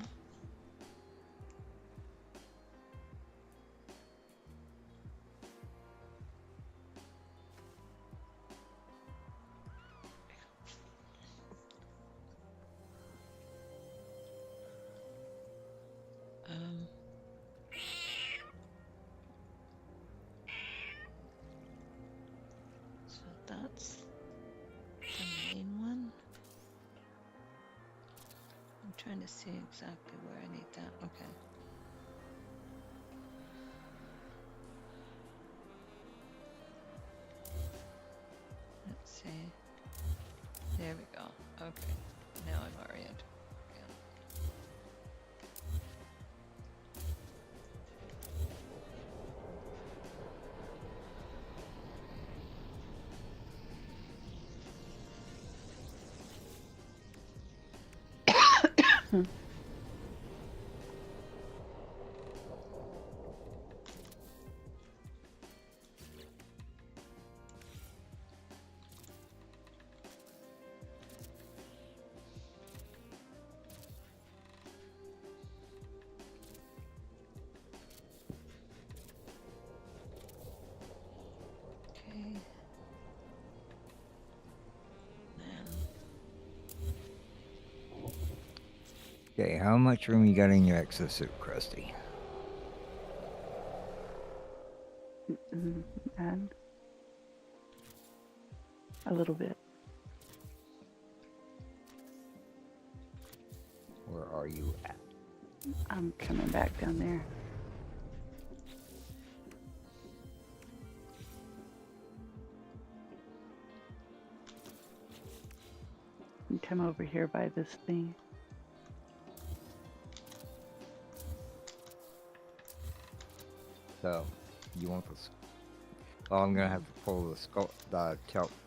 trying to see exactly where I need that. Okay. Let's see. There we go. Okay. Now I'm oriented. Yeah. Okay. Okay, how much room you got in your exosuit, Krusty? And a little bit. Where are you at? I'm coming back down there. And come over here by this thing. So, you want this? Well, I'm gonna have to pull the skull,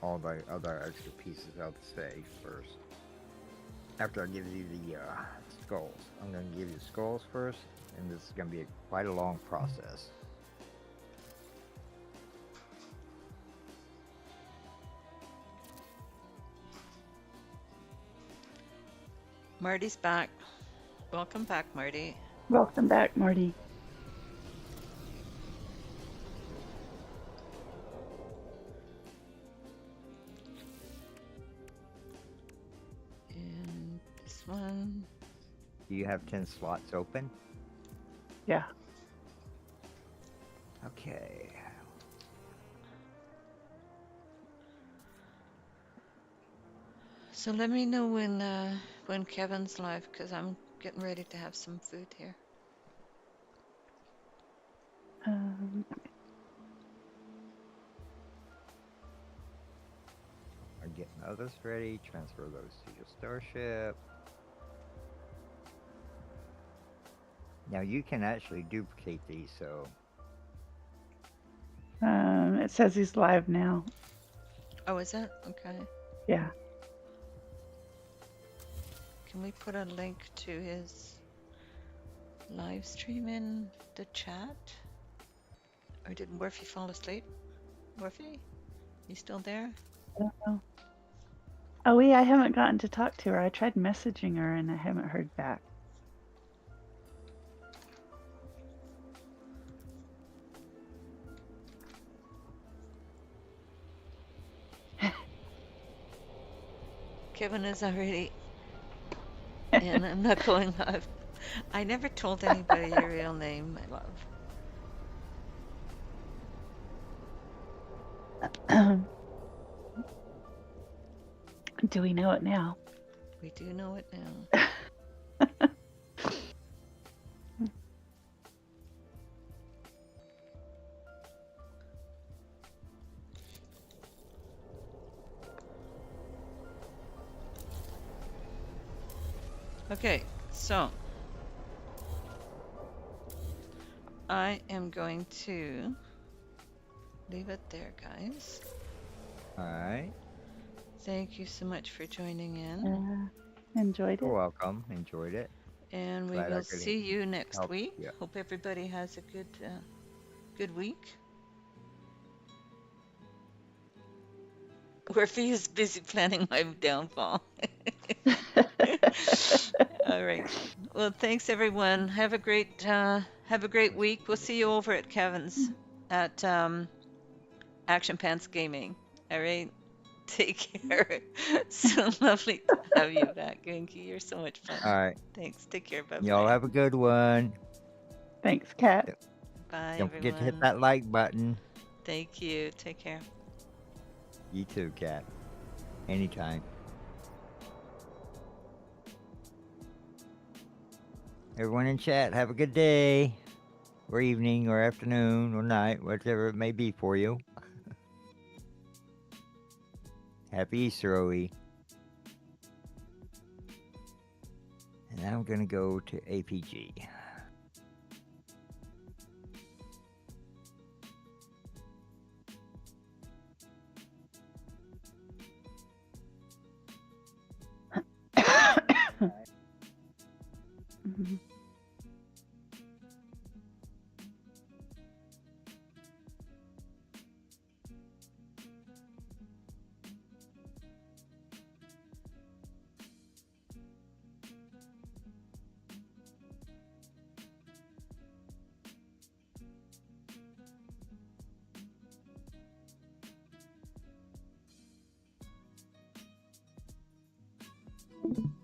all the other extra pieces out the safe first. After I give you the skulls, I'm gonna give you the skulls first, and this is gonna be quite a long process. Marty's back. Welcome back, Marty. Welcome back, Marty. And this one. Do you have 10 slots open? Yeah. Okay. So let me know when Kevin's live, because I'm getting ready to have some food here. I'm getting others ready. Transfer those to your starship. Now you can actually duplicate these, so It says he's live now. Oh, is it? Okay. Yeah. Can we put a link to his live stream in the chat? Or did Murphy fall asleep? Murphy? You still there? I don't know. Oh, yeah, I haven't gotten to talk to her. I tried messaging her and I haven't heard back. Kevin is already in. I'm not going live. I never told anybody your real name, my love. Do we know it now? We do know it now. Okay, so I am going to leave it there, guys. alright. Thank you so much for joining in. Enjoyed You're it. welcome. Enjoyed it. And we Glad I will could see you next help week. you. Hope everybody has a good week. Murphy is busy planning my downfall. All right. Well, thanks everyone. Have a great week. We'll see you over at Kevin's at Action Pants Gaming. All right. Take care. So lovely to have you back, Genki. You're so much fun. Alright. Thanks. Take care. Bye Y'all bye. have a good one. Thanks, Kat. Bye. Don't forget to hit everyone. that like button. Thank you. Take care. You too, Kat. Anytime. Everyone in chat, have a good day, or evening, or afternoon, or night, whatever it may be for you. Happy Easter, OE. And now I'm gonna go to APG. Mhm.